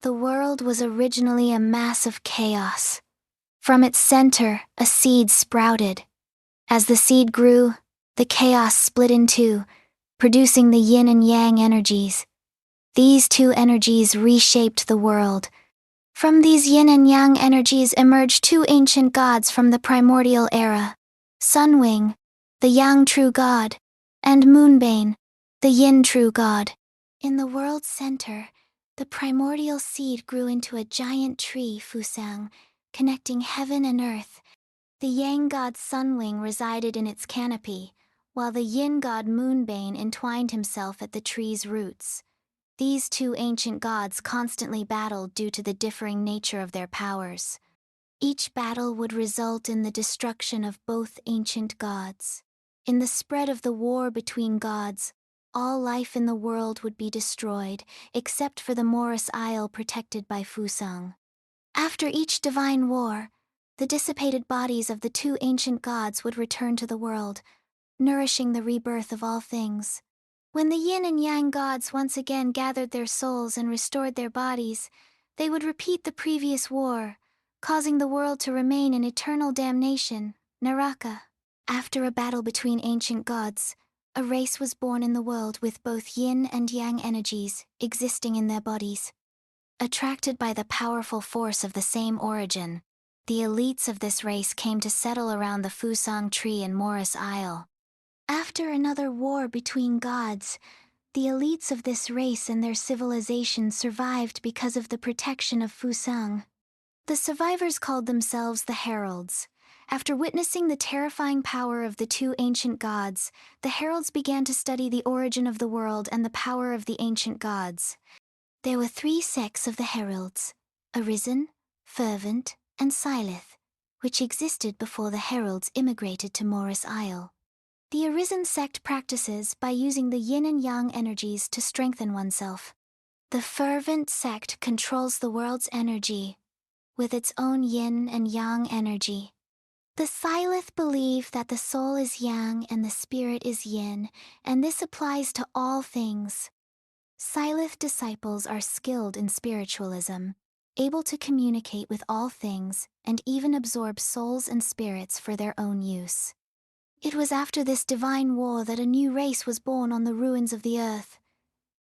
The world was originally a mass of chaos. From its center, a seed sprouted. As the seed grew, the chaos split in two, producing the yin and yang energies. These two energies reshaped the world. From these yin and yang energies emerged two ancient gods from the primordial era: Sunwing, the yang true god, and Moonbane, the yin true god. In the world's center, the primordial seed grew into a giant tree, Fusang, connecting heaven and earth. The yang god Sunwing resided in its canopy, while the yin god Moonbane entwined himself at the tree's roots. These two ancient gods constantly battled due to the differing nature of their powers. Each battle would result in the destruction of both ancient gods. In the spread of the war between gods, all life in the world would be destroyed, except for the Morris Isle protected by Fusang. After each divine war, the dissipated bodies of the two ancient gods would return to the world, nourishing the rebirth of all things. When the yin and yang gods once again gathered their souls and restored their bodies, they would repeat the previous war, causing the world to remain in eternal damnation, Naraka. After a battle between ancient gods, a race was born in the world with both yin and yang energies existing in their bodies. Attracted by the powerful force of the same origin, the elites of this race came to settle around the Fusang tree in Morris Isle. After another war between gods, the elites of this race and their civilization survived because of the protection of Fusang. The survivors called themselves the Heralds. After witnessing the terrifying power of the two ancient gods, the Heralds began to study the origin of the world and the power of the ancient gods. There were three sects of the Heralds: Arisen, Fervent, and Silith, which existed before the Heralds immigrated to Morris Isle. The Arisen sect practices by using the yin and yang energies to strengthen oneself. The Fervent sect controls the world's energy with its own yin and yang energy. The Silith believe that the soul is yang and the spirit is yin, and this applies to all things. Silith disciples are skilled in spiritualism, able to communicate with all things and even absorb souls and spirits for their own use. It was after this divine war that a new race was born on the ruins of the earth.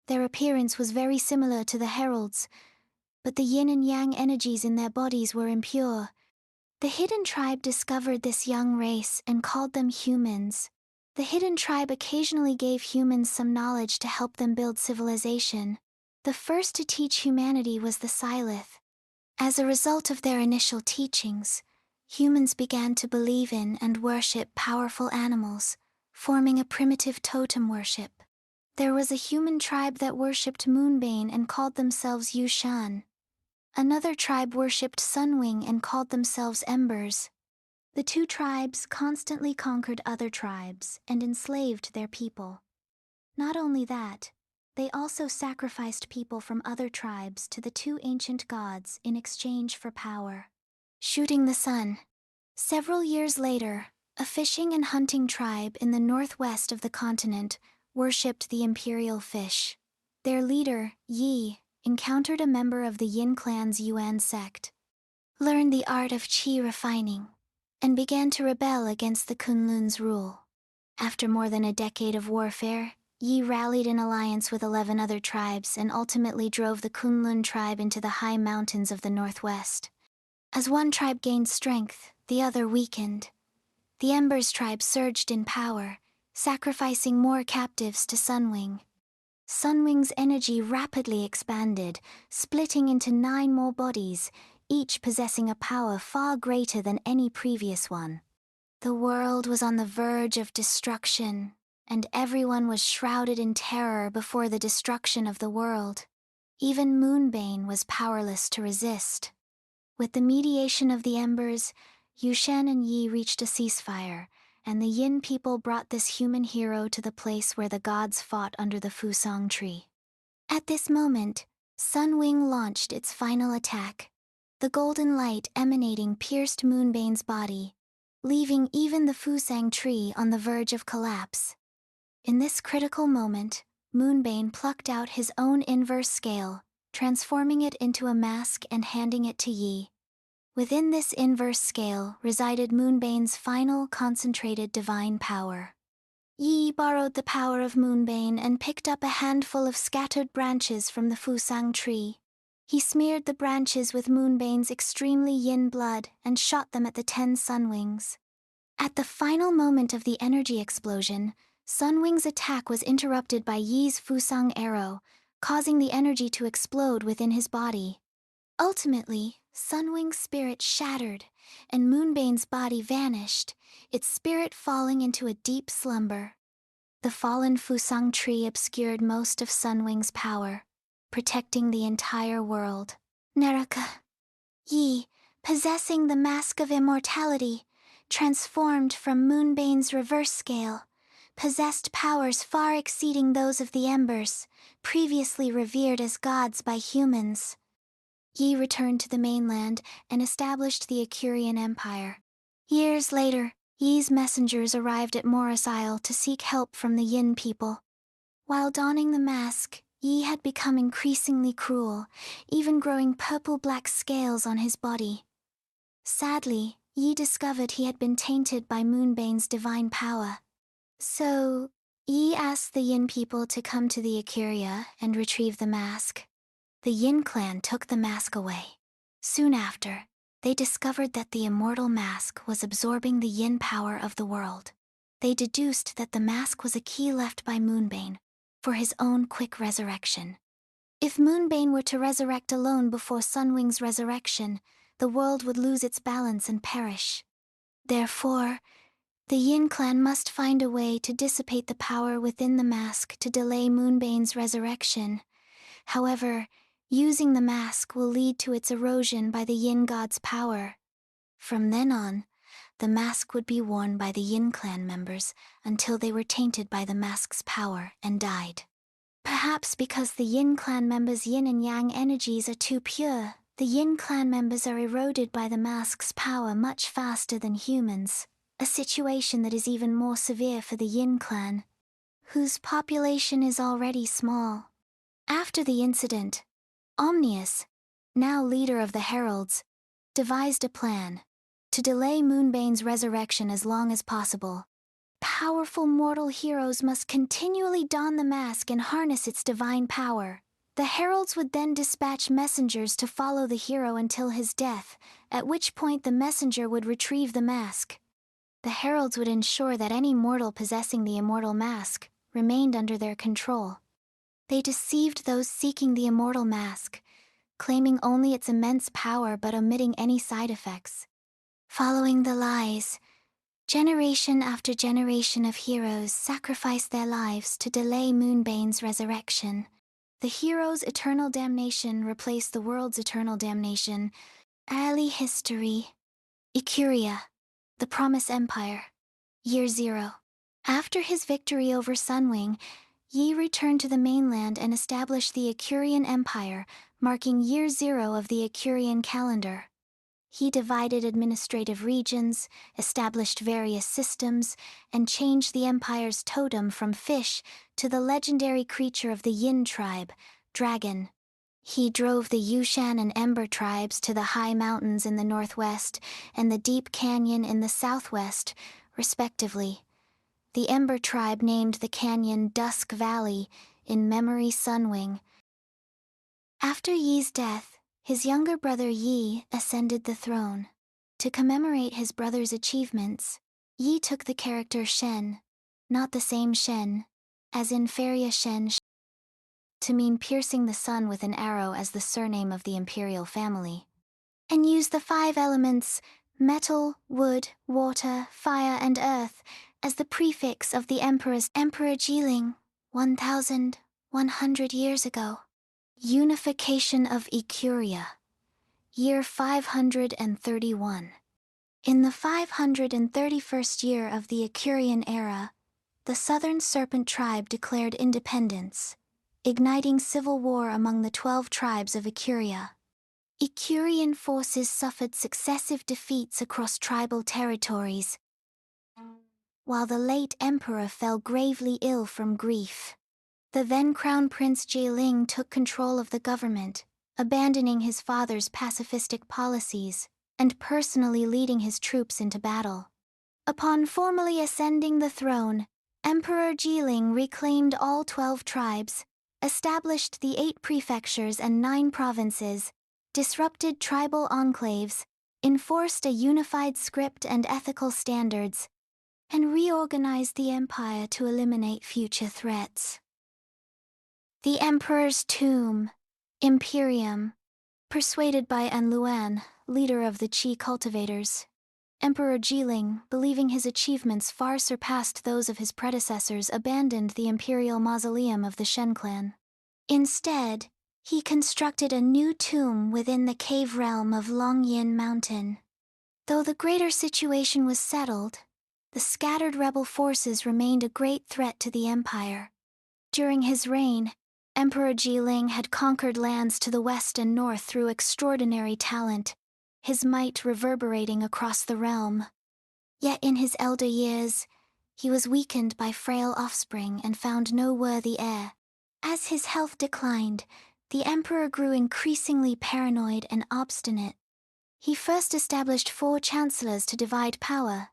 Their appearance was very similar to the Heralds, but the yin and yang energies in their bodies were impure. The hidden tribe discovered this young race and called them humans. The hidden tribe occasionally gave humans some knowledge to help them build civilization. The first to teach humanity was the Silith. As a result of their initial teachings, humans began to believe in and worship powerful animals, forming a primitive totem worship. There was a human tribe that worshipped Moonbane and called themselves Yushan. Another tribe worshipped Sunwing and called themselves Embers. The two tribes constantly conquered other tribes and enslaved their people. Not only that, they also sacrificed people from other tribes to the two ancient gods in exchange for power. Shooting the sun. Several years later, a fishing and hunting tribe in the northwest of the continent worshipped the imperial fish. Their leader, Yi, encountered a member of the Yin clan's Yuan sect, learned the art of qi refining, and began to rebel against the Kunlun's rule. After more than a decade of warfare, Yi rallied an alliance with 11 other tribes and ultimately drove the Kunlun tribe into the high mountains of the northwest. As one tribe gained strength, the other weakened. The Embers tribe surged in power, sacrificing more captives to Sunwing. Sunwing's energy rapidly expanded, splitting into 9 more bodies, each possessing a power far greater than any previous one. The world was on the verge of destruction, and everyone was shrouded in terror before the destruction of the world. Even Moonbane was powerless to resist. With the mediation of the Embers, Yushan and Yi reached a ceasefire, and the Yin people brought this human hero to the place where the gods fought under the Fusang tree. At this moment, Sunwing launched its final attack. The golden light emanating pierced Moonbane's body, leaving even the Fusang tree on the verge of collapse. In this critical moment, Moonbane plucked out his own inverse scale, transforming it into a mask and handing it to Yi. Within this inverse scale resided Moonbane's final concentrated divine power. Yi borrowed the power of Moonbane and picked up a handful of scattered branches from the Fusang tree. He smeared the branches with Moonbane's extremely yin blood and shot them at the 10 Sunwings. At the final moment of the energy explosion, Sunwing's attack was interrupted by Yi's Fusang arrow, causing the energy to explode within his body. Ultimately, Sunwing's spirit shattered, and Moonbane's body vanished, its spirit falling into a deep slumber. The fallen Fusang tree obscured most of Sunwing's power, protecting the entire world. Naraka. Yi, possessing the mask of immortality, transformed from Moonbane's reverse scale, possessed powers far exceeding those of the Embers, previously revered as gods by humans. Yi returned to the mainland and established the Icurian Empire. Years later, Yi's messengers arrived at Morris Isle to seek help from the Yin people. While donning the mask, Yi had become increasingly cruel, even growing purple-black scales on his body. Sadly, Yi discovered he had been tainted by Moonbane's divine power. So, Yi asked the Yin people to come to the Icuria and retrieve the mask. The Yin clan took the mask away. Soon after, they discovered that the immortal mask was absorbing the Yin power of the world. They deduced that the mask was a key left by Moonbane for his own quick resurrection. If Moonbane were to resurrect alone before Sunwing's resurrection, the world would lose its balance and perish. Therefore, the Yin clan must find a way to dissipate the power within the mask to delay Moonbane's resurrection. However, using the mask will lead to its erosion by the Yin god's power. From then on, the mask would be worn by the Yin clan members until they were tainted by the mask's power and died. Perhaps because the Yin clan members' yin and yang energies are too pure, the Yin clan members are eroded by the mask's power much faster than humans, a situation that is even more severe for the Yin clan, whose population is already small. After the incident, Omnius, now leader of the Heralds, devised a plan to delay Moonbane's resurrection as long as possible. Powerful mortal heroes must continually don the mask and harness its divine power. The heralds would then dispatch messengers to follow the hero until his death, at which point the messenger would retrieve the mask. The heralds would ensure that any mortal possessing the immortal mask remained under their control. They deceived those seeking the immortal mask, claiming only its immense power but omitting any side effects. Following the lies, generation after generation of heroes sacrificed their lives to delay Moonbane's resurrection. The hero's eternal damnation replaced the world's eternal damnation. Early history. Icuria, the Promise Empire. Year 0. After his victory over Sunwing, Yi returned to the mainland and established the Icurian Empire, marking Year 0 of the Icurian calendar. He divided administrative regions, established various systems, and changed the empire's totem from fish to the legendary creature of the Yin tribe, dragon. He drove the Yushan and Ember tribes to the high mountains in the northwest and the deep canyon in the southwest, respectively. The Ember tribe named the canyon Dusk Valley, in memory Sunwing. After Yi's death, his younger brother Yi ascended the throne. To commemorate his brother's achievements, Yi took the character Shen, not the same Shen, as in Feria Shen, to mean piercing the sun with an arrow as the surname of the imperial family, and used the 5 elements, metal, wood, water, fire, and earth, as the prefix of the Emperor Jiling, 1,100 years ago. Unification of Icuria. Year 531. In the 531st year of the Icurian era, the Southern Serpent tribe declared independence, igniting civil war among the 12 tribes of Icuria. Icurian forces suffered successive defeats across tribal territories, while the late emperor fell gravely ill from grief. The then Crown Prince Jieling took control of the government, abandoning his father's pacifistic policies and personally leading his troops into battle. Upon formally ascending the throne, Emperor Jieling reclaimed all 12 tribes, established the 8 prefectures and 9 provinces, disrupted tribal enclaves, enforced a unified script and ethical standards, and reorganized the empire to eliminate future threats. The Emperor's Tomb, Imperium. Persuaded by An Luan, leader of the Qi cultivators, Emperor Jieling, believing his achievements far surpassed those of his predecessors, abandoned the imperial mausoleum of the Shen clan. Instead, he constructed a new tomb within the cave realm of Longyin Mountain. Though the greater situation was settled, the scattered rebel forces remained a great threat to the empire. During his reign, Emperor Jieling had conquered lands to the west and north through extraordinary talent, his might reverberating across the realm. Yet in his elder years, he was weakened by frail offspring and found no worthy heir. As his health declined, the emperor grew increasingly paranoid and obstinate. He first established 4 chancellors to divide power,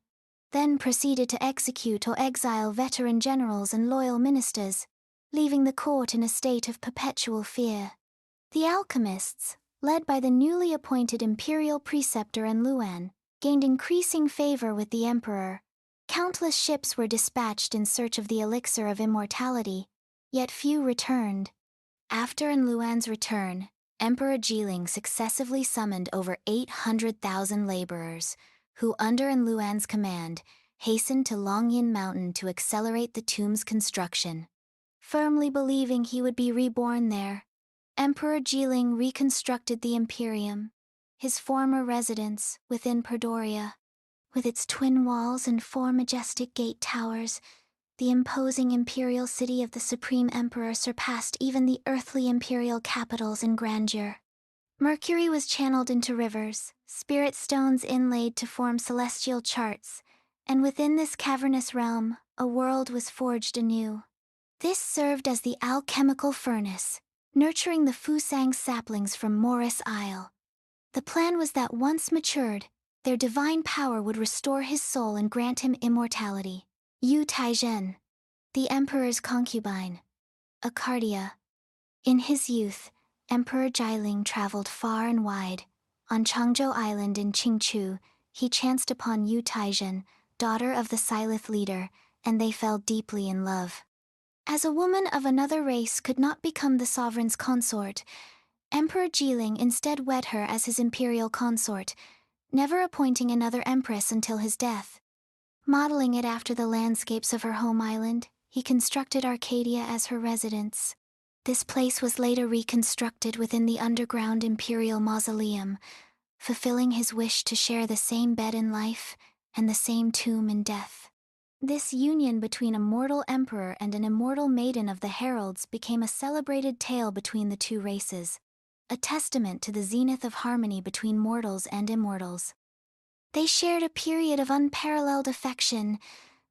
then proceeded to execute or exile veteran generals and loyal ministers, leaving the court in a state of perpetual fear. The alchemists, led by the newly appointed imperial preceptor An Luan, gained increasing favor with the emperor. Countless ships were dispatched in search of the elixir of immortality, yet few returned. After An Luan's return, Emperor Jieling successively summoned over 800,000 laborers, who under An Luan's command, hastened to Longyin Mountain to accelerate the tomb's construction. Firmly believing he would be reborn there, Emperor Jieling reconstructed the Imperium, his former residence within Perdoria. With its twin walls and 4 majestic gate towers, the imposing imperial city of the Supreme Emperor surpassed even the earthly imperial capitals in grandeur. Mercury was channeled into rivers, spirit stones inlaid to form celestial charts, and within this cavernous realm, a world was forged anew. This served as the alchemical furnace, nurturing the Fusang saplings from Morris Isle. The plan was that once matured, their divine power would restore his soul and grant him immortality. Yu Taizhen, the emperor's concubine. Arcadia. In his youth, Emperor Jieling traveled far and wide. On Changzhou Island in Qingchu, he chanced upon Yu Taizhen, daughter of the Silith leader, and they fell deeply in love. As a woman of another race could not become the sovereign's consort, Emperor Jieling instead wed her as his imperial consort, never appointing another empress until his death. Modeling it after the landscapes of her home island, he constructed Arcadia as her residence. This place was later reconstructed within the underground imperial mausoleum, fulfilling his wish to share the same bed in life and the same tomb in death. This union between a mortal emperor and an immortal maiden of the heralds became a celebrated tale between the two races, a testament to the zenith of harmony between mortals and immortals. They shared a period of unparalleled affection,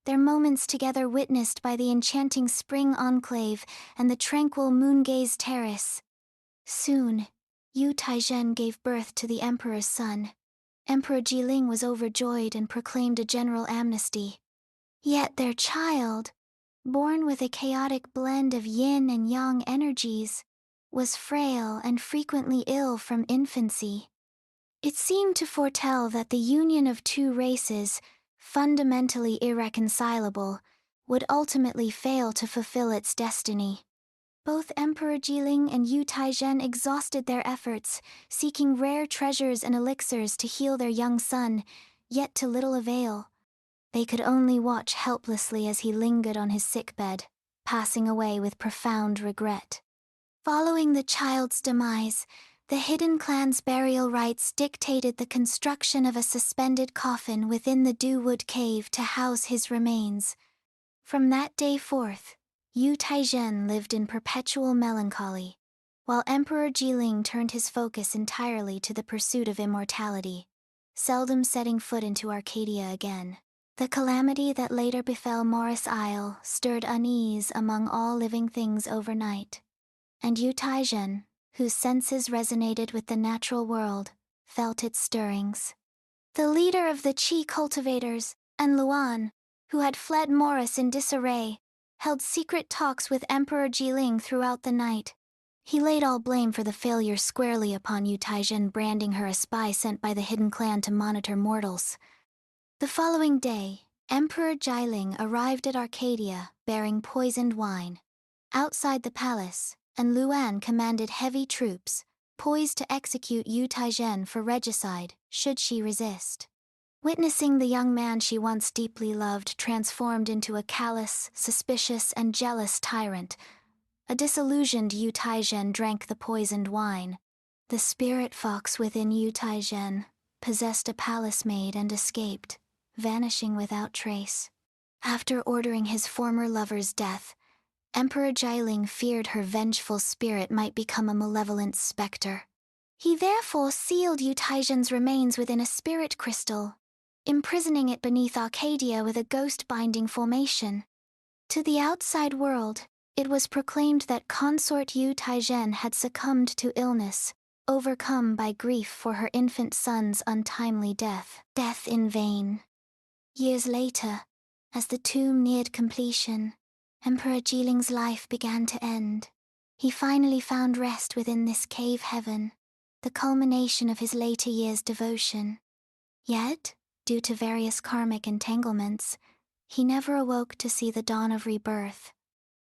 their moments together witnessed by the enchanting spring enclave and the tranquil moon-gaze terrace. Soon, Yu Taizhen gave birth to the emperor's son. Emperor Jieling was overjoyed and proclaimed a general amnesty. Yet their child, born with a chaotic blend of yin and yang energies, was frail and frequently ill from infancy. It seemed to foretell that the union of two races, fundamentally irreconcilable, would ultimately fail to fulfill its destiny. Both Emperor Jieling and Yu Taizhen exhausted their efforts, seeking rare treasures and elixirs to heal their young son, yet to little avail. They could only watch helplessly as he lingered on his sickbed, passing away with profound regret. Following the child's demise, the hidden clan's burial rites dictated the construction of a suspended coffin within the Dew-Wood Cave to house his remains. From that day forth, Yu Taizhen lived in perpetual melancholy, while Emperor Jieling turned his focus entirely to the pursuit of immortality, seldom setting foot into Arcadia again. The calamity that later befell Morris Isle stirred unease among all living things overnight, and Yu Taizhen, whose senses resonated with the natural world, felt its stirrings. The leader of the Qi cultivators, and Luan, who had fled Morris in disarray, held secret talks with Emperor Jiling throughout the night. He laid all blame for the failure squarely upon Yu Taizhen, branding her a spy sent by the hidden clan to monitor mortals. The following day, Emperor Jiling arrived at Arcadia, bearing poisoned wine. Outside the palace, and Luan commanded heavy troops, poised to execute Yu Taizhen for regicide, should she resist. Witnessing the young man she once deeply loved transformed into a callous, suspicious, and jealous tyrant, a disillusioned Yu Taizhen drank the poisoned wine. The spirit fox within Yu Taizhen possessed a palace maid and escaped, vanishing without trace. After ordering his former lover's death, Emperor Jiling feared her vengeful spirit might become a malevolent specter. He therefore sealed Yu Taizhen's remains within a spirit crystal, imprisoning it beneath Arcadia with a ghost-binding formation. To the outside world, it was proclaimed that consort Yu Taizhen had succumbed to illness, overcome by grief for her infant son's untimely death. Death in vain. Years later, as the tomb neared completion, Emperor Jiling's life began to end. He finally found rest within this cave heaven, the culmination of his later years' devotion. Yet, due to various karmic entanglements, he never awoke to see the dawn of rebirth.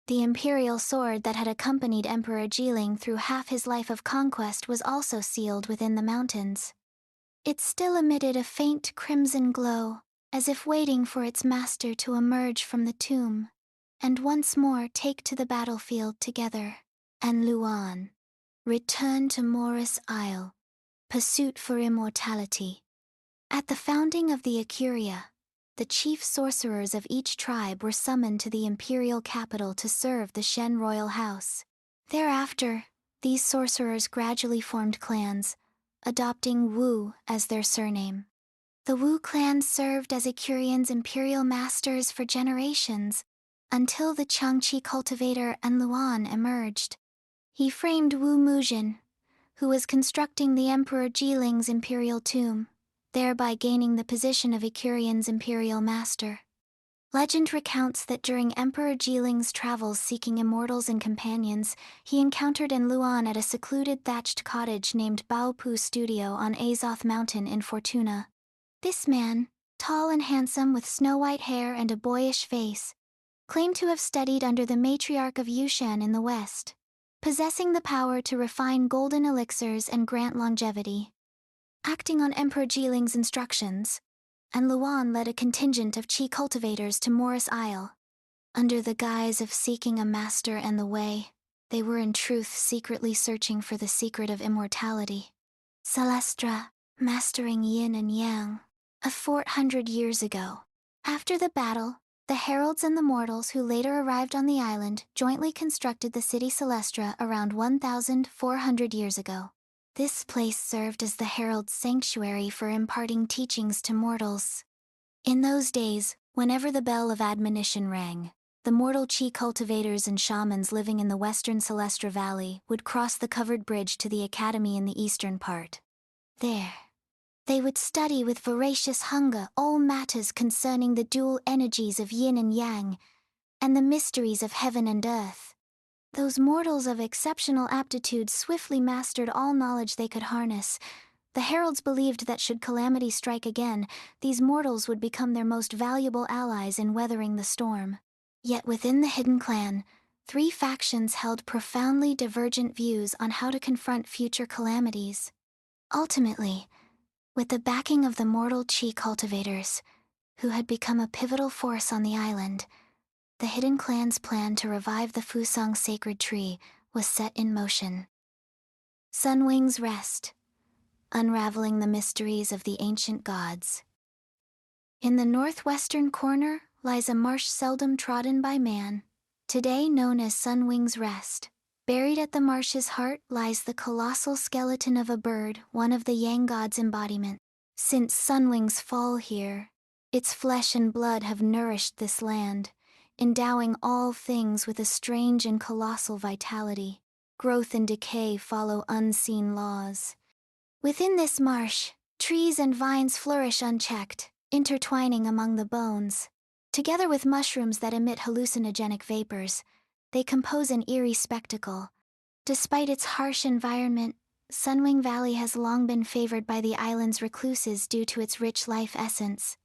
The imperial sword that had accompanied Emperor Jiling through half his life of conquest was also sealed within the mountains. It still emitted a faint crimson glow, as if waiting for its master to emerge from the tomb, and once more take to the battlefield together. And Luan returned to Morris Isle, pursuit for immortality. At the founding of the Acuria, the chief sorcerers of each tribe were summoned to the imperial capital to serve the Shen royal house. Thereafter, these sorcerers gradually formed clans, adopting Wu as their surname. The Wu clan served as Acurian's imperial masters for generations, until the Changqi cultivator and Luan emerged. He framed Wu Muzhin, who was constructing the Emperor Jiling's imperial tomb, thereby gaining the position of Acurian's imperial master. Legend recounts that during Emperor Jiling's travels seeking immortals and companions, he encountered En Luan at a secluded thatched cottage named Baopu Studio on Azoth Mountain in Fortuna. This man, tall and handsome with snow-white hair and a boyish face, claimed to have studied under the matriarch of Yushan in the West, possessing the power to refine golden elixirs and grant longevity. Acting on Emperor Jiling's instructions, and Luan led a contingent of Qi cultivators to Morris Isle. Under the guise of seeking a master and the way, they were in truth secretly searching for the secret of immortality. Celestra, mastering yin and yang. 400 years ago. After the battle, the heralds and the mortals who later arrived on the island jointly constructed the city Celestra around 1,400 years ago. This place served as the herald's sanctuary for imparting teachings to mortals. In those days, whenever the bell of admonition rang, the mortal Qi cultivators and shamans living in the western Celestra Valley would cross the covered bridge to the academy in the eastern part. There, they would study with voracious hunger all matters concerning the dual energies of yin and yang, and the mysteries of heaven and earth. Those mortals of exceptional aptitude swiftly mastered all knowledge they could harness. The heralds believed that should calamity strike again, these mortals would become their most valuable allies in weathering the storm. Yet within the hidden clan, 3 factions held profoundly divergent views on how to confront future calamities. Ultimately, with the backing of the mortal Qi cultivators, who had become a pivotal force on the island, the hidden clan's plan to revive the Fusang sacred tree was set in motion. Sunwing's Rest, unraveling the mysteries of the ancient gods. In the northwestern corner lies a marsh seldom trodden by man, today known as Sunwing's Rest. Buried at the marsh's heart lies the colossal skeleton of a bird, one of the Yang gods' embodiment. Since Sunwing's fall here, Its flesh and blood have nourished this land, endowing all things with a strange and colossal vitality. Growth and decay follow unseen laws. Within this marsh, trees and vines flourish unchecked, intertwining among the bones. Together with mushrooms that emit hallucinogenic vapors, they compose an eerie spectacle. Despite its harsh environment, Sunwing Valley has long been favored by the island's recluses due to its rich life essence.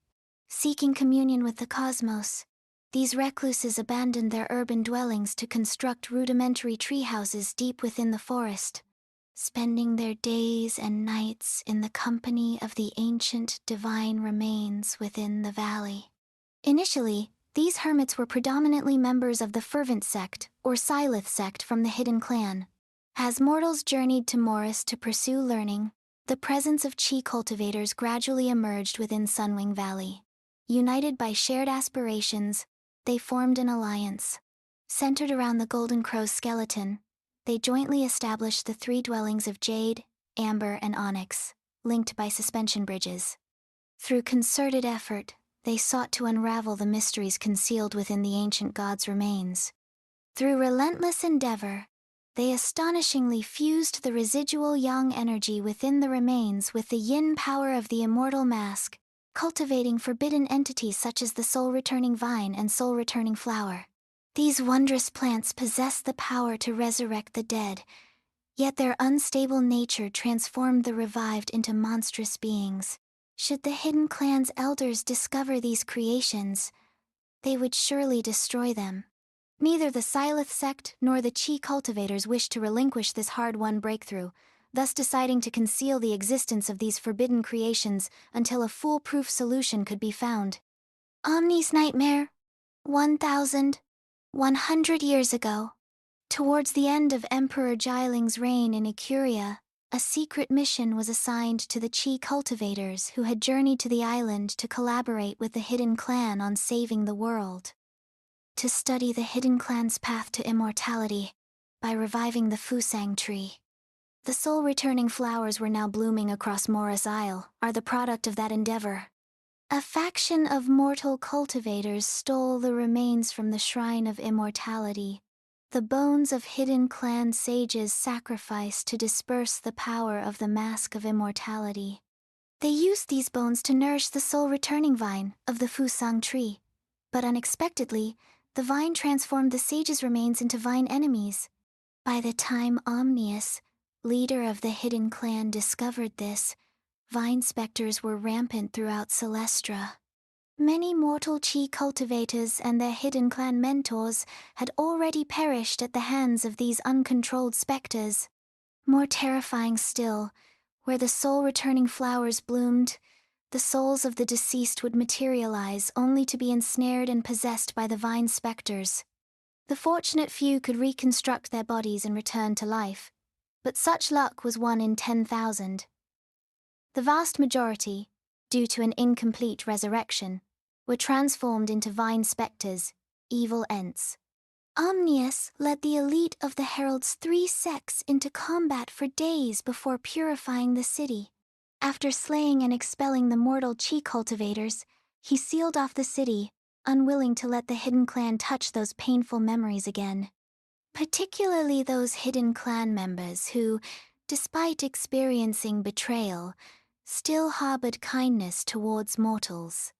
Seeking communion with the cosmos, these recluses abandoned their urban dwellings to construct rudimentary treehouses deep within the forest, spending their days and nights in the company of the ancient divine remains within the valley. Initially, these hermits were predominantly members of the Fervent sect, or Silith sect from the Hidden Clan. As mortals journeyed to Morris to pursue learning, the presence of chi cultivators gradually emerged within Sunwing Valley. United by shared aspirations, they formed an alliance. Centered around the Golden Crow's skeleton, they jointly established the three dwellings of Jade, Amber, and Onyx, linked by suspension bridges. Through concerted effort, they sought to unravel the mysteries concealed within the ancient god's remains. Through relentless endeavor, they astonishingly fused the residual yang energy within the remains with the yin power of the immortal mask, cultivating forbidden entities such as the soul-returning vine and soul-returning flower. These wondrous plants possess the power to resurrect the dead, yet their unstable nature transformed the revived into monstrous beings. Should the Hidden Clan's elders discover these creations, they would surely destroy them. Neither the Silith sect nor the Chi cultivators wished to relinquish this hard-won breakthrough, thus deciding to conceal the existence of these forbidden creations until a foolproof solution could be found. Omni's Nightmare, 1,100 years ago. Towards the end of Emperor Jiling's reign in Ikuria, a secret mission was assigned to the Chi cultivators who had journeyed to the island to collaborate with the Hidden Clan on saving the world. To study the Hidden Clan's path to immortality by reviving the Fusang tree. The soul-returning flowers were now blooming across Morris Isle, are the product of that endeavor. A faction of mortal cultivators stole the remains from the Shrine of Immortality. The bones of Hidden Clan sages sacrificed to disperse the power of the Mask of Immortality. They used these bones to nourish the soul-returning vine of the Fusang tree, but unexpectedly, the vine transformed the sages' remains into vine enemies. By the time Omnius, leader of the Hidden Clan, discovered this, vine specters were rampant throughout Celestra. Many mortal chi cultivators and their Hidden Clan mentors had already perished at the hands of these uncontrolled specters. More terrifying still, where the soul-returning flowers bloomed, the souls of the deceased would materialize only to be ensnared and possessed by the vine specters. The fortunate few could reconstruct their bodies and return to life, but such luck was 1 in 10,000. The vast majority, due to an incomplete resurrection, were transformed into vine specters, evil ents. Omnius led the elite of the Herald's 3 sects into combat for days before purifying the city. After slaying and expelling the mortal chi cultivators, he sealed off the city, unwilling to let the Hidden Clan touch those painful memories again. Particularly those Hidden Clan members who, despite experiencing betrayal, still harbored kindness towards mortals.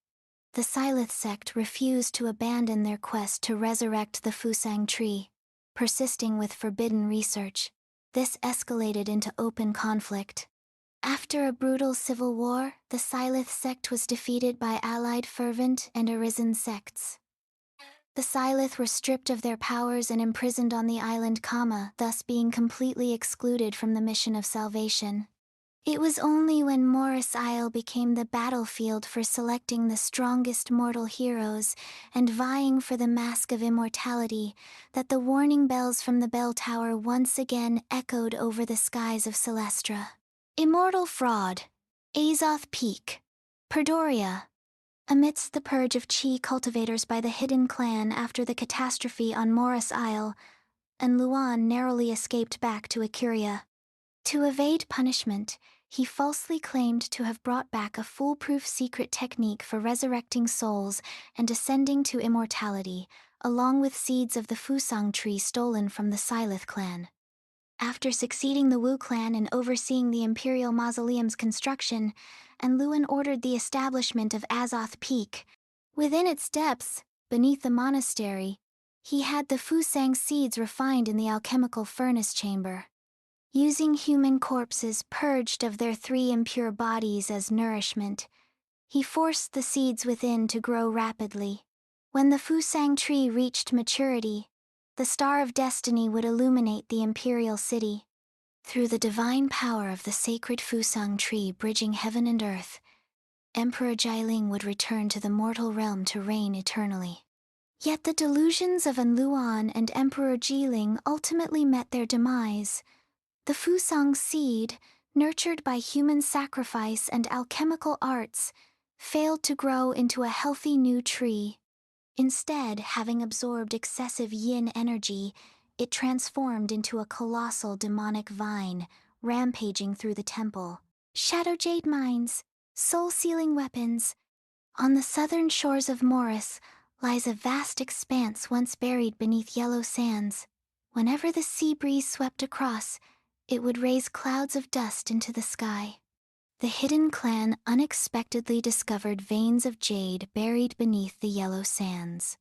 The Silith sect refused to abandon their quest to resurrect the Fusang tree, persisting with forbidden research. This escalated into open conflict. After a brutal civil war, the Silith sect was defeated by allied Fervent and Arisen sects. The Silith were stripped of their powers and imprisoned on the island Kama, thus being completely excluded from the mission of salvation. It was only when Morris Isle became the battlefield for selecting the strongest mortal heroes and vying for the Mask of Immortality that the warning bells from the bell tower once again echoed over the skies of Celestra. Immortal Fraud, Azoth Peak, Perdoria. Amidst the purge of chi cultivators by the Hidden Clan after the catastrophe on Morris Isle, and Luan narrowly escaped back to Ikuria. To evade punishment, he falsely claimed to have brought back a foolproof secret technique for resurrecting souls and ascending to immortality, along with seeds of the Fusang tree stolen from the Silith clan. After succeeding the Wu clan in overseeing the imperial mausoleum's construction, Anluan ordered the establishment of Azoth Peak. Within its depths, beneath the monastery, he had the Fusang seeds refined in the alchemical furnace chamber. Using human corpses purged of their 3 impure bodies as nourishment, he forced the seeds within to grow rapidly. When the Fusang tree reached maturity, the Star of Destiny would illuminate the imperial city. Through the divine power of the sacred Fusang tree bridging heaven and earth, Emperor Jiling would return to the mortal realm to reign eternally. Yet the delusions of Anluan and Emperor Jiling ultimately met their demise. The Fusang seed, nurtured by human sacrifice and alchemical arts, failed to grow into a healthy new tree. Instead, having absorbed excessive yin energy, it transformed into a colossal demonic vine, rampaging through the temple. Shadow Jade Mines, soul-sealing weapons. On the southern shores of Morris lies a vast expanse once buried beneath yellow sands. Whenever the sea breeze swept across, it would raise clouds of dust into the sky. The hidden clan unexpectedly discovered veins of jade buried beneath the yellow sands.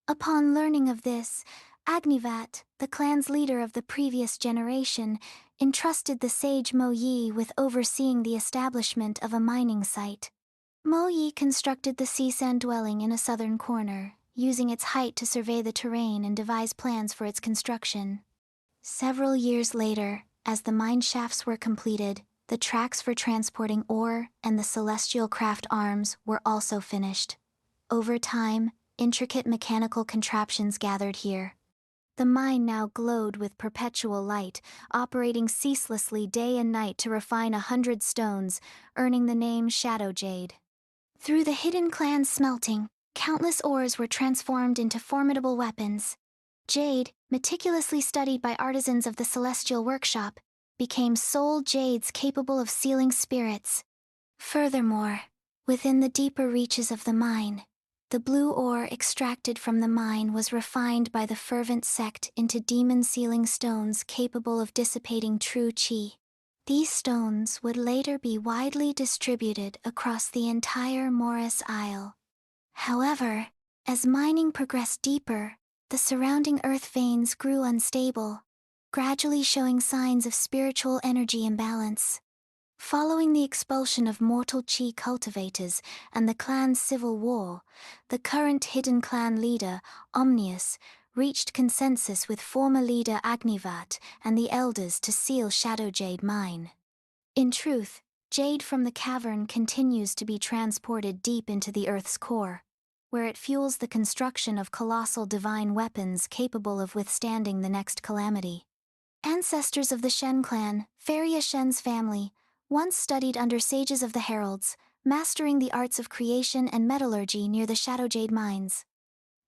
Upon learning of this, Agnivat, the clan's leader of the previous generation, entrusted the sage Mo Yi with overseeing the establishment of a mining site. Mo Yi constructed the sea sand dwelling in a southern corner, using its height to survey the terrain and devise plans for its construction. Several years later, as the mine shafts were completed, the tracks for transporting ore and the celestial craft arms were also finished. Over time, intricate mechanical contraptions gathered here. The mine now glowed with perpetual light, operating ceaselessly day and night to refine 100 stones, earning the name Shadow Jade. Through the hidden clan's smelting, countless ores were transformed into formidable weapons. Jade, meticulously studied by artisans of the Celestial Workshop, became soul jades capable of sealing spirits. Furthermore, within the deeper reaches of the mine, the blue ore extracted from the mine was refined by the fervent sect into demon-sealing stones capable of dissipating true qi. These stones would later be widely distributed across the entire Morris Isle. However, as mining progressed deeper, the surrounding earth veins grew unstable, gradually showing signs of spiritual energy imbalance. Following the expulsion of mortal chi cultivators and the clan's civil war, the current hidden clan leader, Omnius, reached consensus with former leader Agnivat and the elders to seal Shadow Jade Mine. In truth, jade from the cavern continues to be transported deep into the Earth's core, where it fuels the construction of colossal divine weapons capable of withstanding the next calamity. Ancestors of the Shen clan, Faria Shen's family, once studied under sages of the Heralds, mastering the arts of creation and metallurgy near the Shadow Jade Mines.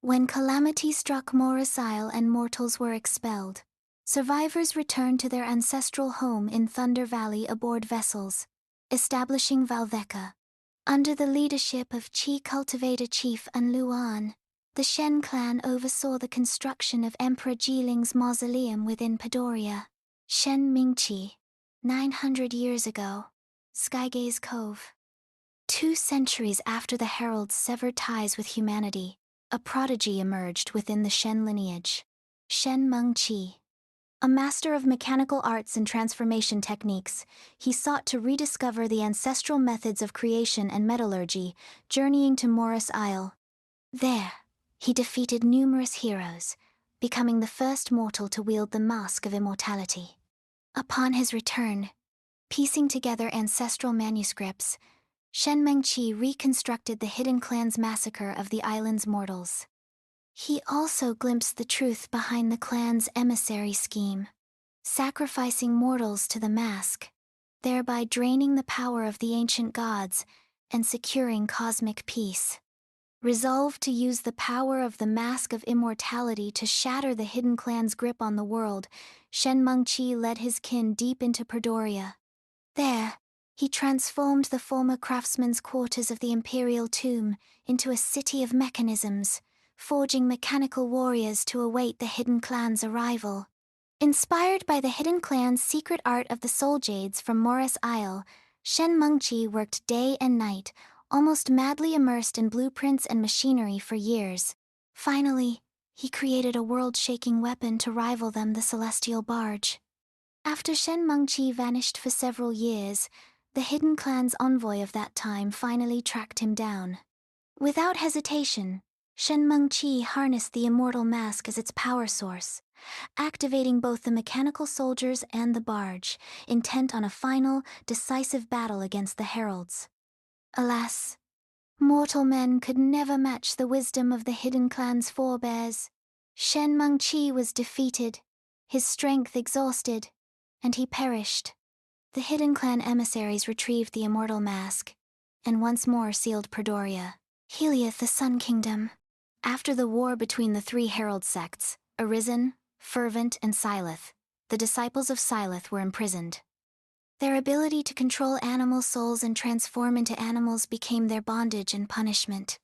When calamity struck Morris Isle and mortals were expelled, survivors returned to their ancestral home in Thunder Valley aboard vessels, establishing Valveka. Under the leadership of Chi cultivator chief Anluan, the Shen clan oversaw the construction of Emperor Jiling's mausoleum within Padoria. Shen Mingqi, 900 years ago, Skygaze Cove. 2 centuries after the heralds severed ties with humanity, a prodigy emerged within the Shen lineage. Shen Mengqi. A master of mechanical arts and transformation techniques, he sought to rediscover the ancestral methods of creation and metallurgy, journeying to Morris Isle. There, he defeated numerous heroes, becoming the first mortal to wield the mask of immortality. Upon his return, piecing together ancestral manuscripts, Shen Mengqi reconstructed the hidden clan's massacre of the island's mortals. He also glimpsed the truth behind the clan's emissary scheme, sacrificing mortals to the mask, thereby draining the power of the ancient gods and securing cosmic peace. Resolved to use the power of the Mask of Immortality to shatter the Hidden Clan's grip on the world, Shen Mengqi led his kin deep into Predoria. There, he transformed the former craftsman's quarters of the Imperial Tomb into a city of mechanisms, forging mechanical warriors to await the Hidden Clan's arrival. Inspired by the Hidden Clan's secret art of the Soul Jades from Morris Isle, Shen Mengqi worked day and night, almost madly immersed in blueprints and machinery for years. Finally, he created a world-shaking weapon to rival them, the Celestial Barge. After Shen Mengqi vanished for several years, the Hidden Clan's envoy of that time finally tracked him down. Without hesitation, Shen Mengqi harnessed the immortal mask as its power source, activating both the mechanical soldiers and the barge, intent on a final, decisive battle against the heralds. Alas, mortal men could never match the wisdom of the Hidden Clan's forebears. Shen Mengqi was defeated, his strength exhausted, and he perished. The Hidden Clan emissaries retrieved the immortal mask, and once more sealed Predoria. Heliath, the Sun Kingdom. After the war between the three herald sects, Arisen, Fervent, and Silith, the disciples of Silith were imprisoned. Their ability to control animal souls and transform into animals became their bondage and punishment.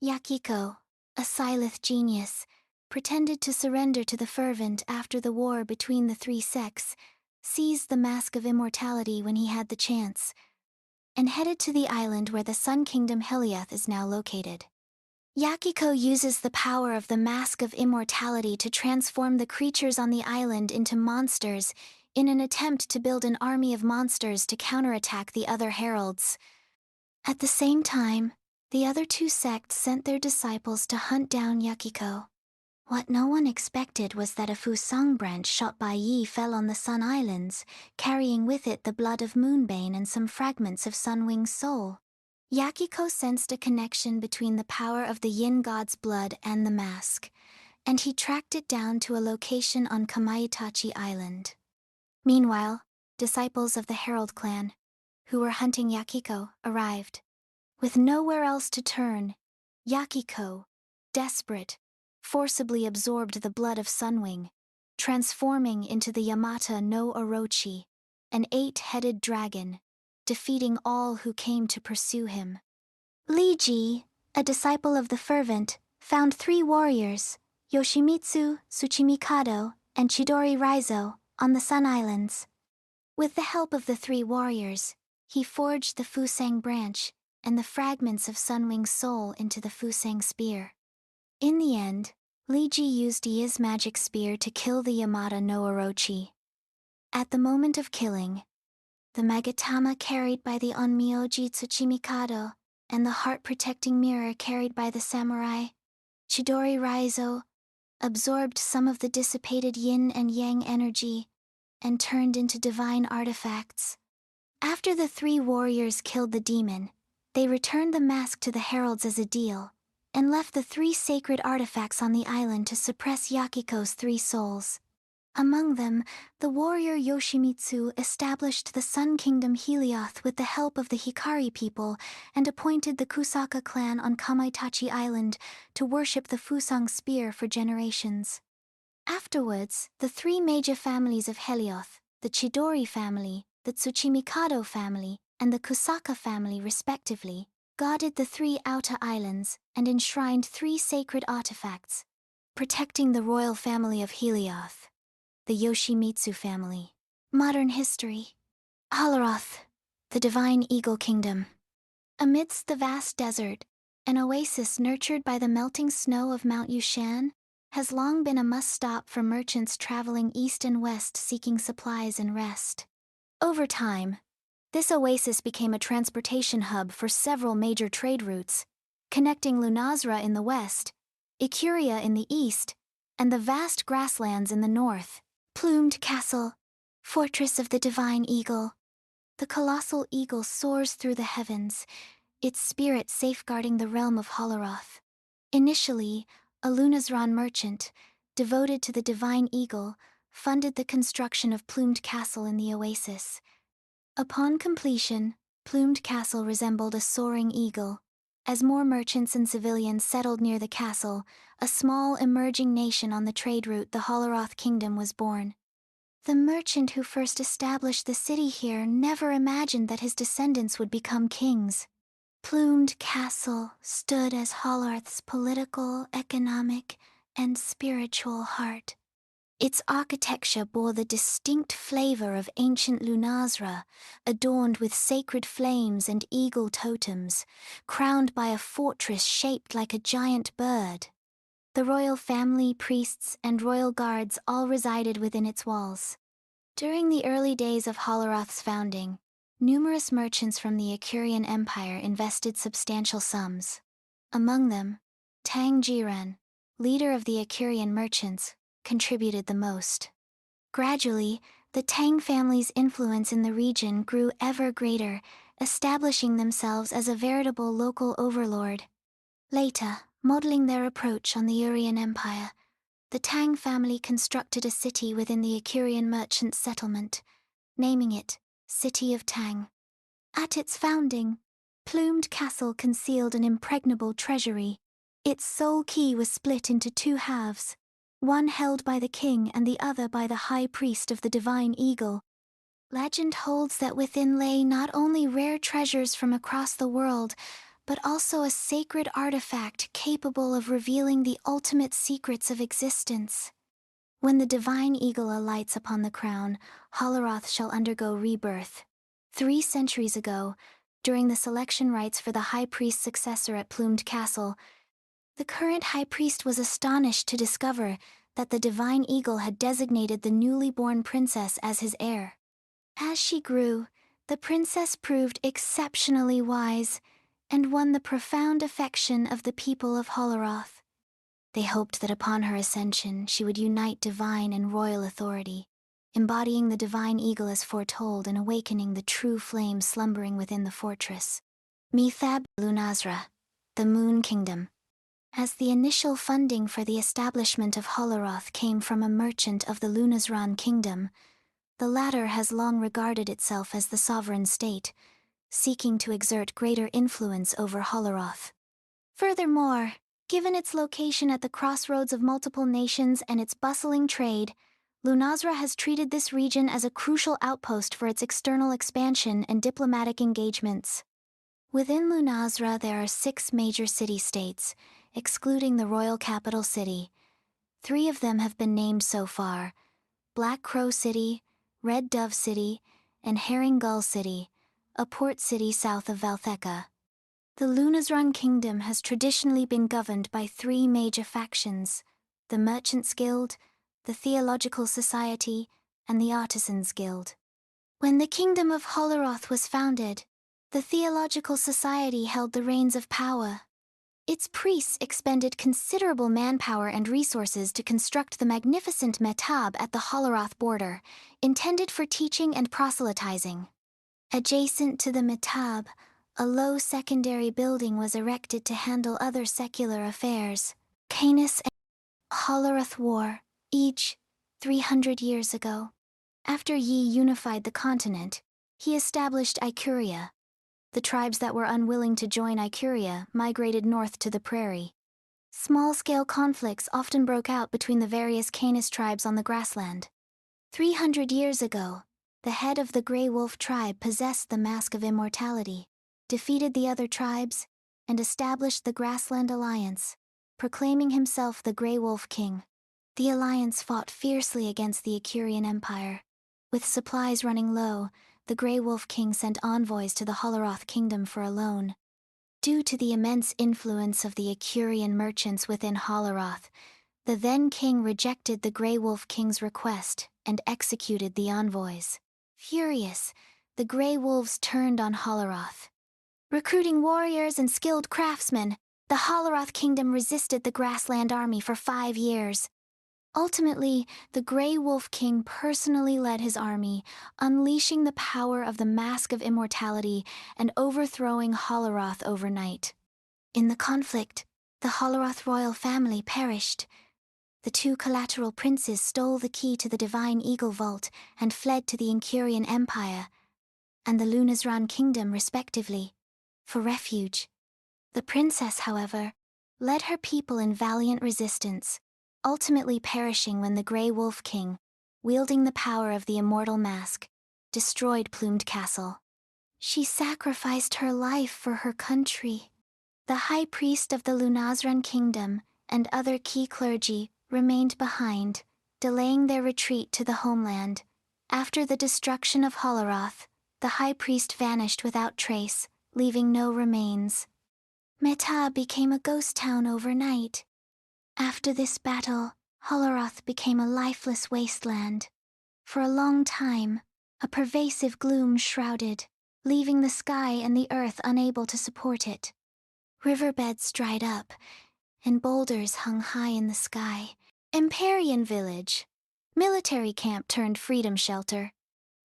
Yakiko, a Silith genius, pretended to surrender to the Fervent after the war between the three sects, seized the Mask of Immortality when he had the chance, and headed to the island where the Sun Kingdom Heliath is now located. Yakiko uses the power of the Mask of Immortality to transform the creatures on the island into monsters in an attempt to build an army of monsters to counterattack the other heralds. At the same time, the other two sects sent their disciples to hunt down Yakiko. What no one expected was that a Fusang branch shot by Yi fell on the Sun Islands, carrying with it the blood of Moonbane and some fragments of Sunwing's soul. Yakiko sensed a connection between the power of the Yin god's blood and the mask, and he tracked it down to a location on Kamaitachi Island. Meanwhile, disciples of the Herald clan, who were hunting Yakiko, arrived. With nowhere else to turn, Yakiko, desperate, forcibly absorbed the blood of Sunwing, transforming into the Yamata no Orochi, an 8-headed dragon, defeating all who came to pursue him. Li Ji, a disciple of the Fervent, found 3 warriors, Yoshimitsu, Tsuchimikado, and Chidori Raizo, on the Sun Islands. With the help of the 3 warriors, he forged the Fusang branch and the fragments of Sunwing's soul into the Fusang spear. In the end, Li Ji used Yi's magic spear to kill the Yamata no Orochi. At the moment of killing, the Magatama carried by the Onmyoji Tsuchimikado and the heart-protecting mirror carried by the samurai, Chidori Raizo, absorbed some of the dissipated yin and yang energy and turned into divine artifacts. After the 3 warriors killed the demon, they returned the mask to the heralds as a deal, and left the 3 sacred artifacts on the island to suppress Yakiko's 3 souls. Among them, the warrior Yoshimitsu established the Sun Kingdom Heliath with the help of the Hikari people and appointed the Kusaka clan on Kamaitachi Island to worship the Fusang spear for generations. Afterwards, the 3 major families of Helioth, the Chidori family, the Tsuchimikado family, and the Kusaka family respectively, guarded the 3 outer islands and enshrined 3 sacred artifacts, protecting the royal family of Helioth, the Yoshimitsu family. Modern history. Halaroth, the Divine Eagle Kingdom. Amidst the vast desert, an oasis nurtured by the melting snow of Mount Yushan has long been a must-stop for merchants traveling east and west seeking supplies and rest. Over time, this oasis became a transportation hub for several major trade routes, connecting Lunazra in the west, Ikuria in the east, and the vast grasslands in the north. Plumed Castle, Fortress of the Divine Eagle. The colossal eagle soars through the heavens, its spirit safeguarding the realm of Halaroth. Initially, a Lunazran merchant, devoted to the Divine Eagle, funded the construction of Plumed Castle in the oasis. Upon completion, Plumed Castle resembled a soaring eagle, As more merchants and civilians settled near the castle, a small emerging nation on the trade route, the Holleroth Kingdom, was born. The merchant who first established the city here never imagined that his descendants would become kings. Plumed Castle stood as Holleroth's political, economic, and spiritual heart. Its architecture bore the distinct flavor of ancient Lunasra, adorned with sacred flames and eagle totems, crowned by a fortress shaped like a giant bird. The royal family, priests, and royal guards all resided within its walls. During the early days of Holleroth's founding, numerous merchants from the Akurian Empire invested substantial sums. Among them, Tang Jiren, leader of the Akurian merchants, contributed the most. Gradually, the Tang family's influence in the region grew ever greater, establishing themselves as a veritable local overlord. Later, modeling their approach on the Urian Empire, the Tang family constructed a city within the Akurian merchant settlement, naming it City of Tang. At its founding, Plumed Castle concealed an impregnable treasury. Its sole key was split into two halves, one held by the king and the other by the high priest of the divine eagle. Legend holds that within lay not only rare treasures from across the world, but also a sacred artifact capable of revealing the ultimate secrets of existence. When the divine eagle alights upon the crown, Holleroth shall undergo rebirth. 3 centuries ago, during the selection rites for the high priest's successor at Plumed Castle, the current high priest was astonished to discover that the divine eagle had designated the newly born princess as his heir. As she grew, the princess proved exceptionally wise and won the profound affection of the people of Holleroth. They hoped that upon her ascension she would unite divine and royal authority, embodying the divine eagle as foretold and awakening the true flame slumbering within the fortress. Methab Lunasra, the Moon Kingdom. As the initial funding for the establishment of Holleroth came from a merchant of the Lunasran Kingdom, the latter has long regarded itself as the sovereign state, seeking to exert greater influence over Holleroth. Furthermore, given its location at the crossroads of multiple nations and its bustling trade, Lunasra has treated this region as a crucial outpost for its external expansion and diplomatic engagements. Within Lunasra there are 6 major city-states, excluding the royal capital city. 3 of them have been named so far: Black Crow City, Red Dove City, and Herring Gull City, a port city south of Valtheka. The Lunasran Kingdom has traditionally been governed by 3 major factions: the Merchants Guild, the Theological Society, and the Artisans Guild. When the Kingdom of Holleroth was founded, the Theological Society held the reins of power. Its priests expended considerable manpower and resources to construct the magnificent Metab at the Holleroth border, intended for teaching and proselytizing. Adjacent to the Metab, a low secondary building was erected to handle other secular affairs. Canis and Holleroth War, each 300 years ago. After Yi unified the continent, he established Ikuria. The tribes that were unwilling to join Ikuria migrated north to the prairie. Small-scale conflicts often broke out between the various Canis tribes on the grassland. 300 years ago, the head of the Grey Wolf tribe possessed the Mask of Immortality, defeated the other tribes, and established the Grassland Alliance, proclaiming himself the Grey Wolf King. The alliance fought fiercely against the Akurian Empire. With supplies running low, the Grey Wolf King sent envoys to the Holleroth Kingdom for a loan. Due to the immense influence of the Akurian merchants within Holleroth, the then king rejected the Grey Wolf King's request and executed the envoys. Furious, the Grey Wolves turned on Holleroth. Recruiting warriors and skilled craftsmen, the Holleroth Kingdom resisted the Grassland Army for 5 years. Ultimately, the Grey Wolf King personally led his army, unleashing the power of the Mask of Immortality and overthrowing Holleroth overnight. In the conflict, the Holleroth royal family perished. The 2 collateral princes stole the key to the Divine Eagle Vault and fled to the Incurian Empire and the Lunasran Kingdom respectively, for refuge. The princess, however, led her people in valiant resistance, ultimately perishing when the Grey Wolf King, wielding the power of the immortal mask, destroyed Plumed Castle. She sacrificed her life for her country. The high priest of the Lunazran kingdom and other key clergy remained behind, delaying their retreat to the homeland. After the destruction of Holoroth, the high priest vanished without trace, leaving no remains. Meta became a ghost town overnight. After this battle, Holoroth became a lifeless wasteland. For a long time, a pervasive gloom shrouded, leaving the sky and the earth unable to support it. Riverbeds dried up, and boulders hung high in the sky. Empyrean Village, military camp turned freedom shelter.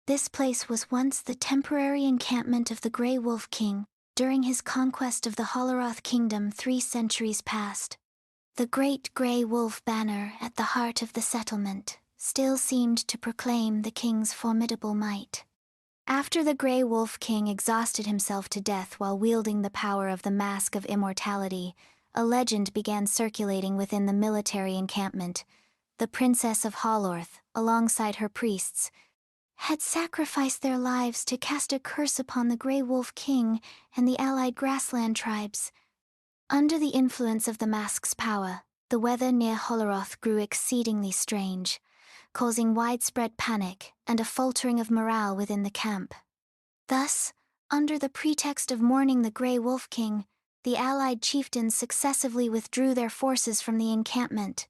This place was once the temporary encampment of the Grey Wolf King during his conquest of the Holoroth Kingdom 3 centuries past. The great Grey Wolf banner at the heart of the settlement still seemed to proclaim the king's formidable might. After the Grey Wolf King exhausted himself to death while wielding the power of the Mask of Immortality, a legend began circulating within the military encampment. The Princess of Holorth, alongside her priests, had sacrificed their lives to cast a curse upon the Grey Wolf King and the allied grassland tribes. Under the influence of the mask's power, the weather near Holoroth grew exceedingly strange, causing widespread panic and a faltering of morale within the camp. Thus, under the pretext of mourning the Grey Wolf King, the allied chieftains successively withdrew their forces from the encampment.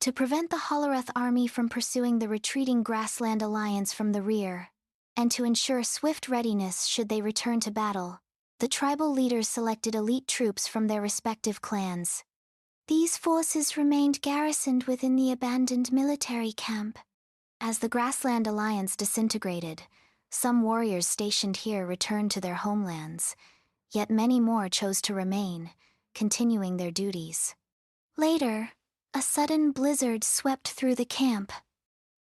To prevent the Holoroth army from pursuing the retreating Grassland Alliance from the rear, and to ensure swift readiness should they return to battle, the tribal leaders selected elite troops from their respective clans. These forces remained garrisoned within the abandoned military camp. As the Grassland Alliance disintegrated, some warriors stationed here returned to their homelands, yet many more chose to remain, continuing their duties. Later, a sudden blizzard swept through the camp.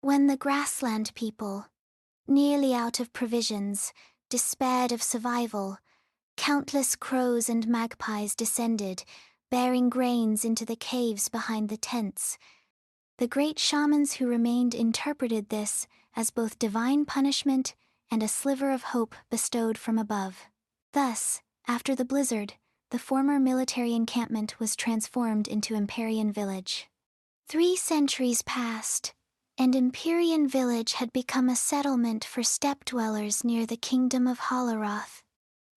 When the grassland people, nearly out of provisions, despaired of survival, countless crows and magpies descended, bearing grains into the caves behind the tents. The great shamans who remained interpreted this as both divine punishment and a sliver of hope bestowed from above. Thus, after the blizzard, the former military encampment was transformed into Empyrean Village. 3 centuries passed, and Empyrean Village had become a settlement for steppe dwellers near the kingdom of Holoroth.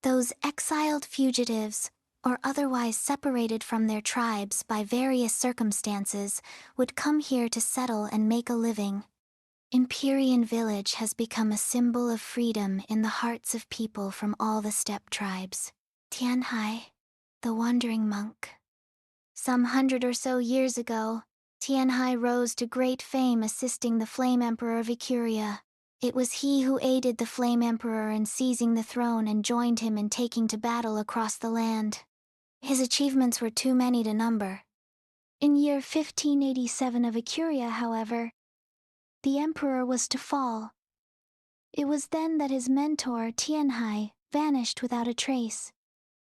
Those exiled fugitives, or otherwise separated from their tribes by various circumstances, would come here to settle and make a living. Empyrean Village has become a symbol of freedom in the hearts of people from all the steppe tribes. Tianhai, the wandering monk. Some 100 or so years ago, Tianhai rose to great fame assisting the Flame Emperor Vicuria. It was he who aided the Flame Emperor in seizing the throne and joined him in taking to battle across the land. His achievements were too many to number. In year 1587 of Vicuria, however, the emperor was to fall. It was then that his mentor, Tianhai, vanished without a trace.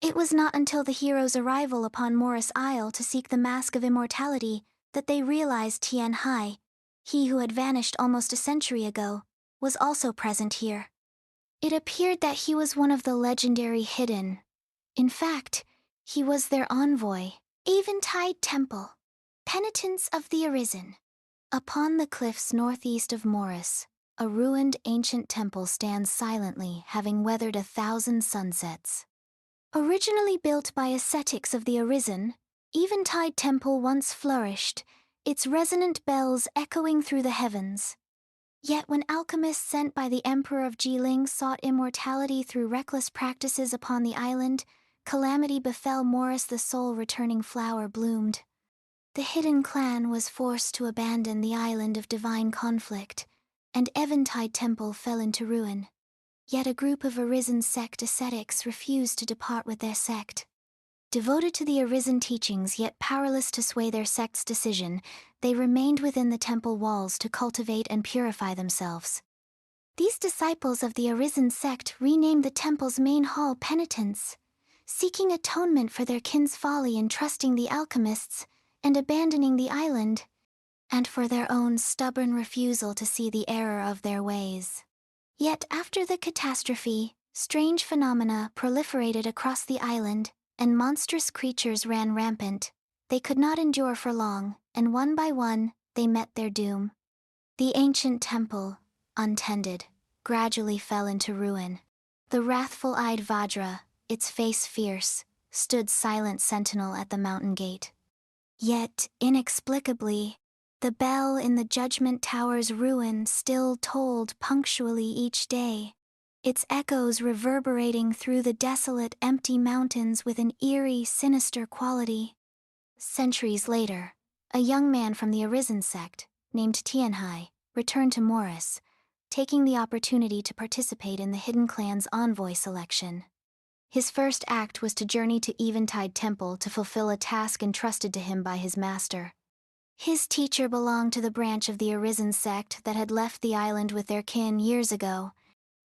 It was not until the hero's arrival upon Morris Isle to seek the Mask of Immortality that they realized Tianhai, he who had vanished almost a century ago, was also present here. It appeared that he was one of the legendary Hidden. In fact, he was their envoy. Eventide Temple, Penitents of the Arisen. Upon the cliffs northeast of Morris, a ruined ancient temple stands silently, having weathered 1,000 sunsets. Originally built by ascetics of the Arisen, Eventide Temple once flourished, its resonant bells echoing through the heavens. Yet when alchemists sent by the Emperor of Jiling sought immortality through reckless practices upon the island, calamity befell Morris. The soul-returning flower bloomed. The Hidden clan was forced to abandon the island of divine conflict, and Eventide Temple fell into ruin. Yet a group of Arisen sect ascetics refused to depart with their sect. Devoted to the Arisen teachings yet powerless to sway their sect's decision, they remained within the temple walls to cultivate and purify themselves. These disciples of the Arisen sect renamed the temple's main hall Penitence, seeking atonement for their kin's folly in trusting the alchemists and abandoning the island, and for their own stubborn refusal to see the error of their ways. Yet after the catastrophe, strange phenomena proliferated across the island, and monstrous creatures ran rampant. They could not endure for long, and one by one, they met their doom. The ancient temple, untended, gradually fell into ruin. The wrathful-eyed Vajra, its face fierce, stood silent sentinel at the mountain gate. Yet, inexplicably, the bell in the Judgment Tower's ruin still tolled punctually each day, its echoes reverberating through the desolate, empty mountains with an eerie, sinister quality. Centuries later, a young man from the Arisen sect, named Tianhai, returned to Morris, taking the opportunity to participate in the Hidden Clan's envoy selection. His first act was to journey to Eventide Temple to fulfill a task entrusted to him by his master. His teacher belonged to the branch of the Arisen sect that had left the island with their kin years ago.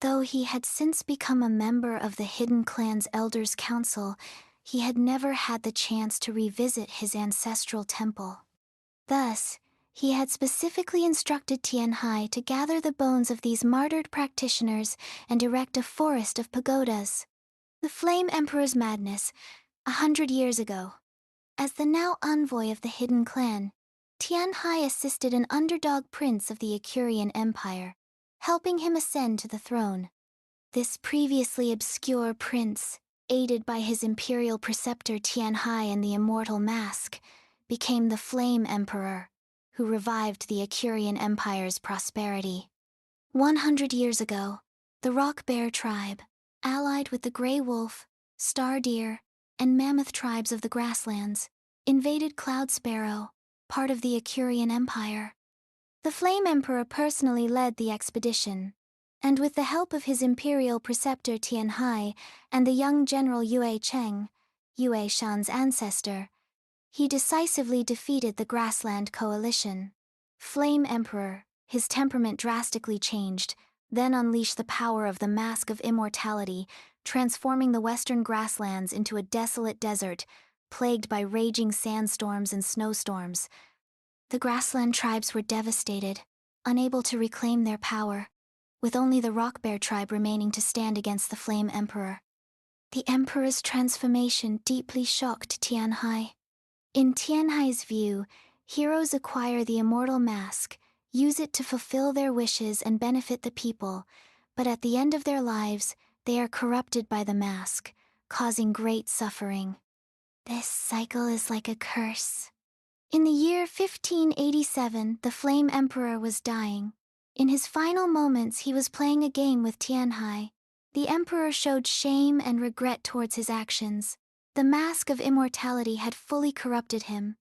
Though he had since become a member of the Hidden Clan's Elders' Council, he had never had the chance to revisit his ancestral temple. Thus, he had specifically instructed Tianhai to gather the bones of these martyred practitioners and erect a forest of pagodas. The Flame Emperor's madness, 100 years ago. As the now envoy of the Hidden Clan, Tianhai assisted an underdog prince of the Akurian Empire, helping him ascend to the throne. This previously obscure prince, aided by his imperial preceptor Tianhai and the Immortal Mask, became the Flame Emperor, who revived the Akurian Empire's prosperity. 100 years ago, the Rock Bear tribe, allied with the Grey Wolf, Star Deer, and Mammoth tribes of the grasslands, invaded Cloud Sparrow, part of the Akurian Empire. The Flame Emperor personally led the expedition, and with the help of his imperial preceptor Tianhai and the young general Yue Cheng, Yue Shan's ancestor, he decisively defeated the Grassland Coalition. Flame Emperor, his temperament drastically changed, then unleashed the power of the Mask of Immortality, transforming the western grasslands into a desolate desert, plagued by raging sandstorms and snowstorms. The grassland tribes were devastated, unable to reclaim their power, with only the Rock Bear tribe remaining to stand against the Flame Emperor. The Emperor's transformation deeply shocked Tianhai. In Tianhai's view, heroes acquire the Immortal Mask, use it to fulfill their wishes and benefit the people, but at the end of their lives, they are corrupted by the mask, causing great suffering. This cycle is like a curse. In the year 1587, the Flame Emperor was dying. In his final moments, he was playing a game with Tianhai. The Emperor showed shame and regret towards his actions. The Mask of Immortality had fully corrupted him.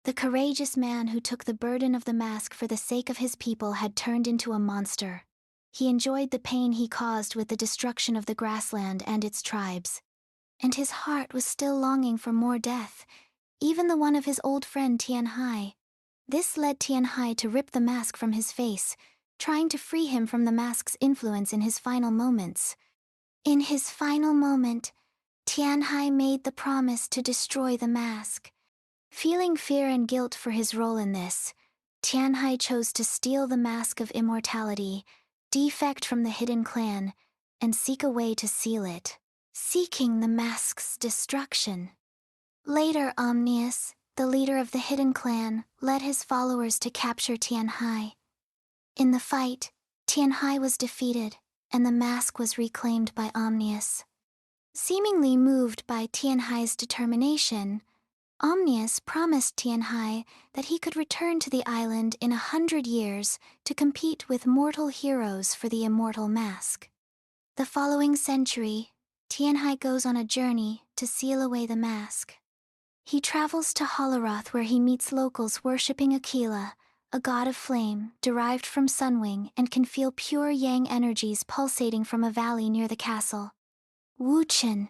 The courageous man who took the burden of the mask for the sake of his people had turned into a monster. He enjoyed the pain he caused with the destruction of the grassland and its tribes. And his heart was still longing for more death, even the one of his old friend Tianhai. This led Tianhai to rip the mask from his face, trying to free him from the mask's influence in his final moments. In his final moment, Tianhai made the promise to destroy the mask. Feeling fear and guilt for his role in this, Tianhai chose to steal the Mask of Immortality, defect from the Hidden Clan, and seek a way to seal it, seeking the mask's destruction. Later, Omnius, the leader of the Hidden Clan, led his followers to capture Tianhai. In the fight, Tianhai was defeated, and the mask was reclaimed by Omnius. Seemingly moved by Tianhai's determination, Omnius promised Tianhai that he could return to the island in 100 years to compete with mortal heroes for the Immortal Mask. The following century, Tianhai goes on a journey to seal away the mask. He travels to Holoroth where he meets locals worshipping Aquila, a god of flame derived from Sunwing and can feel pure yang energies pulsating from a valley near the castle. Wu Chen,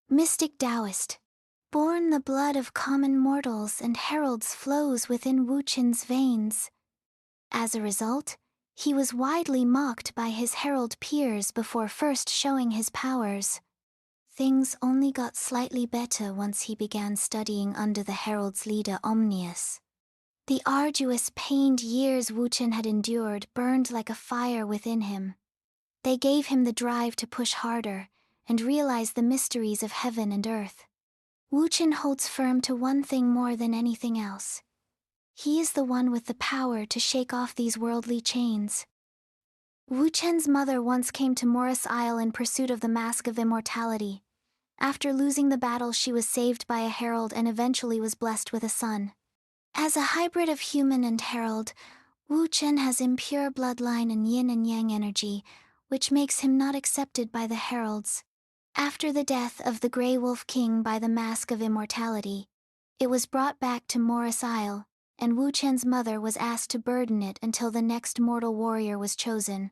mystic Taoist, born the blood of common mortals and heralds flows within Wu Chen's veins. As a result, he was widely mocked by his herald peers before first showing his powers. things only got slightly better once he began studying under the herald's leader Omnius. The arduous, pained years Wuchen had endured burned like a fire within him. They gave him the drive to push harder and realize the mysteries of heaven and earth. Wuchen holds firm to one thing more than anything else. He is the one with the power to shake off these worldly chains. Wuchen's mother once came to Morris Isle in pursuit of the Mask of Immortality. After losing the battle, she was saved by a herald and eventually was blessed with a son. As a hybrid of human and herald, Wuchen has impure bloodline and yin and yang energy, which makes him not accepted by the heralds. After the death of the Grey Wolf King by the Mask of Immortality, it was brought back to Morris Isle, and Wuchen's mother was asked to burden it until the next mortal warrior was chosen.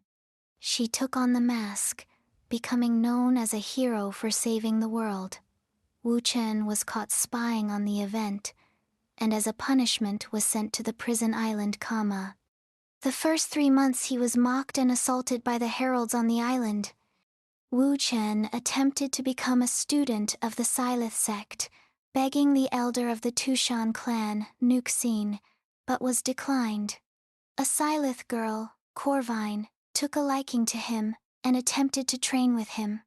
She took on the mask, becoming known as a hero for saving the world. Wuchen was caught spying on the event, and as a punishment was sent to the prison island Kama. The first 3 months he was mocked and assaulted by the heralds on the island. Wuchen attempted to become a student of the Silith sect, begging the elder of the Tushan clan, Nuxine, but was declined. A Silith girl, Corvine, took a liking to him and attempted to train with him.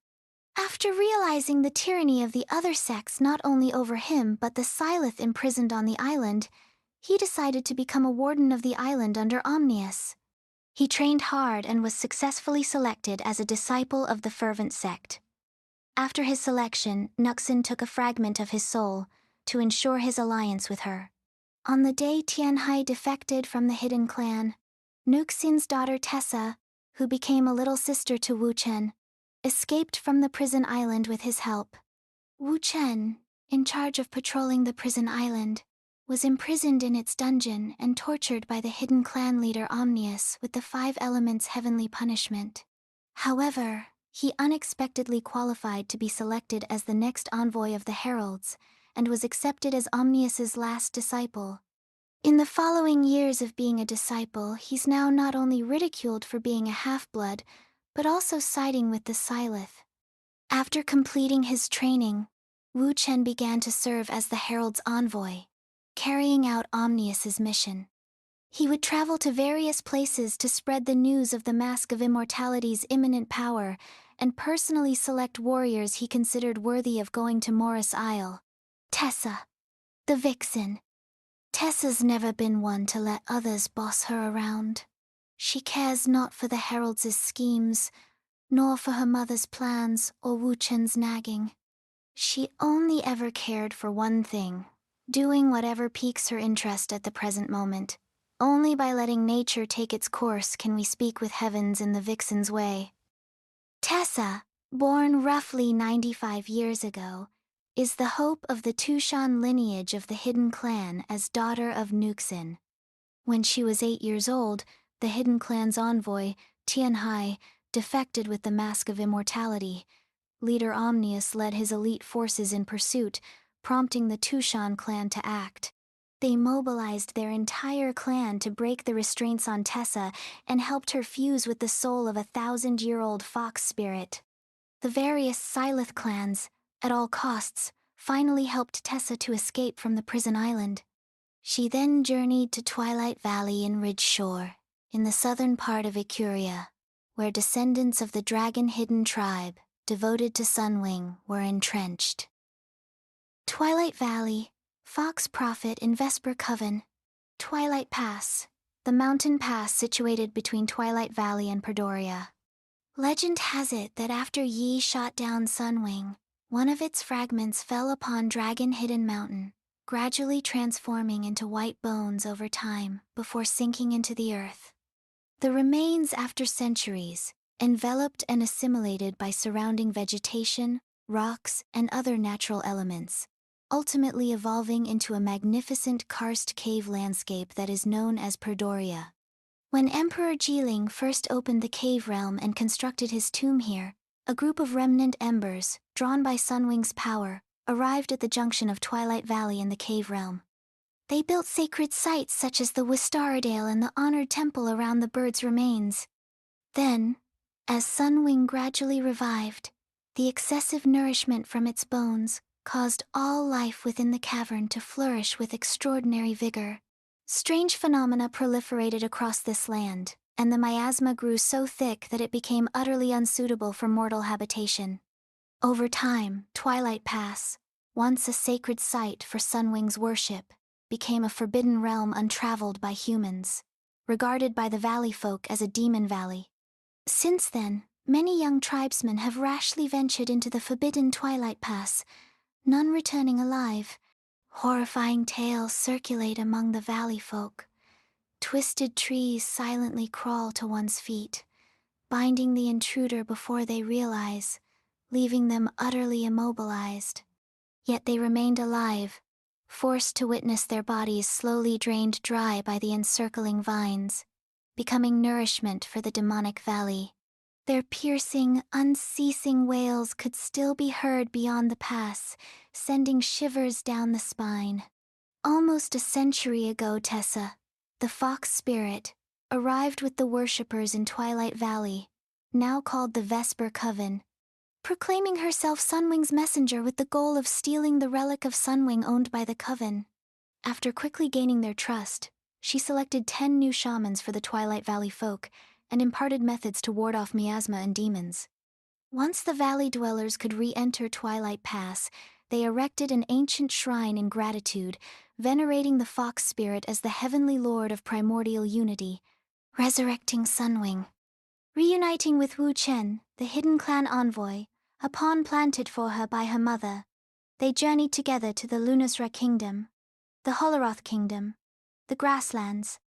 After realizing the tyranny of the other sects not only over him but the Silith imprisoned on the island, he decided to become a warden of the island under Omnius. He trained hard and was successfully selected as a disciple of the Fervent sect. After his selection, Nuxin took a fragment of his soul to ensure his alliance with her. On the day Tianhai defected from the Hidden Clan, Nuxin's daughter Tessa, who became a little sister to Wuchen, escaped from the prison island with his help. Wuchen, in charge of patrolling the prison island, was imprisoned in its dungeon and tortured by the Hidden Clan leader Omnius with the 5 elements heavenly punishment. However, he unexpectedly qualified to be selected as the next envoy of the heralds and was accepted as Omnius's last disciple. In the following years of being a disciple, he's now not only ridiculed for being a half-blood, but also siding with the Silith. After completing his training, Wuchen began to serve as the herald's envoy, carrying out Omnius's mission. He would travel to various places to spread the news of the Mask of Immortality's imminent power and personally select warriors he considered worthy of going to Morris Isle. Tessa, the vixen. Tessa's never been one to let others boss her around. She cares not for the heralds' schemes, nor for her mother's plans or Wuchen's nagging. She only ever cared for one thing, doing whatever piques her interest at the present moment. Only by letting nature take its course can we speak with heavens in the vixen's way. Tessa, born roughly 95 years ago, is the hope of the Tushan lineage of the Hidden Clan as daughter of Nuxin. When she was 8 years old, the Hidden Clan's envoy, Tianhai, defected with the Mask of Immortality. Leader Omnius led his elite forces in pursuit, prompting the Tushan clan to act. They mobilized their entire clan to break the restraints on Tessa and helped her fuse with the soul of a 1,000-year-old fox spirit. The various Silith clans, at all costs, finally helped Tessa to escape from the prison island. She then journeyed to Twilight Valley in Ridge Shore, in the southern part of Ikuria, where descendants of the dragon-hidden tribe, devoted to Sunwing, were entrenched. Twilight Valley, Fox Prophet in Vesper Coven. Twilight Pass, the mountain pass situated between Twilight Valley and Perdoria. Legend has it that after Yi shot down Sunwing, one of its fragments fell upon Dragon Hidden Mountain, gradually transforming into white bones over time before sinking into the earth. The remains, after centuries, enveloped and assimilated by surrounding vegetation, rocks, and other natural elements, ultimately evolving into a magnificent karst cave landscape that is known as Perdoria. When Emperor Jiling first opened the cave realm and constructed his tomb here, a group of remnant embers, drawn by Sunwing's power, arrived at the junction of Twilight Valley and the cave realm. They built sacred sites such as the Wistaradale and the honored temple around the bird's remains. Then, as Sunwing gradually revived, The excessive nourishment from its bones caused all life within the cavern to flourish with extraordinary vigor. Strange phenomena proliferated across this land, and the miasma grew so thick that it became utterly unsuitable for mortal habitation. Over time, Twilight Pass, once a sacred site for Sunwing's worship, became a forbidden realm untraveled by humans, regarded by the valley folk as a demon valley. Since then, many young tribesmen have rashly ventured into the forbidden Twilight Pass, none returning alive. Horrifying tales circulate among the valley folk. Twisted trees silently crawl to one's feet, binding the intruder before they realize, leaving them utterly immobilized. Yet they remained alive, forced to witness their bodies slowly drained dry by the encircling vines, becoming nourishment for the demonic valley. Their piercing, unceasing wails could still be heard beyond the pass, sending shivers down the spine. Almost a century ago, Tessa, the fox spirit, arrived with the worshippers in Twilight Valley, now called the Vesper Coven, proclaiming herself Sunwing's messenger with the goal of stealing the relic of Sunwing owned by the Coven. After quickly gaining their trust, she selected 10 new shamans for the Twilight Valley folk and imparted methods to ward off miasma and demons. Once the valley dwellers could re-enter Twilight Pass, they erected an ancient shrine in gratitude, venerating the fox spirit as the heavenly lord of primordial unity, resurrecting Sunwing. Reuniting with Wu Chen, the hidden clan envoy, a pawn planted for her by her mother, they journeyed together to the Lunasra Kingdom, the Holoroth Kingdom, the Grasslands,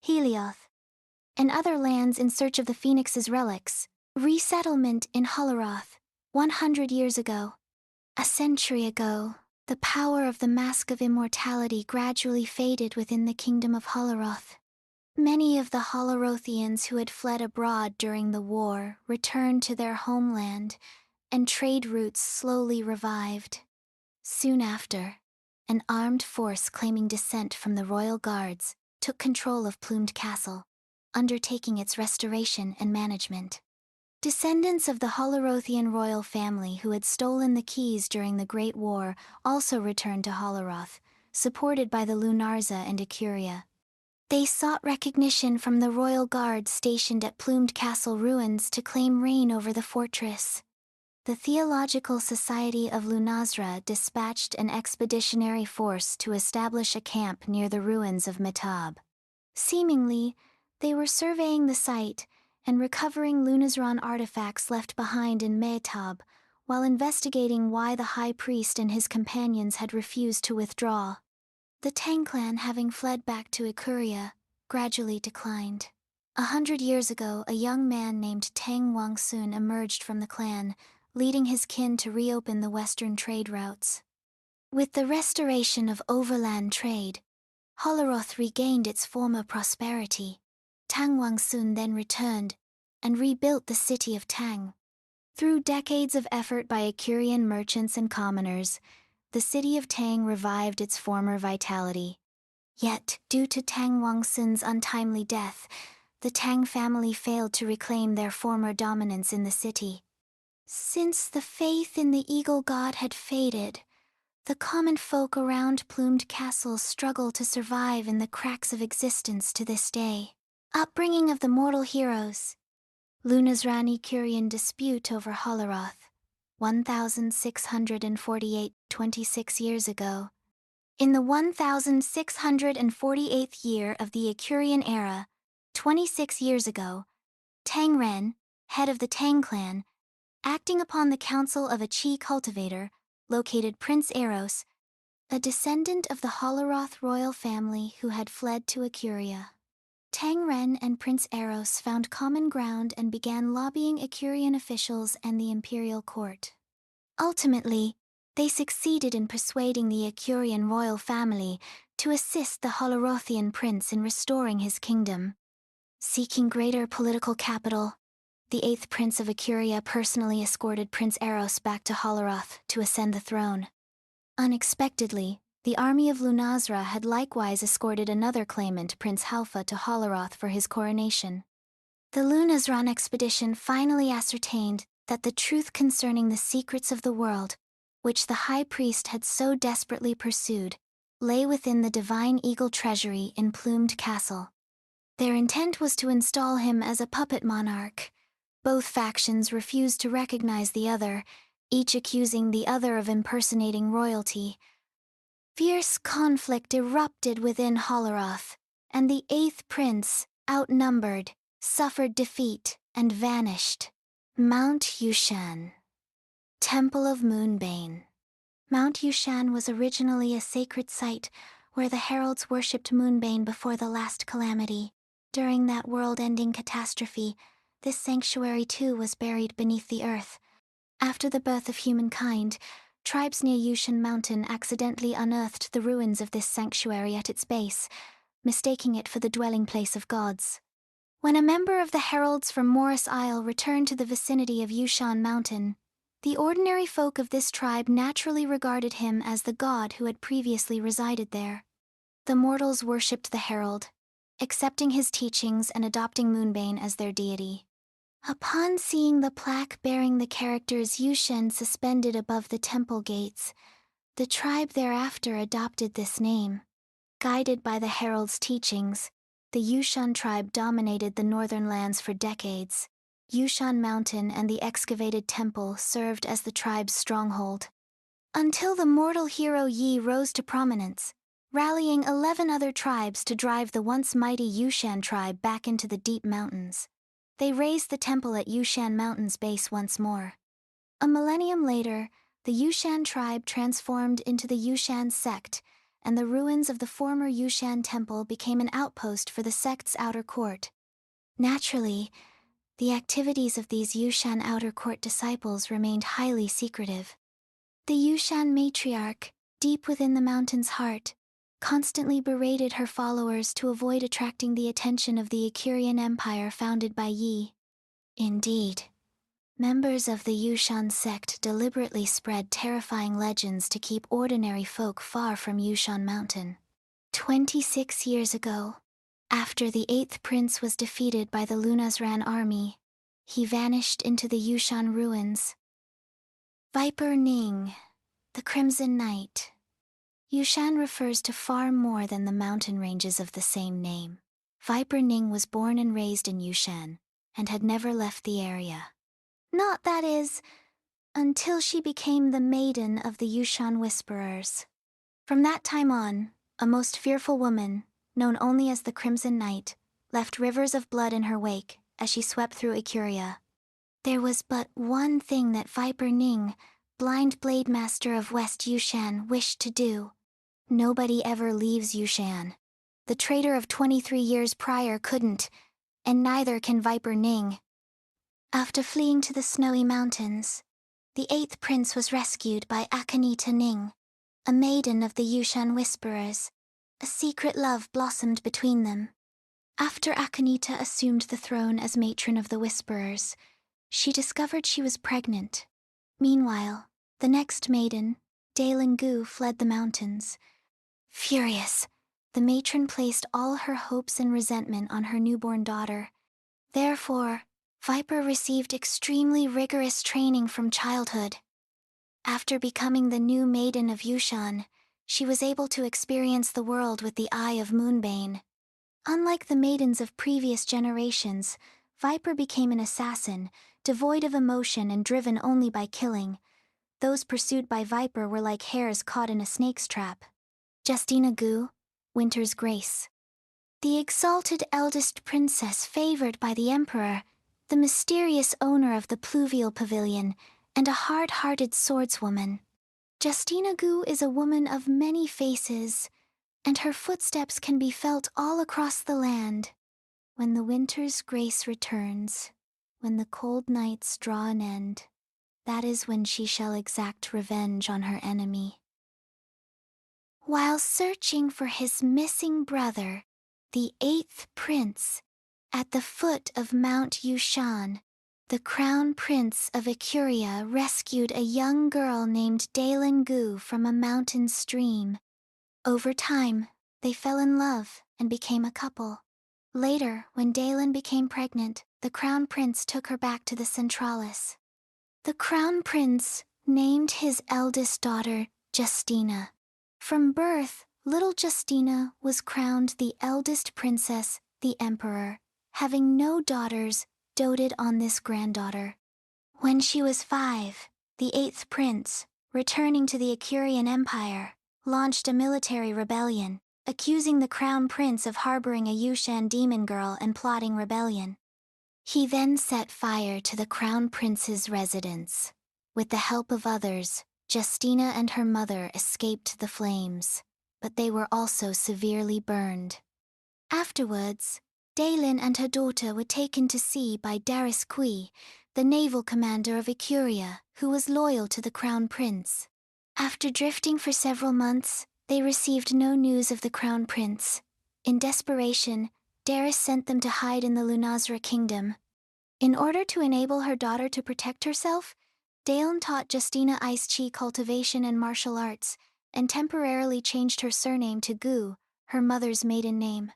Helioth, and other lands in search of the Phoenix's relics. Resettlement in Holoroth, 100 years ago. A century ago, the power of the Mask of Immortality gradually faded within the kingdom of Holoroth. Many of the Holorothians who had fled abroad during the war returned to their homeland, and trade routes slowly revived. Soon after, an armed force claiming descent from the royal guards took control of Plumed Castle, undertaking its restoration and management. Descendants of the Holorothian royal family who had stolen the keys during the Great War also returned to Holoroth, supported by the Lunarza and Ecuria. They sought recognition from the royal guards stationed at Plumed Castle ruins to claim reign over the fortress. The Theological Society of Lunazra dispatched an expeditionary force to establish a camp near the ruins of Metab. Seemingly, they were surveying the site and recovering Lunazran artifacts left behind in Metab, while investigating why the high priest and his companions had refused to withdraw. The Tang clan, having fled back to Ikuria, gradually declined. 100 years ago, a young man named Tang Wangsun emerged from the clan, leading his kin to reopen the western trade routes. With the restoration of overland trade, Holoroth regained its former prosperity. Tang Wangsun then returned and rebuilt the city of Tang. Through decades of effort by Ikurian merchants and commoners, the city of Tang revived its former vitality. Yet, due to Tang Wangsun's untimely death, the Tang family failed to reclaim their former dominance in the city. Since the faith in the eagle god had faded, the common folk around Plumed Castle struggle to survive in the cracks of existence to this day. Upbringing of the mortal heroes. Lunazran Ikurian dispute over Holoroth, 1648, 26 years ago. In the 1648th year of the Ikurian era, 26 years ago, Tang Ren, head of the Tang clan, acting upon the counsel of a Qi cultivator, located Prince Eros, a descendant of the Holoroth royal family who had fled to Ikuria. Tang Ren and Prince Eros found common ground and began lobbying Ikurian officials and the imperial court. Ultimately, they succeeded in persuading the Ikurian royal family to assist the Holorothian prince in restoring his kingdom. Seeking greater political capital, the 8th Prince of Ikuria personally escorted Prince Eros back to Holoroth to ascend the throne. Unexpectedly, the army of Lunazra had likewise escorted another claimant, Prince Halfa, to Holoroth for his coronation. The Lunazran expedition finally ascertained that the truth concerning the secrets of the world, which the high priest had so desperately pursued, lay within the divine eagle treasury in Plumed Castle. Their intent was to install him as a puppet monarch. Both factions refused to recognize the other, each accusing the other of impersonating royalty. Fierce conflict erupted within Holleroth, and the 8th prince, outnumbered, suffered defeat and vanished. Mount Yushan. Temple of Moonbane. Mount Yushan was originally a sacred site where the heralds worshipped Moonbane before the last calamity. During that world-ending catastrophe, this sanctuary too was buried beneath the earth. After the birth of humankind, tribes near Yushan Mountain accidentally unearthed the ruins of this sanctuary at its base, mistaking it for the dwelling place of gods. When a member of the heralds from Morris Isle returned to the vicinity of Yushan Mountain, the ordinary folk of this tribe naturally regarded him as the god who had previously resided there. The mortals worshipped the herald, accepting his teachings and adopting Moonbane as their deity. Upon seeing the plaque bearing the characters Yushan suspended above the temple gates, the tribe thereafter adopted this name. Guided by the herald's teachings, the Yushan tribe dominated the northern lands for decades. Yushan Mountain and the excavated temple served as the tribe's stronghold. Until the mortal hero Yi rose to prominence, rallying 11 other tribes to drive the once mighty Yushan tribe back into the deep mountains. They raised the temple at Yushan Mountain's base once more. A millennium later, the Yushan tribe transformed into the Yushan sect, and the ruins of the former Yushan temple became an outpost for the sect's outer court. Naturally, the activities of these Yushan outer court disciples remained highly secretive. The Yushan matriarch, deep within the mountain's heart, constantly berated her followers to avoid attracting the attention of the Akurian Empire founded by Yi. Indeed, members of the Yushan sect deliberately spread terrifying legends to keep ordinary folk far from Yushan Mountain. 26 years ago, after the 8th prince was defeated by the Lunasran army, he vanished into the Yushan ruins. Viper Ning, the Crimson Knight. Yushan refers to far more than the mountain ranges of the same name. Viper Ning was born and raised in Yushan, and had never left the area. Not, that is, until she became the maiden of the Yushan Whisperers. From that time on, a most fearful woman, known only as the Crimson Knight, left rivers of blood in her wake as she swept through Ikuria. There was but one thing that Viper Ning, blind blade master of West Yushan, wished to do. Nobody ever leaves Yushan. The traitor of 23 years prior couldn't, and neither can Viper Ning. After fleeing to the snowy mountains, the 8th prince was rescued by Akanita Ning, a maiden of the Yushan Whisperers. A secret love blossomed between them. After Akanita assumed the throne as matron of the Whisperers, she discovered she was pregnant. Meanwhile, the next maiden, Daelan Gu, fled the mountains. Furious, the matron placed all her hopes and resentment on her newborn daughter. Therefore, Viper received extremely rigorous training from childhood. After becoming the new maiden of Yushan, she was able to experience the world with the eye of Moonbane. Unlike the maidens of previous generations, Viper became an assassin, devoid of emotion and driven only by killing. Those pursued by Viper were like hares caught in a snake's trap. Justina Gu, Winter's Grace. The exalted eldest princess favored by the emperor, the mysterious owner of the Pluvial Pavilion, and a hard-hearted swordswoman. Justina Gu is a woman of many faces, and her footsteps can be felt all across the land. When the winter's grace returns, when the cold nights draw an end, that is when she shall exact revenge on her enemy. While searching for his missing brother, the 8th prince, at the foot of Mount Yushan, the crown prince of Ikuria rescued a young girl named Daelan Gu from a mountain stream. Over time, they fell in love and became a couple. Later, when Daelan became pregnant, the crown prince took her back to the Centralis. The crown prince named his eldest daughter Justina. From birth, little Justina was crowned the eldest princess, the emperor. Having no daughters, doted on this granddaughter. When she was 5, the 8th prince, returning to the Akuryan Empire, launched a military rebellion, accusing the crown prince of harboring a Yushan demon girl and plotting rebellion. He then set fire to the crown prince's residence. With the help of others, Justina and her mother escaped the flames, but they were also severely burned. Afterwards, Daylin and her daughter were taken to sea by Darius Kui, the naval commander of Ikuria, who was loyal to the crown prince. After drifting for several months, they received no news of the crown prince. In desperation, Darius sent them to hide in the Lunazra kingdom. In order to enable her daughter to protect herself, Daylin taught Justina ice chi cultivation and martial arts, and temporarily changed her surname to Gu, her mother's maiden name.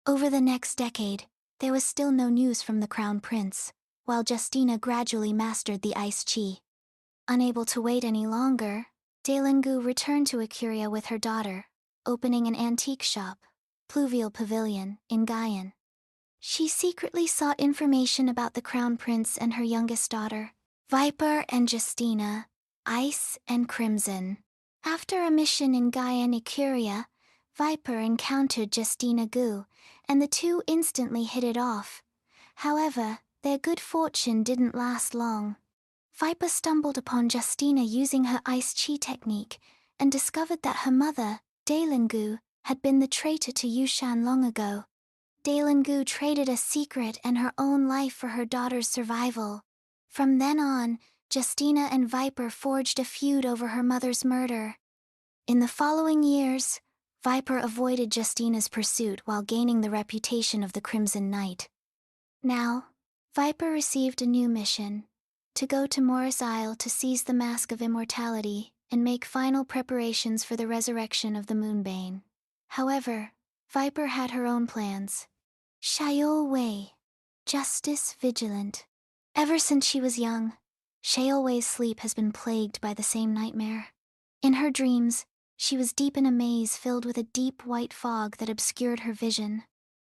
Over the next decade, there was still no news from the crown prince, while Justina gradually mastered the ice chi. Unable to wait any longer, Daylin Gu returned to Ikuria with her daughter, opening an antique shop, Pluvial Pavilion, in Gaian. She secretly sought information about the crown prince and her youngest daughter, Viper and Justina, Ice and Crimson. After a mission in Gaian Ikuria, Viper encountered Justina Gu, and the two instantly hit it off. However, their good fortune didn't last long. Viper stumbled upon Justina using her ice chi technique and discovered that her mother, Daylin Gu, had been the traitor to Yushan long ago. Daylin Gu traded a secret and her own life for her daughter's survival. From then on, Justina and Viper forged a feud over her mother's murder. In the following years, Viper avoided Justina's pursuit while gaining the reputation of the Crimson Knight. Now, Viper received a new mission: to go to Morris Isle to seize the Mask of Immortality and make final preparations for the resurrection of the Moonbane. However, Viper had her own plans. Xiao Wei, Justice Vigilant. Ever since she was young, Xiao Wei's sleep has been plagued by the same nightmare. In her dreams, she was deep in a maze filled with a deep white fog that obscured her vision.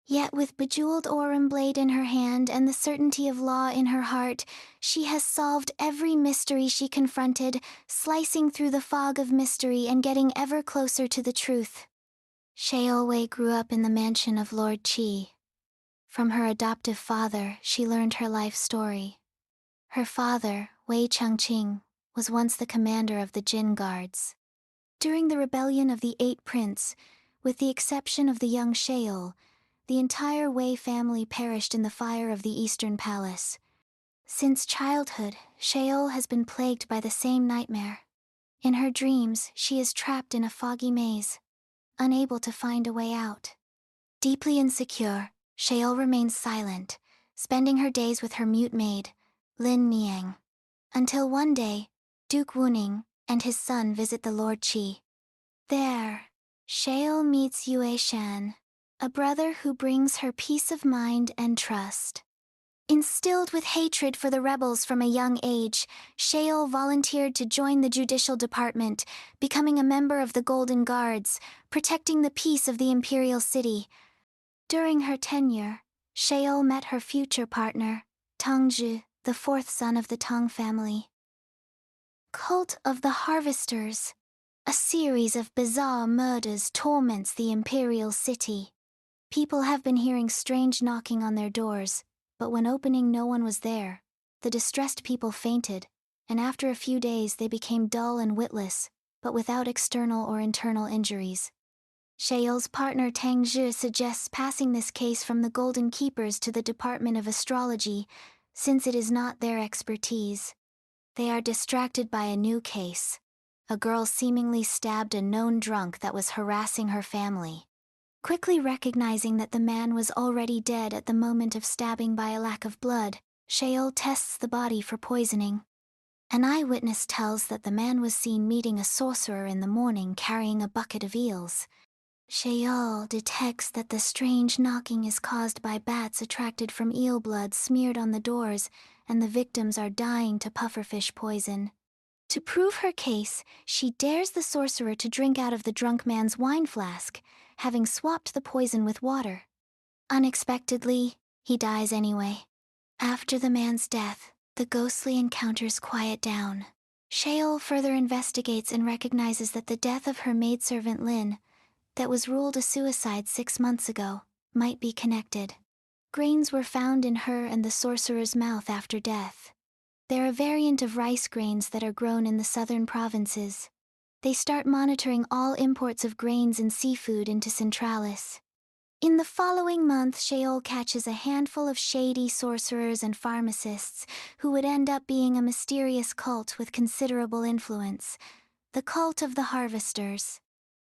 Yet with bejeweled Aurum blade in her hand and the certainty of law in her heart, she has solved every mystery she confronted, slicing through the fog of mystery and getting ever closer to the truth. Xiao Wei grew up in the mansion of Lord Qi. From her adoptive father, she learned her life story. Her father, Wei Chengqing, was once the commander of the Jin Guards. During the rebellion of the 8 Prince, with the exception of the young Sheol, the entire Wei family perished in the fire of the Eastern Palace. Since childhood, Sheol has been plagued by the same nightmare. In her dreams, she is trapped in a foggy maze, unable to find a way out. Deeply insecure, Sheol remains silent, spending her days with her mute maid, Lin Niang. Until one day, Duke Wuning and his son visit the Lord Qi. There, Sheol meets Yue Shan, a brother who brings her peace of mind and trust. Instilled with hatred for the rebels from a young age, Sheol volunteered to join the judicial department, becoming a member of the Golden Guards, protecting the peace of the imperial city. During her tenure, Sheol met her future partner, Tang Zhi, the 4th son of the Tang family. Cult of the Harvesters. A series of bizarre murders torments the imperial city. People have been hearing strange knocking on their doors, but when opening no one was there. The distressed people fainted, and after a few days they became dull and witless, but without external or internal injuries. Sheol's partner Tang Zhi suggests passing this case from the Golden Keepers to the Department of Astrology, since it is not their expertise. They are distracted by a new case. A girl seemingly stabbed a known drunk that was harassing her family. Quickly recognizing that the man was already dead at the moment of stabbing by a lack of blood, Sheol tests the body for poisoning. An eyewitness tells that the man was seen meeting a sorcerer in the morning carrying a bucket of eels. Sheol detects that the strange knocking is caused by bats attracted from eel blood smeared on the doors, and the victims are dying to pufferfish poison. To prove her case, she dares the sorcerer to drink out of the drunk man's wine flask, having swapped the poison with water. Unexpectedly, he dies anyway. After the man's death, the ghostly encounters quiet down. Sheol further investigates and recognizes that the death of her maidservant Lynn, that was ruled a suicide 6 months ago, might be connected. Grains were found in her and the sorcerer's mouth after death. They're a variant of rice grains that are grown in the southern provinces. They start monitoring all imports of grains and seafood into Centralis. In the following month, Sheol catches a handful of shady sorcerers and pharmacists who would end up being a mysterious cult with considerable influence, the cult of the Harvesters.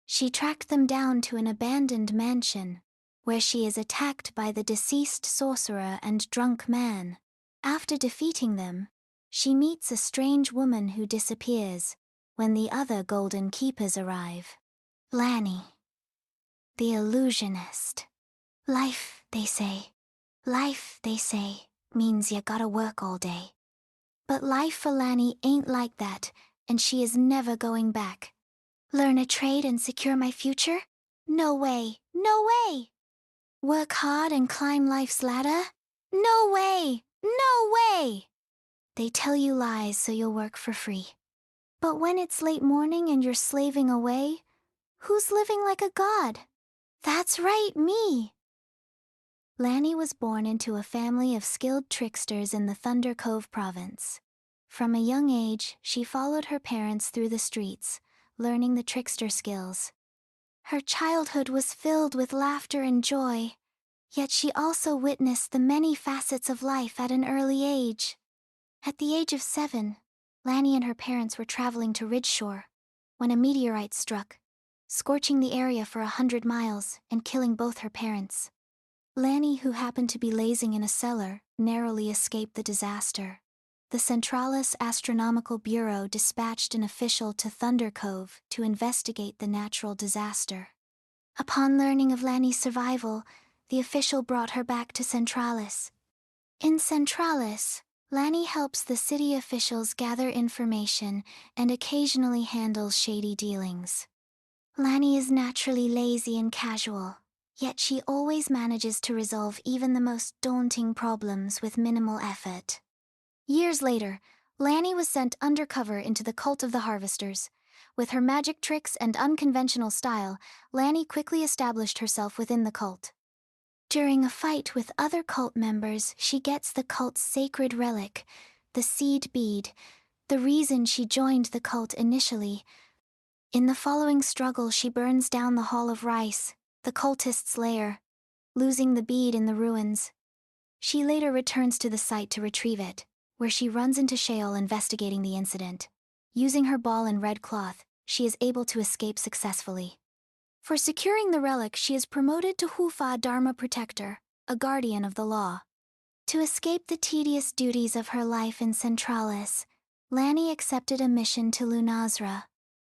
She tracked them down to an abandoned mansion, where she is attacked by the deceased sorcerer and drunk man. After defeating them, she meets a strange woman who disappears when the other Golden Keepers arrive. Lanny, the illusionist. Life, they say, means you gotta work all day. But life for Lanny ain't like that, and she is never going back. Learn a trade and secure my future? No way, no way! Work hard and climb life's ladder? No way, no way! They tell you lies so you'll work for free. But when it's late morning and you're slaving away, who's living like a god? That's right, me! Lanny was born into a family of skilled tricksters in the Thunder Cove province. From a young age, she followed her parents through the streets, learning the trickster skills. Her childhood was filled with laughter and joy, yet she also witnessed the many facets of life at an early age. At the age of 7, Lanny and her parents were traveling to Ridgeshore when a meteorite struck, scorching the area for 100 miles and killing both her parents. Lanny, who happened to be lazing in a cellar, narrowly escaped the disaster. The Centralis Astronomical Bureau dispatched an official to Thunder Cove to investigate the natural disaster. Upon learning of Lanny's survival, the official brought her back to Centralis. In Centralis, Lanny helps the city officials gather information and occasionally handles shady dealings. Lanny is naturally lazy and casual, yet she always manages to resolve even the most daunting problems with minimal effort. Years later, Lanny was sent undercover into the cult of the Harvesters. With her magic tricks and unconventional style, Lanny quickly established herself within the cult. During a fight with other cult members, she gets the cult's sacred relic, the seed bead, the reason she joined the cult initially. In the following struggle, she burns down the Hall of Rice, the cultist's lair, losing the bead in the ruins. She later returns to the site to retrieve it, where she runs into Sheol investigating the incident. Using her ball and red cloth, she is able to escape successfully. For securing the relic, she is promoted to Hufa Dharma Protector, a guardian of the law. To escape the tedious duties of her life in Centralis, Lanny accepted a mission to Lunazra,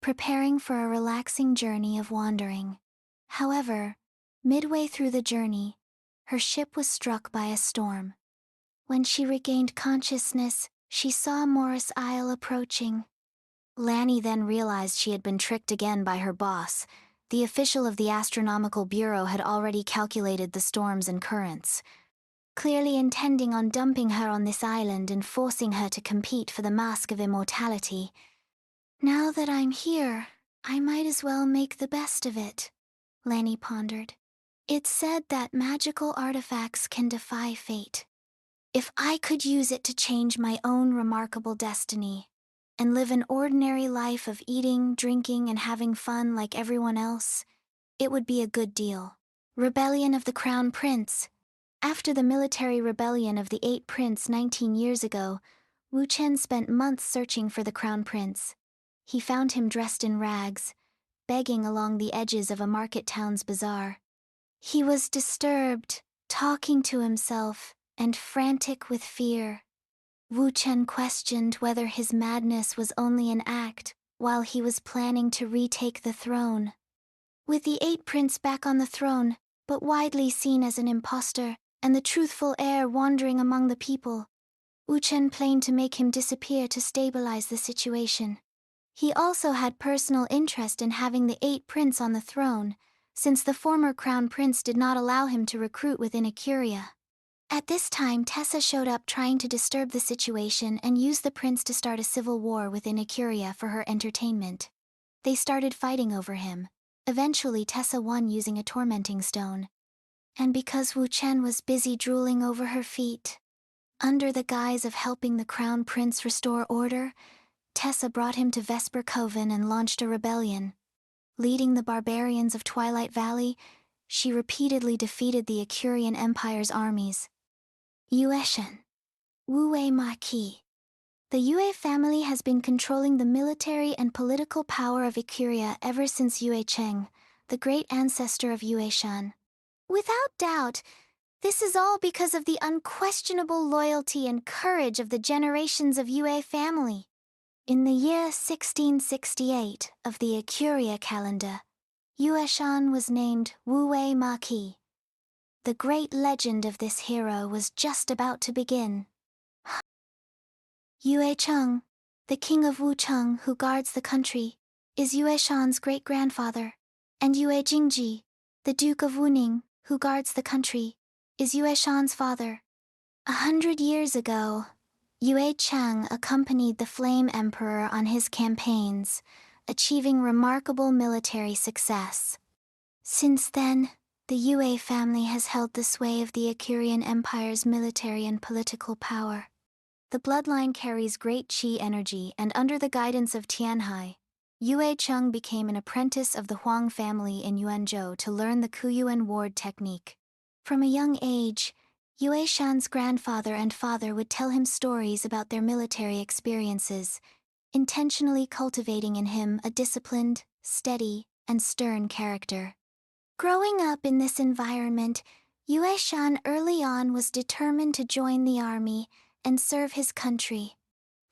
preparing for a relaxing journey of wandering. However, midway through the journey, her ship was struck by a storm. When she regained consciousness, she saw Morris Isle approaching. Lanny then realized she had been tricked again by her boss. The official of the Astronomical Bureau had already calculated the storms and currents, clearly intending on dumping her on this island and forcing her to compete for the Mask of Immortality. Now that I'm here, I might as well make the best of it, Lanny pondered. It's said that magical artifacts can defy fate. If I could use it to change my own remarkable destiny, and live an ordinary life of eating, drinking, and having fun like everyone else, it would be a good deal. Rebellion of the Crown Prince. After the military rebellion of the 8 Prince 19 years ago, Wu Chen spent months searching for the Crown Prince. He found him dressed in rags, begging along the edges of a market town's bazaar. He was disturbed, talking to himself, and frantic with fear. Wu Chen questioned whether his madness was only an act while he was planning to retake the throne. With the 8th prince back on the throne, but widely seen as an impostor, and the truthful heir wandering among the people, Wu Chen planned to make him disappear to stabilize the situation. He also had personal interest in having the 8th prince on the throne, since the former crown prince did not allow him to recruit within Ecuria. At this time, Tessa showed up trying to disturb the situation and used the prince to start a civil war within Ecuria for her entertainment. They started fighting over him. Eventually, Tessa won using a tormenting stone. And because Wu Chen was busy drooling over her feet, under the guise of helping the crown prince restore order, Tessa brought him to Vesper Coven and launched a rebellion. Leading the barbarians of Twilight Valley, she repeatedly defeated the Ecurian Empire's armies. Yueshan. Wu Wei Ma Qi. The Yue family has been controlling the military and political power of Ecuria ever since Yue Cheng, the great ancestor of Yueshan. Without doubt, this is all because of the unquestionable loyalty and courage of the generations of Yue family. In the year 1668 of the Ecuria calendar, Yueshan was named Wu Wei Ma Qi. The great legend of this hero was just about to begin. Yue Cheng, the king of Wu Cheng who guards the country, is Yue Shan's great-grandfather, and Yue Jingji, the duke of Wuning, who guards the country, is Yue Shan's father. 100 years ago, Yue Cheng accompanied the Flame Emperor on his campaigns, achieving remarkable military success. Since then, the Yue family has held the sway of the Ecurian Empire's military and political power. The bloodline carries great qi energy, and under the guidance of Tianhai, Yue Cheng became an apprentice of the Huang family in Yuanzhou to learn the Kuyuan ward technique. From a young age, Yue Shan's grandfather and father would tell him stories about their military experiences, intentionally cultivating in him a disciplined, steady, and stern character. Growing up in this environment, Yue Shan early on was determined to join the army and serve his country.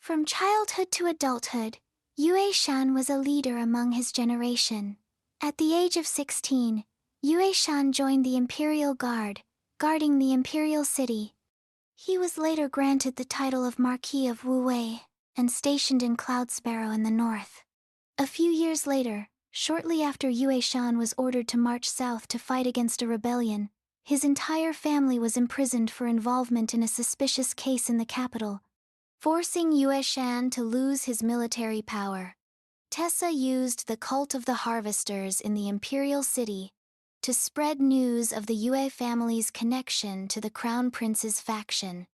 From childhood to adulthood, Yue Shan was a leader among his generation. At the age of 16, Yue Shan joined the Imperial Guard, guarding the imperial city. He was later granted the title of Marquis of Wu Wei and stationed in Cloud Sparrow in the north. A few years later, shortly after Yue Shan was ordered to march south to fight against a rebellion, his entire family was imprisoned for involvement in a suspicious case in the capital, forcing Yue Shan to lose his military power. Tessa used the cult of the harvesters in the imperial city to spread news of the Yue family's connection to the crown prince's faction.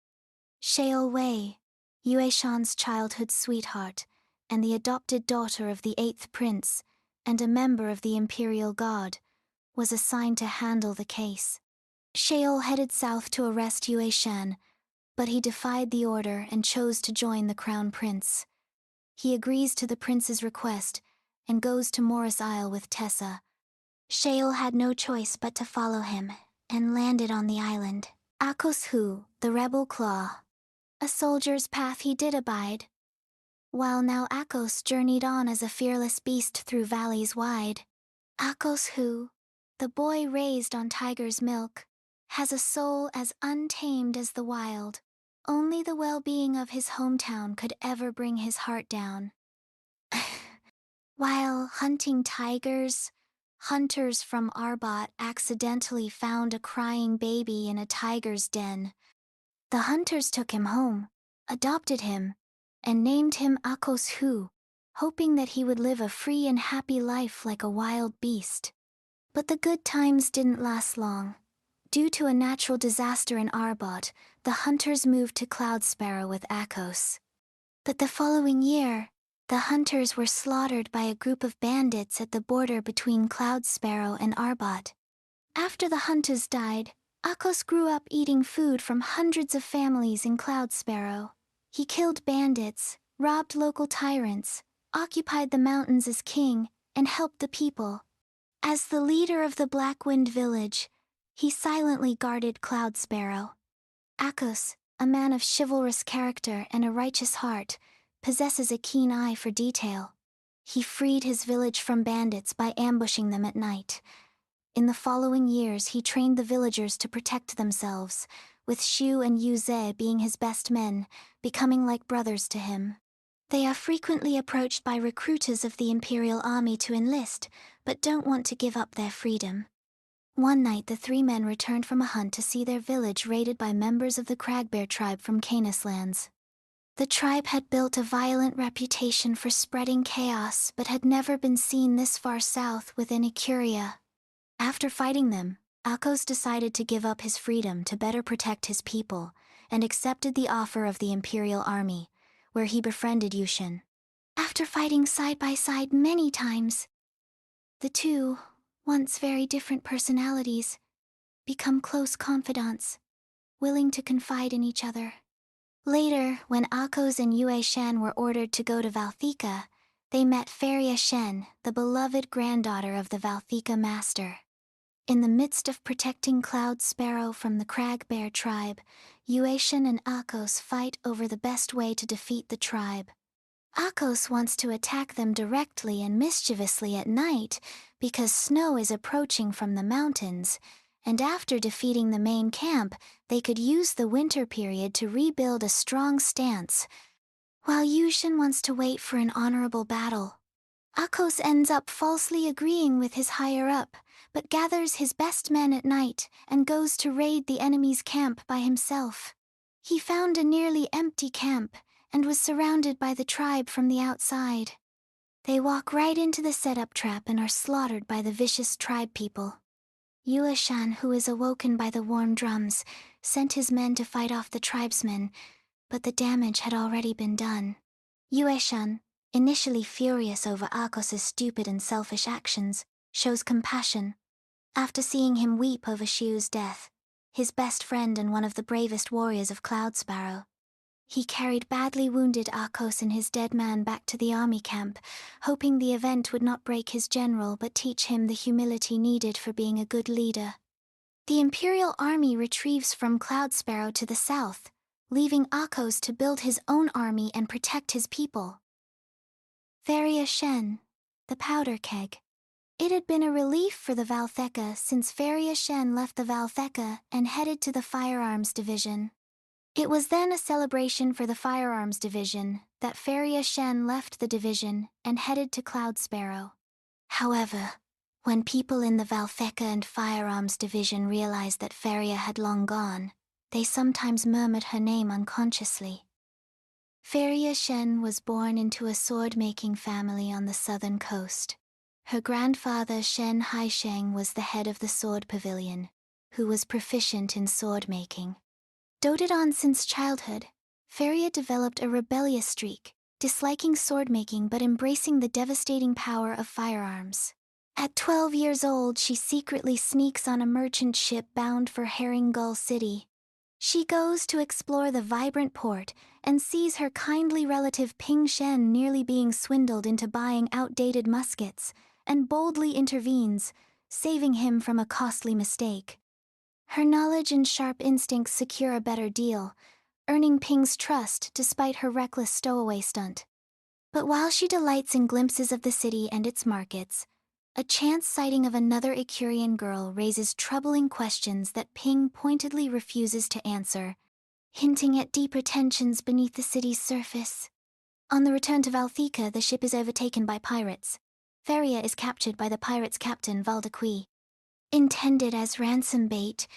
Xiao Wei, Yue Shan's childhood sweetheart, and the adopted daughter of the 8th prince, and a member of the imperial guard, was assigned to handle the case. Xiao headed south to arrest Yue Shan, but he defied the order and chose to join the crown prince. He agrees to the prince's request and goes to Morris Isle with Tessa. Xiao had no choice but to follow him and landed on the island. Akos Hu, the rebel claw. A soldier's path he did abide. While now Akos journeyed on as a fearless beast through valleys wide. Akos Hu, the boy raised on tiger's milk, has a soul as untamed as the wild. Only the well-being of his hometown could ever bring his heart down. While hunting tigers, hunters from Arbot accidentally found a crying baby in a tiger's den. The hunters took him home, adopted him, and named him Akos Hu, hoping that he would live a free and happy life like a wild beast. But the good times didn't last long. Due to a natural disaster in Arbot, the hunters moved to Cloud Sparrow with Akos. But the following year, the hunters were slaughtered by a group of bandits at the border between Cloud Sparrow and Arbot. After the hunters died, Akos grew up eating food from hundreds of families in Cloud Sparrow. He killed bandits, robbed local tyrants, occupied the mountains as king, and helped the people. As the leader of the Blackwind village, he silently guarded Cloud Sparrow. Akos, a man of chivalrous character and a righteous heart, possesses a keen eye for detail. He freed his village from bandits by ambushing them at night. In the following years, he trained the villagers to protect themselves, with Shu and Yuze being his best men, becoming like brothers to him. They are frequently approached by recruiters of the Imperial Army to enlist, but don't want to give up their freedom. One night, the three men returned from a hunt to see their village raided by members of the Cragbear tribe from Canis lands. The tribe had built a violent reputation for spreading chaos, but had never been seen this far south within Ikuria. After fighting them, Akos decided to give up his freedom to better protect his people, and accepted the offer of the Imperial Army, where he befriended Yushin. After fighting side by side many times, the two, once very different personalities, become close confidants, willing to confide in each other. Later, when Akos and Yue Shen were ordered to go to Valthika, they met Feria Shen, the beloved granddaughter of the Valthika master. In the midst of protecting Cloud Sparrow from the Cragbear tribe, Yue Shen and Akos fight over the best way to defeat the tribe. Akos wants to attack them directly and mischievously at night because snow is approaching from the mountains, and after defeating the main camp, they could use the winter period to rebuild a strong stance, while Yushin wants to wait for an honorable battle. Akos ends up falsely agreeing with his higher-up, but gathers his best men at night and goes to raid the enemy's camp by himself. He found a nearly empty camp and was surrounded by the tribe from the outside. They walk right into the setup trap and are slaughtered by the vicious tribe people. Yue Shan, who is awoken by the warm drums, sent his men to fight off the tribesmen, but the damage had already been done. Yue Shan, initially furious over Akos' stupid and selfish actions, shows compassion. After seeing him weep over Shu's death, his best friend and one of the bravest warriors of Cloud Sparrow, he carried badly wounded Akos and his dead man back to the army camp, hoping the event would not break his general but teach him the humility needed for being a good leader. The Imperial Army retrieves from Cloud Sparrow to the south, leaving Akos to build his own army and protect his people. Feria Shen, the powder keg. It had been a relief for the Valtheka since Feria Shen left the Valtheka and headed to the Firearms Division. It was then a celebration for the Firearms Division that Feria Shen left the division and headed to Cloud Sparrow. However, when people in the Valtheka and Firearms Division realized that Feria had long gone, they sometimes murmured her name unconsciously. Feria Shen was born into a sword-making family on the southern coast. Her grandfather Shen Haisheng was the head of the sword pavilion, who was proficient in sword-making. Doted on since childhood, Feria developed a rebellious streak, disliking sword-making but embracing the devastating power of firearms. At 12 years old, she secretly sneaks on a merchant ship bound for Herring Gull City. She goes to explore the vibrant port and sees her kindly relative Ping Shen nearly being swindled into buying outdated muskets, and boldly intervenes, saving him from a costly mistake. Her knowledge and sharp instincts secure a better deal, earning Ping's trust despite her reckless stowaway stunt. But while she delights in glimpses of the city and its markets, a chance sighting of another Ikurian girl raises troubling questions that Ping pointedly refuses to answer, hinting at deeper tensions beneath the city's surface. On the return to Valthika, the ship is overtaken by pirates. Feria is captured by the pirates' captain Valdaqui. Intended as ransom bait,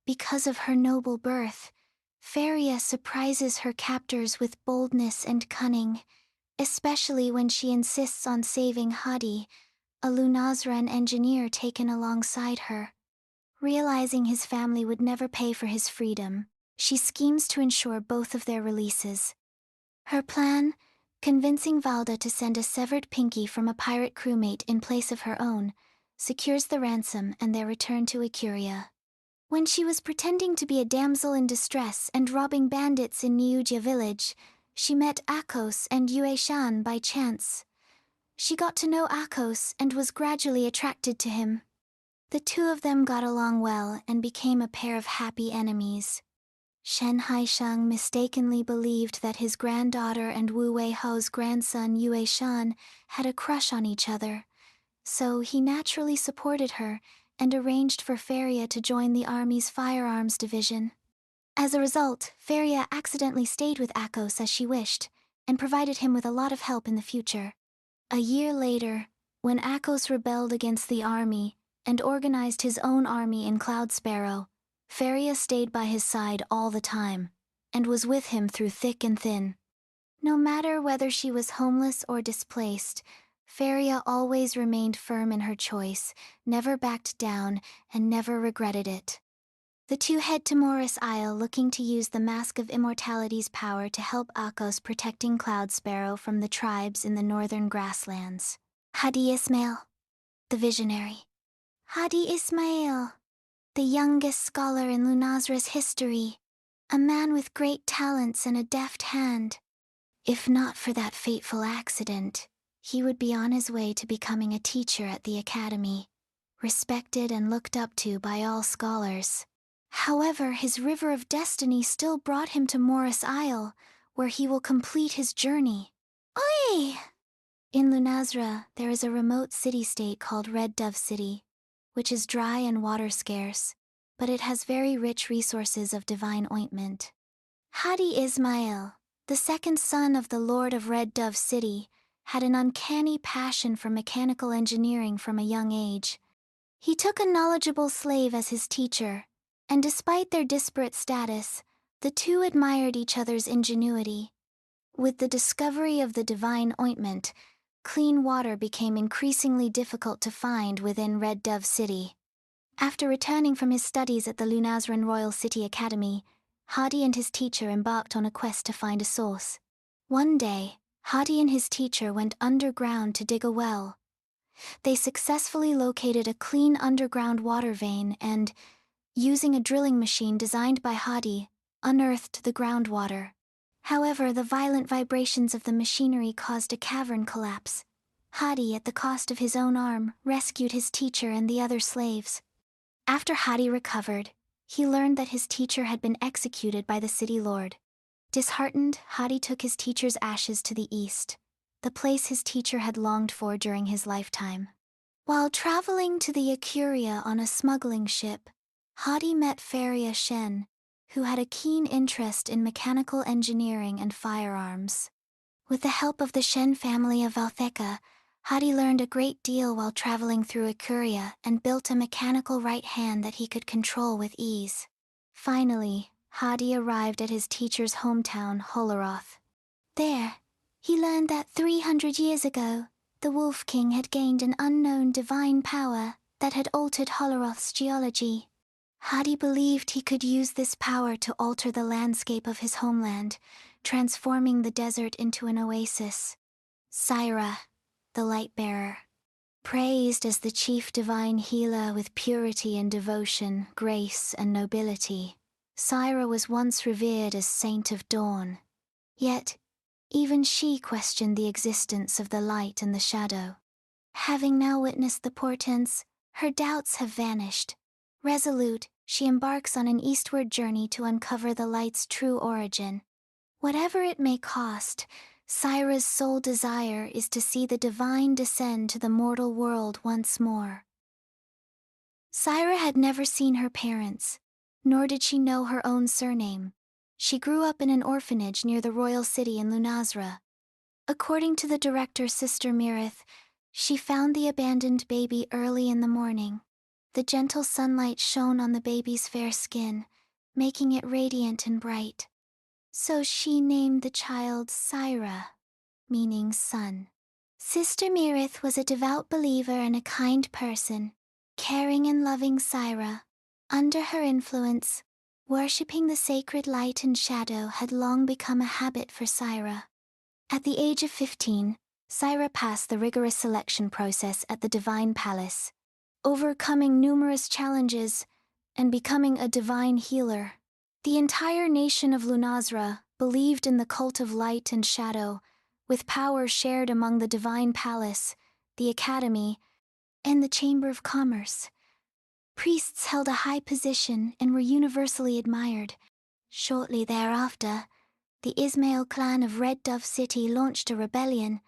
because of her noble birth, Feria surprises her captors with boldness and cunning, especially when she insists on saving Hadi, a Lunazran engineer taken alongside her. Realizing his family would never pay for his freedom, she schemes to ensure both of their releases. Her plan, convincing Valda to send a severed pinky from a pirate crewmate in place of her own, secures the ransom and their return to Ikuria. When she was pretending to be a damsel in distress and robbing bandits in Niuja village, she met Akos and Yue Shan by chance. She got to know Akos and was gradually attracted to him. The two of them got along well and became a pair of happy enemies. Shen Haisheng mistakenly believed that his granddaughter and Wu Weiho's grandson Yue Shan had a crush on each other, so he naturally supported her and arranged for Feria to join the army's firearms division. As a result, Feria accidentally stayed with Akos as she wished, and provided him with a lot of help in the future. A year later, when Akos rebelled against the army and organized his own army in Cloud Sparrow, Feria stayed by his side all the time, and was with him through thick and thin. No matter whether she was homeless or displaced, Feria always remained firm in her choice, never backed down, and never regretted it. The two head to Morris Isle looking to use the Mask of Immortality's power to help Akos protecting Cloud Sparrow from the tribes in the northern grasslands. Hadi Ismail, the visionary. Hadi Ismail, the youngest scholar in Lunazra's history, a man with great talents and a deft hand. If not for that fateful accident, he would be on his way to becoming a teacher at the academy, respected and looked up to by all scholars. However, his river of destiny still brought him to Morris Isle, where he will complete his journey. Oi! In Lunazra, there is a remote city-state called Red Dove City, which is dry and water scarce, but it has very rich resources of divine ointment. Hadi Ismail, the second son of the Lord of Red Dove City, had an uncanny passion for mechanical engineering from a young age. He took a knowledgeable slave as his teacher, and despite their disparate status, the two admired each other's ingenuity. With the discovery of the divine ointment, clean water became increasingly difficult to find within Red Dove City. After returning from his studies at the Lunazran Royal City Academy, Hadi and his teacher embarked on a quest to find a source. One day, Hadi and his teacher went underground to dig a well. They successfully located a clean underground water vein and, using a drilling machine designed by Hadi, unearthed the groundwater. However, the violent vibrations of the machinery caused a cavern collapse. Hadi, at the cost of his own arm, rescued his teacher and the other slaves. After Hadi recovered, he learned that his teacher had been executed by the city lord. Disheartened, Hadi took his teacher's ashes to the east, the place his teacher had longed for during his lifetime. While traveling to the Akuria on a smuggling ship, Hadi met Feria Shen, who had a keen interest in mechanical engineering and firearms. With the help of the Shen family of Valtheka, Hadi learned a great deal while traveling through Akuria and built a mechanical right hand that he could control with ease. Finally, Hadi arrived at his teacher's hometown, Holaroth. There, he learned that 300 years ago, the Wolf King had gained an unknown divine power that had altered Holaroth's geology. Hadi believed he could use this power to alter the landscape of his homeland, transforming the desert into an oasis. Syra, the light-bearer. Praised as the chief divine healer with purity and devotion, grace and nobility, Syra was once revered as Saint of Dawn. Yet, even she questioned the existence of the light and the shadow. Having now witnessed the portents, her doubts have vanished. Resolute, she embarks on an eastward journey to uncover the light's true origin. Whatever it may cost, Syra's sole desire is to see the divine descend to the mortal world once more. Syra had never seen her parents, nor did she know her own surname. She grew up in an orphanage near the royal city in Lunazra. According to the director Sister Mirith, she found the abandoned baby early in the morning. The gentle sunlight shone on the baby's fair skin, making it radiant and bright. So she named the child Syra, meaning sun. Sister Mirith was a devout believer and a kind person, caring and loving Syra. Under her influence, worshipping the sacred light and shadow had long become a habit for Syra. At the age of 15, Syra passed the rigorous selection process at the Divine Palace, overcoming numerous challenges and becoming a divine healer. The entire nation of Lunazra believed in the cult of light and shadow, with power shared among the Divine Palace, the Academy, and the Chamber of Commerce. Priests held a high position and were universally admired, Shortly thereafter, the Ismail clan of Red Dove City launched a rebellion,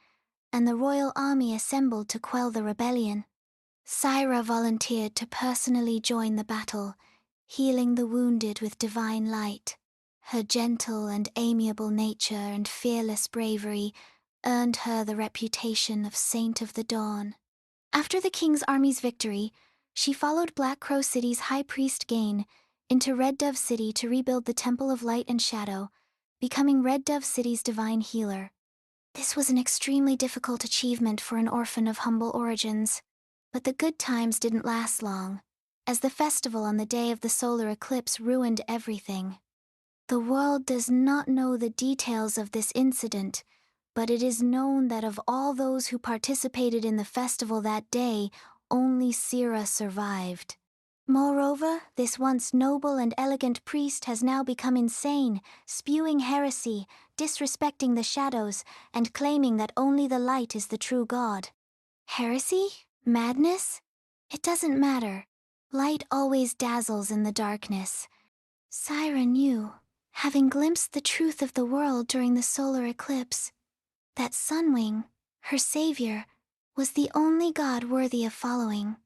and the royal army assembled to quell the rebellion. Syra volunteered to personally join the battle, healing the wounded with divine light. Her gentle and amiable nature and fearless bravery earned her the reputation of Saint of the Dawn. After the king's army's victory, she followed Black Crow City's high priest Gain into Red Dove City to rebuild the Temple of Light and Shadow, becoming Red Dove City's divine healer. This was an extremely difficult achievement for an orphan of humble origins, but the good times didn't last long, as the festival on the day of the solar eclipse ruined everything. The world does not know the details of this incident, but it is known that of all those who participated in the festival that day, only Syra survived. Moreover, this once noble and elegant priest has now become insane, spewing heresy, disrespecting the shadows, and claiming that only the light is the true God. Heresy? Madness? It doesn't matter. Light always dazzles in the darkness. Syra knew, having glimpsed the truth of the world during the solar eclipse, that Sunwing, her savior, was the only God worthy of following.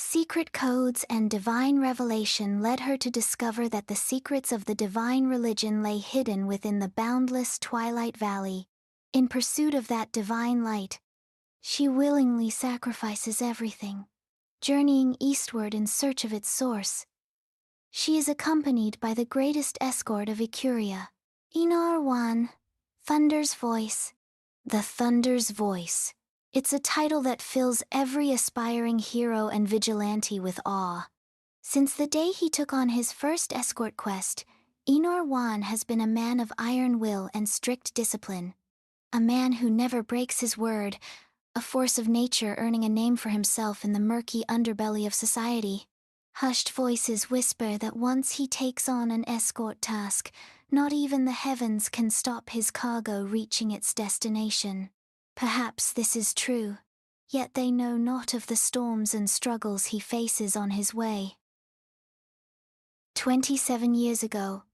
Secret codes and divine revelation led her to discover that the secrets of the divine religion lay hidden within the boundless Twilight Valley. In pursuit of that divine light, she willingly sacrifices everything, journeying eastward in search of its source. She is accompanied by the greatest escort of Ikuria, Inor Wan, Thunder's Voice. The Thunder's Voice. It's a title that fills every aspiring hero and vigilante with awe. Since the day he took on his first escort quest, Inor Wan has been a man of iron will and strict discipline. A man who never breaks his word, a force of nature earning a name for himself in the murky underbelly of society. Hushed voices whisper that once he takes on an escort task, not even the heavens can stop his cargo reaching its destination. Perhaps this is true, yet they know not of the storms and struggles he faces on his way. 27 years ago,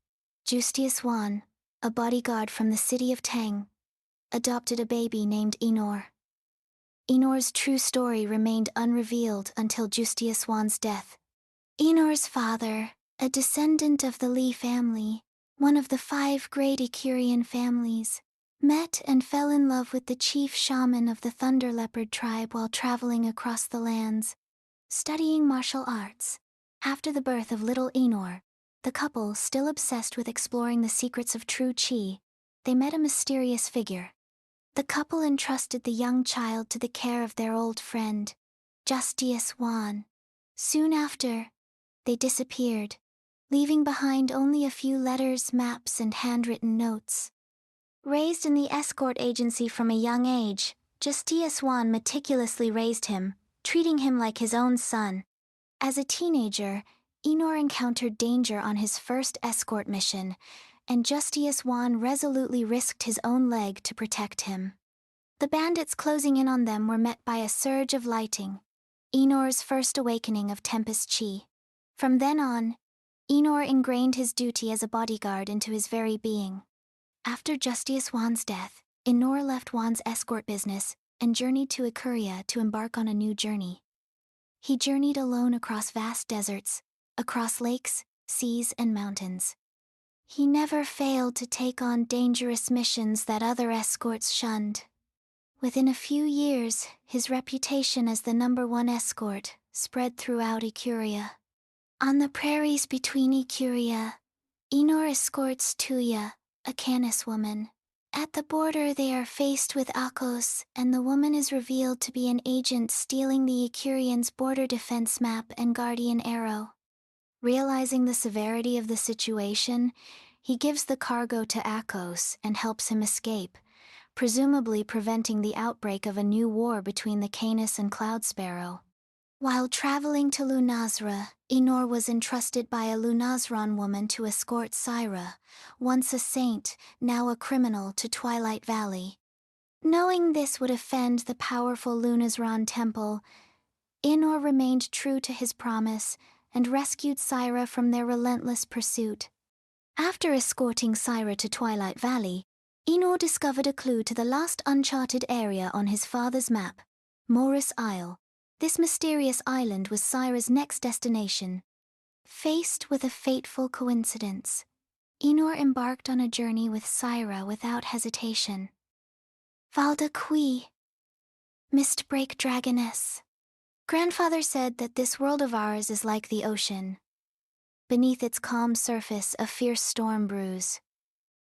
Justius Wan, a bodyguard from the city of Tang, adopted a baby named Inor. Inor's true story remained unrevealed until Justius Wan's death. Inor's father, a descendant of the Li family, one of the 5 great Ikurian families, met and fell in love with the chief shaman of the Thunder Leopard tribe while traveling across the lands, studying martial arts. After the birth of little Inor, the couple, still obsessed with exploring the secrets of true Qi, they met a mysterious figure. The couple entrusted the young child to the care of their old friend, Justius Wan. Soon after, they disappeared, leaving behind only a few letters, maps, and handwritten notes. Raised in the escort agency from a young age, Justius Wan meticulously raised him, treating him like his own son. As a teenager, Inor encountered danger on his first escort mission, and Justius Wan resolutely risked his own leg to protect him. The bandits closing in on them were met by a surge of lighting, Inor's first awakening of Tempest Chi. From then on, Inor ingrained his duty as a bodyguard into his very being. After Justius Wan's death, Inor left Wan's escort business and journeyed to Ikuria to embark on a new journey. He journeyed alone across vast deserts, across lakes, seas, and mountains. He never failed to take on dangerous missions that other escorts shunned. Within a few years, his reputation as the #1 escort spread throughout Ikuria. On the prairies between Ikuria, Inor escorts Tuya, a Canis woman. At the border they are faced with Akos, and the woman is revealed to be an agent stealing the Ikurians' border defense map and guardian arrow. Realizing the severity of the situation, he gives the cargo to Akos and helps him escape, presumably preventing the outbreak of a new war between the Canis and Cloud Sparrow. While traveling to Lunazra, Inor was entrusted by a Lunazran woman to escort Syra, once a saint, now a criminal, to Twilight Valley. Knowing this would offend the powerful Lunazran temple, Inor remained true to his promise and rescued Syra from their relentless pursuit. After escorting Syra to Twilight Valley, Enor discovered a clue to the last uncharted area on his father's map, Morris Isle. This mysterious island was Syra's next destination. Faced with a fateful coincidence, Enor embarked on a journey with Syra without hesitation. Valda Kui, Mistbreak Dragoness. Grandfather said that this world of ours is like the ocean. Beneath its calm surface, a fierce storm brews,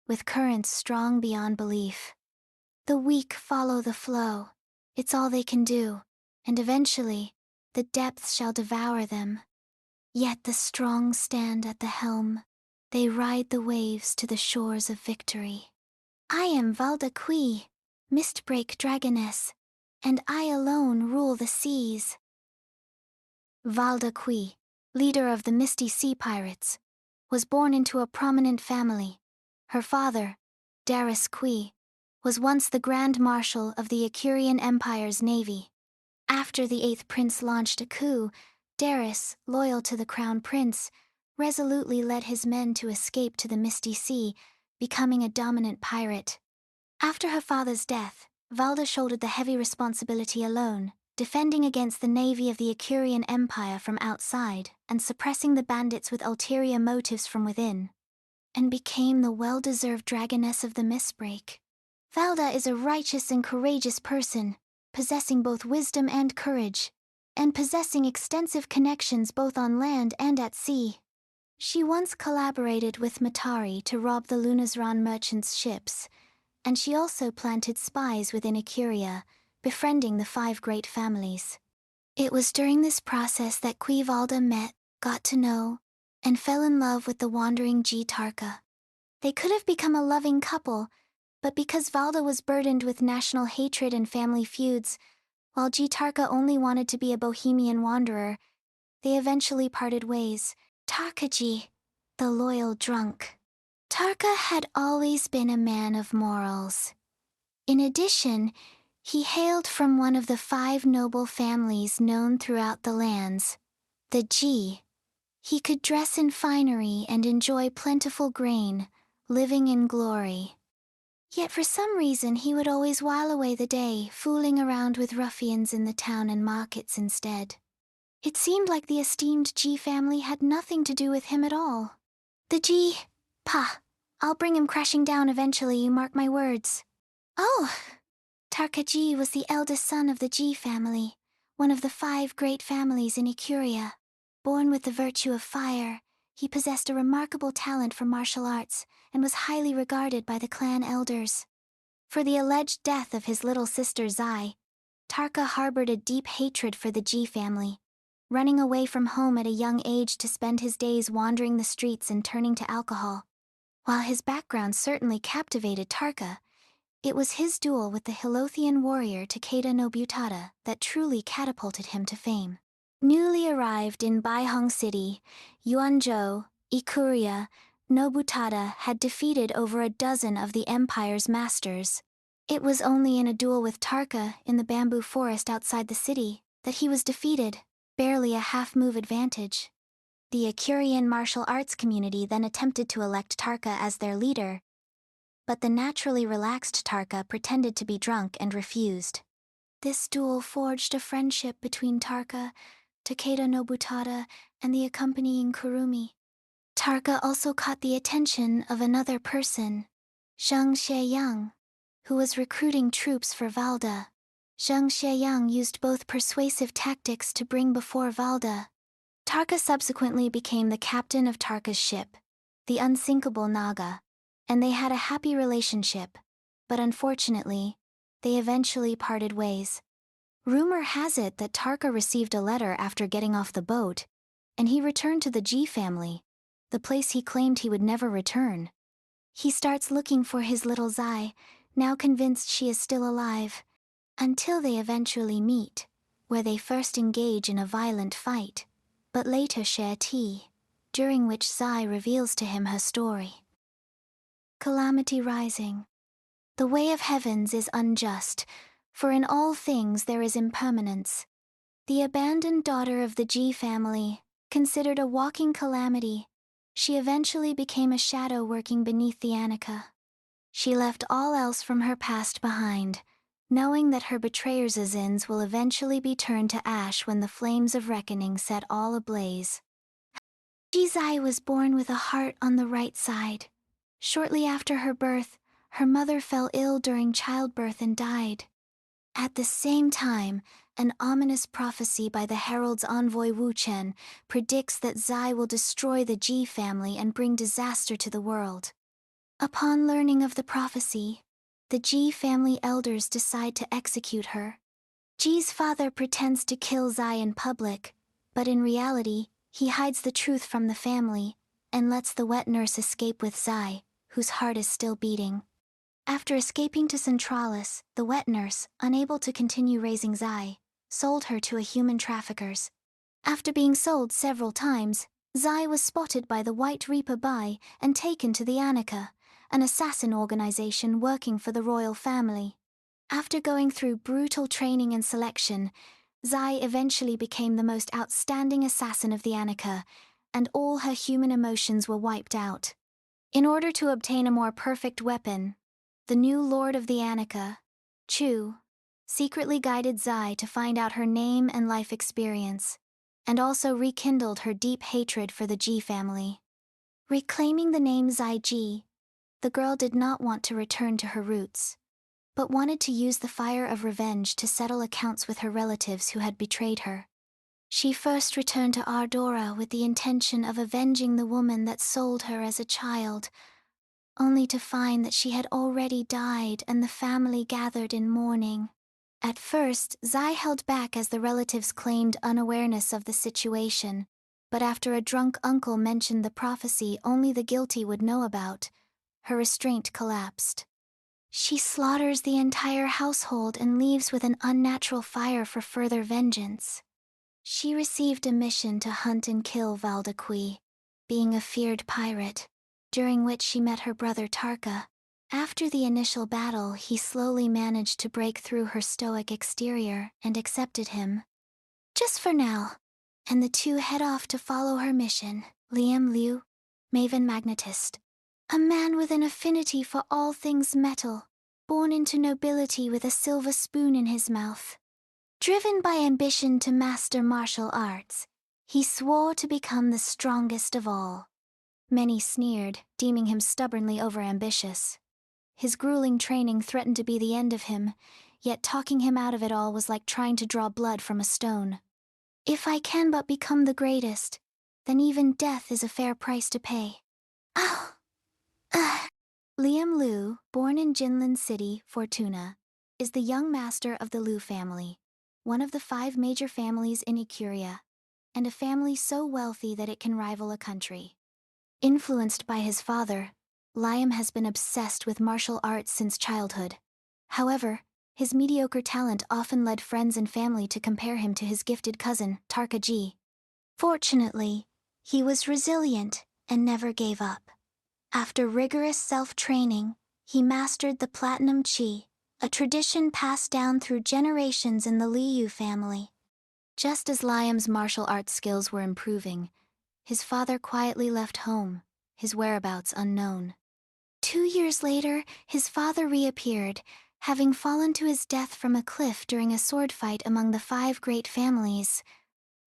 with currents strong beyond belief. The weak follow the flow, it's all they can do, and eventually, the depths shall devour them. Yet the strong stand at the helm, they ride the waves to the shores of victory. I am Valda Kui, Mistbreak Dragoness, and I alone rule the seas. Valda Kui, leader of the Misty Sea Pirates, was born into a prominent family. Her father, Darius Kui, was once the Grand Marshal of the Icurian Empire's navy. After the 8th Prince launched a coup, Darius, loyal to the Crown Prince, resolutely led his men to escape to the Misty Sea, becoming a dominant pirate. After her father's death, Valda shouldered the heavy responsibility alone, defending against the navy of the Icurian Empire from outside and suppressing the bandits with ulterior motives from within, and became the well-deserved dragoness of the Mistbreak. Valda is a righteous and courageous person, possessing both wisdom and courage, and possessing extensive connections both on land and at sea. She once collaborated with Matari to rob the Lunazran merchants' ships, and she also planted spies within Icuria, befriending the 5 great families. It was during this process that Kui Valda met, got to know, and fell in love with the wandering G Tarka. They could have become a loving couple, but because Valda was burdened with national hatred and family feuds, while G Tarka only wanted to be a bohemian wanderer, they eventually parted ways. Tarkaji, the loyal drunk. Tarka had always been a man of morals. In addition, he hailed from one of the 5 noble families known throughout the lands, the G. He could dress in finery and enjoy plentiful grain, living in glory. Yet for some reason he would always while away the day fooling around with ruffians in the town and markets instead. It seemed like the esteemed G family had nothing to do with him at all. The G... I'll bring him crashing down eventually, you mark my words. Oh! Tarka G was the eldest son of the G family, one of the 5 great families in Icuria. Born with the virtue of fire, he possessed a remarkable talent for martial arts and was highly regarded by the clan elders. For the alleged death of his little sister Zai, Tarka harbored a deep hatred for the G family, running away from home at a young age to spend his days wandering the streets and turning to alcohol. While his background certainly captivated Tarka, it was his duel with the Hilothian warrior Takeda Nobutada that truly catapulted him to fame. Newly arrived in Baihong City, Yuanzhou, Ikuria, Nobutada had defeated over a dozen of the empire's masters. It was only in a duel with Tarka in the bamboo forest outside the city that he was defeated, barely a half-move advantage. The Icurian martial arts community then attempted to elect Tarka as their leader, but the naturally relaxed Tarka pretended to be drunk and refused. This duel forged a friendship between Tarka, Takeda Nobutada, and the accompanying Kurumi. Tarka also caught the attention of another person, Zheng Xieyang, who was recruiting troops for Valda. Zheng Xieyang used both persuasive tactics to bring before Valda. Tarka subsequently became the captain of Tarka's ship, the unsinkable Naga, and they had a happy relationship, but unfortunately, they eventually parted ways. Rumor has it that Tarka received a letter after getting off the boat, and he returned to the G family, the place he claimed he would never return. He starts looking for his little Zai, now convinced she is still alive, until they eventually meet, where they first engage in a violent fight, but later share tea, during which Zai reveals to him her story. Calamity rising. The way of heavens is unjust, for in all things there is impermanence. The abandoned daughter of the G family, considered a walking calamity, she eventually became a shadow working beneath the Annika. She left all else from her past behind, knowing that her betrayers' sins will eventually be turned to ash when the flames of reckoning set all ablaze. Jizai was born with a heart on the right side. Shortly after her birth, her mother fell ill during childbirth and died. At the same time, an ominous prophecy by the herald's envoy Wu Chen predicts that Zai will destroy the Ji family and bring disaster to the world. Upon learning of the prophecy, the Ji family elders decide to execute her. Ji's father pretends to kill Zai in public, but in reality, he hides the truth from the family and lets the wet nurse escape with Zai, whose heart is still beating. After escaping to Centralis, the wet nurse, unable to continue raising Zai, sold her to a human traffickers. After being sold several times, Zai was spotted by the White Reaper Bai and taken to the Annika, an assassin organization working for the royal family. After going through brutal training and selection, Zai eventually became the most outstanding assassin of the Annika, and all her human emotions were wiped out. In order to obtain a more perfect weapon, the new lord of the Annika, Chu, secretly guided Zai to find out her name and life experience, and also rekindled her deep hatred for the Ji family. Reclaiming the name Zai Ji, the girl did not want to return to her roots, but wanted to use the fire of revenge to settle accounts with her relatives who had betrayed her. She first returned to Ardora with the intention of avenging the woman that sold her as a child, only to find that she had already died and the family gathered in mourning. At first, Zai held back as the relatives claimed unawareness of the situation, but after a drunk uncle mentioned the prophecy only the guilty would know about, her restraint collapsed. She slaughters the entire household and leaves with an unnatural fire for further vengeance. She received a mission to hunt and kill Valdaqui, being a feared pirate, during which she met her brother Tarka. After the initial battle, he slowly managed to break through her stoic exterior and accepted him. Just for now. And the two head off to follow her mission. Liam Liu, Maven Magnetist. A man with an affinity for all things metal, born into nobility with a silver spoon in his mouth. Driven by ambition to master martial arts, he swore to become the strongest of all. Many sneered, deeming him stubbornly overambitious. His grueling training threatened to be the end of him, yet talking him out of it all was like trying to draw blood from a stone. If I can but become the greatest, then even death is a fair price to pay. Oh! Liam Liu, born in Jinlin City, Fortuna, is the young master of the Liu family, one of the 5 major families in Ikuria, and a family so wealthy that it can rival a country. Influenced by his father, Liam has been obsessed with martial arts since childhood. However, his mediocre talent often led friends and family to compare him to his gifted cousin, Tarka Ji. Fortunately, he was resilient and never gave up. After rigorous self-training, he mastered the Platinum Chi, a tradition passed down through generations in the Liu family. Just as Liam's martial arts skills were improving, his father quietly left home, his whereabouts unknown. 2 years later, his father reappeared, having fallen to his death from a cliff during a sword fight among the 5 great families.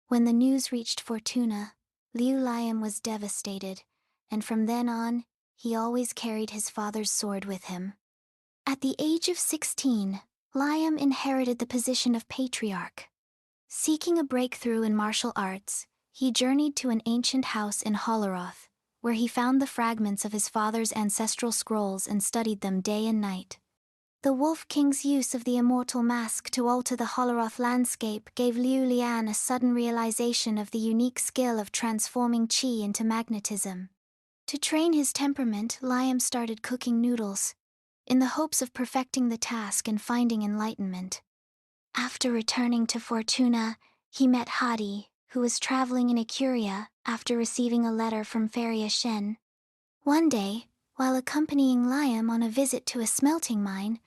When the news reached Fortuna, Liu Liam was devastated, and from then on, he always carried his father's sword with him. At the age of 16, Liam inherited the position of patriarch. Seeking a breakthrough in martial arts, he journeyed to an ancient house in Holleroth, where he found the fragments of his father's ancestral scrolls and studied them day and night. The Wolf King's use of the immortal mask to alter the Holleroth landscape gave Liu Lian a sudden realization of the unique skill of transforming qi into magnetism. To train his temperament, Liam started cooking noodles, in the hopes of perfecting the task and finding enlightenment. After returning to Fortuna, he met Hadi, who was traveling in Ikuria after receiving a letter from Faria Shen. One day, while accompanying Liam on a visit to a smelting mine,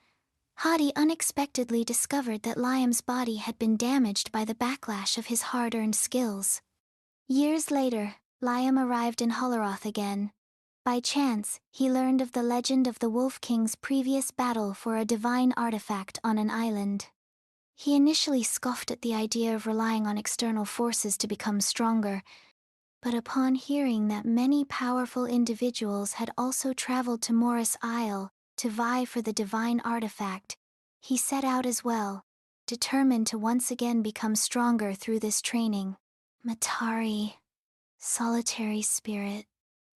Hadi unexpectedly discovered that Liam's body had been damaged by the backlash of his hard-earned skills. Years later, Liam arrived in Holleroth again. By chance, he learned of the legend of the Wolf King's previous battle for a divine artifact on an island. He initially scoffed at the idea of relying on external forces to become stronger, but upon hearing that many powerful individuals had also traveled to Morris Isle to vie for the divine artifact, he set out as well, determined to once again become stronger through this training. Matari, solitary spirit.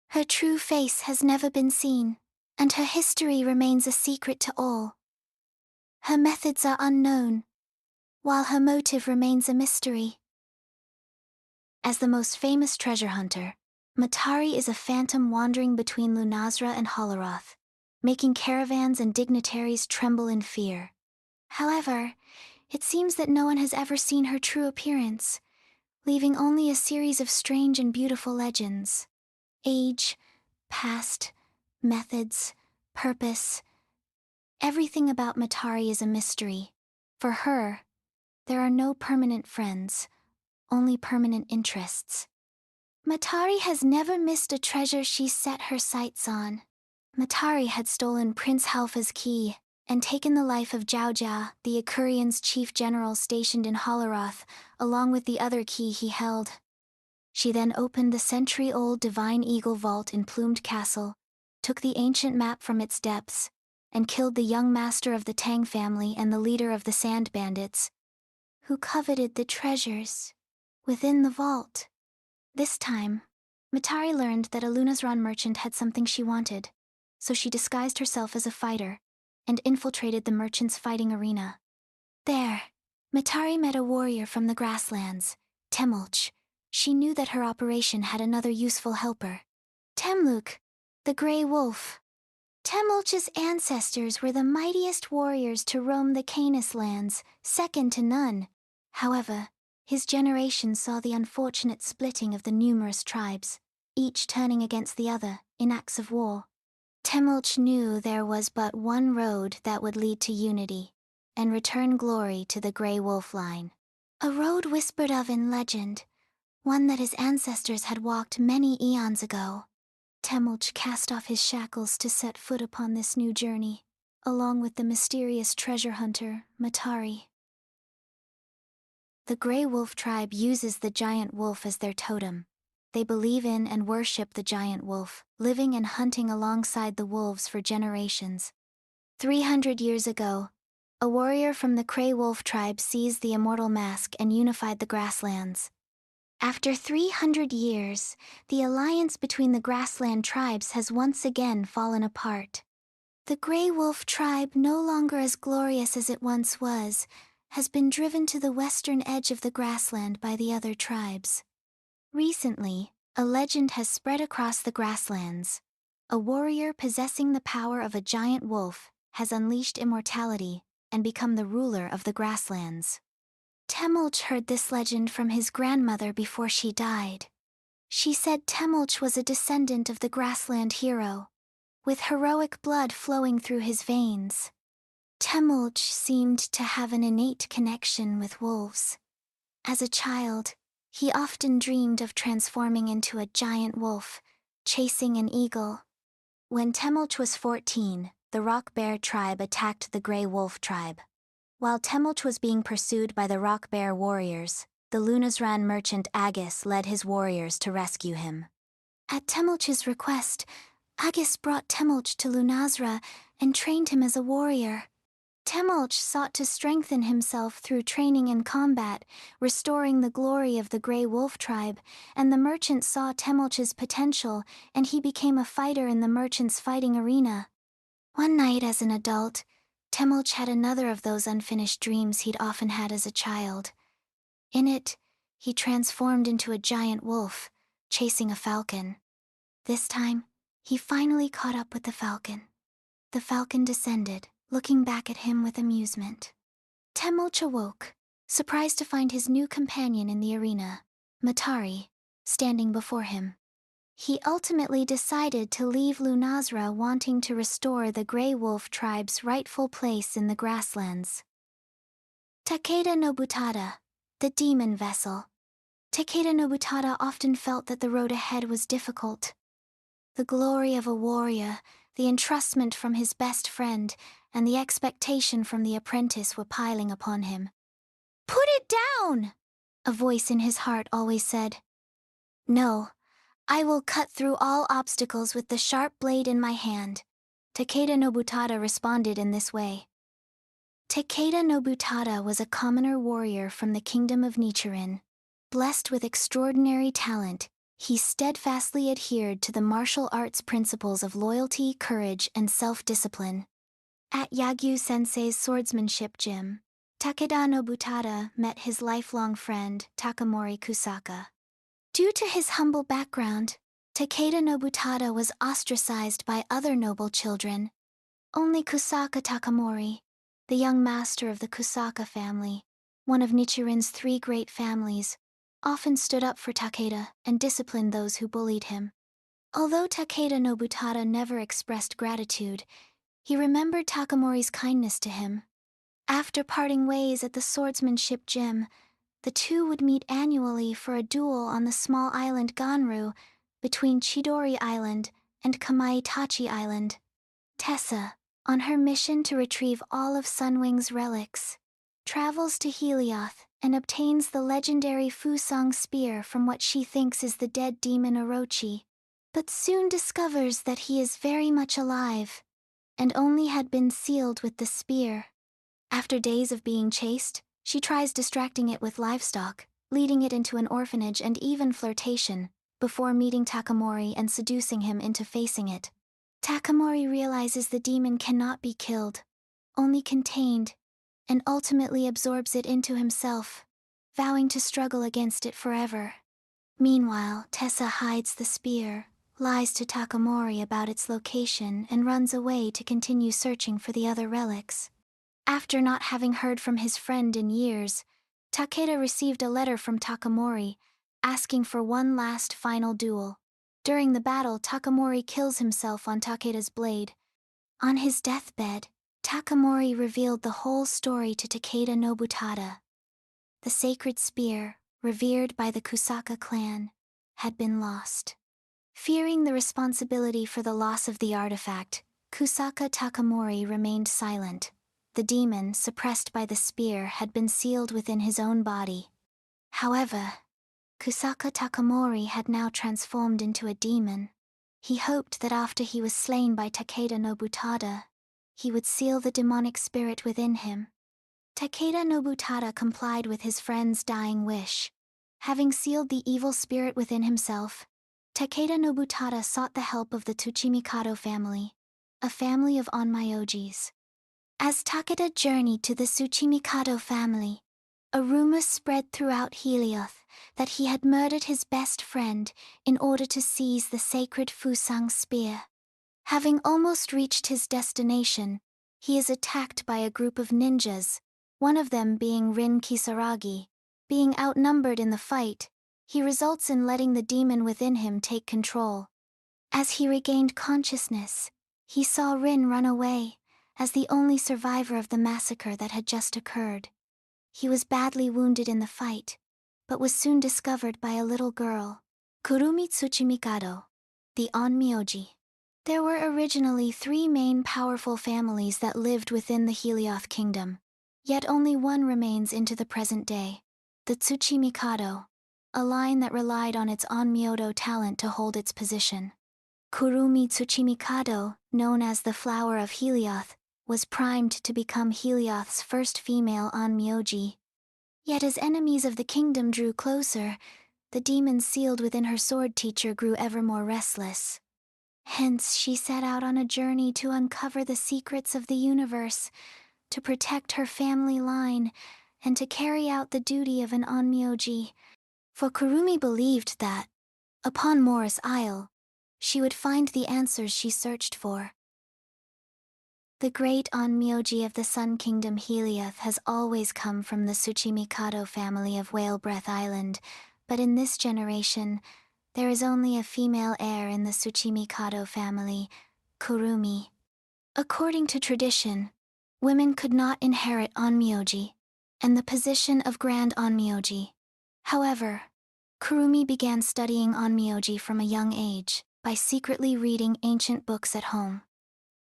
Her true face has never been seen, and her history remains a secret to all. Her methods are unknown, while her motive remains a mystery. As the most famous treasure hunter, Matari is a phantom wandering between Lunazra and Holleroth, making caravans and dignitaries tremble in fear. However, it seems that no one has ever seen her true appearance, leaving only a series of strange and beautiful legends. Age, past, methods, purpose. Everything about Matari is a mystery. For her, there are no permanent friends, only permanent interests. Matari has never missed a treasure she set her sights on. Matari had stolen Prince Halfa's key and taken the life of Jiaojia, the Akurian's chief general stationed in Holleroth, along with the other key he held. She then opened the century-old Divine Eagle Vault in Plumed Castle, took the ancient map from its depths, and killed the young master of the Tang family and the leader of the Sand Bandits, who coveted the treasures within the vault. This time, Matari learned that a Lunazran merchant had something she wanted, so she disguised herself as a fighter and infiltrated the merchant's fighting arena. There, Matari met a warrior from the grasslands, Temulch. She knew that her operation had another useful helper. Temluk, the Grey Wolf. Temulch's ancestors were the mightiest warriors to roam the Canis lands, second to none. However, his generation saw the unfortunate splitting of the numerous tribes, each turning against the other in acts of war. Temulch knew there was but one road that would lead to unity and return glory to the Grey Wolf line. A road whispered of in legend, one that his ancestors had walked many eons ago. Temulch cast off his shackles to set foot upon this new journey, along with the mysterious treasure hunter, Matari. The Grey Wolf tribe uses the giant wolf as their totem. They believe in and worship the giant wolf, living and hunting alongside the wolves for generations. 300 years ago, a warrior from the Grey Wolf tribe seized the immortal mask and unified the grasslands. After 300 years, the alliance between the grassland tribes has once again fallen apart. The Grey Wolf tribe, no longer as glorious as it once was, has been driven to the western edge of the grassland by the other tribes. Recently, a legend has spread across the grasslands. A warrior possessing the power of a giant wolf has unleashed immortality and become the ruler of the grasslands. Temulch heard this legend from his grandmother before she died. She said Temulch was a descendant of the grassland hero, with heroic blood flowing through his veins. Temulch seemed to have an innate connection with wolves. As a child, he often dreamed of transforming into a giant wolf, chasing an eagle. When Temulch was 14, the Rock Bear tribe attacked the Grey Wolf tribe. While Temulch was being pursued by the Rock Bear warriors, the Lunazran merchant Agus led his warriors to rescue him. At Temulch's request, Agus brought Temulch to Lunazra and trained him as a warrior. Temulch sought to strengthen himself through training and combat, restoring the glory of the Grey Wolf tribe, and the merchant saw Temulch's potential, and he became a fighter in the merchant's fighting arena. One night as an adult, Temulch had another of those unfinished dreams he'd often had as a child. In it, he transformed into a giant wolf, chasing a falcon. This time, he finally caught up with the falcon. The falcon descended, looking back at him with amusement. Temulch awoke, surprised to find his new companion in the arena, Matari, standing before him. He ultimately decided to leave Lunazra, wanting to restore the Grey Wolf tribe's rightful place in the grasslands. Takeda Nobutada, the Demon Vessel. Takeda Nobutada often felt that the road ahead was difficult. The glory of a warrior, the entrustment from his best friend, and the expectation from the apprentice were piling upon him. "Put it down!" a voice in his heart always said. "No, I will cut through all obstacles with the sharp blade in my hand." Takeda Nobutada responded in this way. Takeda Nobutada was a commoner warrior from the kingdom of Nichiren. Blessed with extraordinary talent, he steadfastly adhered to the martial arts principles of loyalty, courage, and self-discipline. At Yagyu-sensei's swordsmanship gym, Takeda Nobutada met his lifelong friend, Takamori Kusaka. Due to his humble background, Takeda Nobutada was ostracized by other noble children. Only Kusaka Takamori, the young master of the Kusaka family, one of Nichiren's 3 great families, often stood up for Takeda and disciplined those who bullied him. Although Takeda Nobutada never expressed gratitude, he remembered Takamori's kindness to him. After parting ways at the swordsmanship gym, the two would meet annually for a duel on the small island Ganru between Chidori Island and Kamaitachi Island. Tessa, on her mission to retrieve all of Sunwing's relics, travels to Helioth and obtains the legendary Fusang spear from what she thinks is the dead demon Orochi, but soon discovers that he is very much alive and only had been sealed with the spear. After days of being chased, she tries distracting it with livestock, leading it into an orphanage and even flirtation, before meeting Takamori and seducing him into facing it. Takamori realizes the demon cannot be killed, only contained, and ultimately absorbs it into himself, vowing to struggle against it forever. Meanwhile, Tessa hides the spear, lies to Takamori about its location, and runs away to continue searching for the other relics. After not having heard from his friend in years, Takeda received a letter from Takamori, asking for one last final duel. During the battle, Takamori kills himself on Takeda's blade. On his deathbed, Takamori revealed the whole story to Takeda Nobutada. The sacred spear, revered by the Kusaka clan, had been lost. Fearing the responsibility for the loss of the artifact, Kusaka Takamori remained silent. The demon, suppressed by the spear, had been sealed within his own body. However, Kusaka Takamori had now transformed into a demon. He hoped that after he was slain by Takeda Nobutada, he would seal the demonic spirit within him. Takeda Nobutada complied with his friend's dying wish. Having sealed the evil spirit within himself, Takeda Nobutada sought the help of the Tsuchimikado family, a family of onmyojis. As Takeda journeyed to the Tsuchimikado family, a rumor spread throughout Helioth that he had murdered his best friend in order to seize the sacred Fusang spear. Having almost reached his destination, he is attacked by a group of ninjas, one of them being Rin Kisaragi. Being outnumbered in the fight, he results in letting the demon within him take control. As he regained consciousness, he saw Rin run away, as the only survivor of the massacre that had just occurred. He was badly wounded in the fight, but was soon discovered by a little girl, Kurumi Tsuchimikado, the onmyoji. There were originally 3 main powerful families that lived within the Helioth kingdom, yet only one remains into the present day, the Tsuchimikado, a line that relied on its onmyodo talent to hold its position. Kurumi Tsuchimikado, known as the Flower of Helioth, was primed to become Helioth's first female onmyoji. Yet as enemies of the kingdom drew closer, the demon sealed within her sword teacher grew ever more restless. Hence she set out on a journey to uncover the secrets of the universe, to protect her family line, and to carry out the duty of an onmyoji. For Kurumi believed that, upon Morris Isle, she would find the answers she searched for. The great onmyoji of the Sun Kingdom Helioth has always come from the Tsuchimikado family of Whale Breath Island, but in this generation, there is only a female heir in the Tsuchimikado family, Kurumi. According to tradition, women could not inherit onmyoji, and the position of Grand Onmyoji. However, Kurumi began studying onmyoji from a young age, by secretly reading ancient books at home.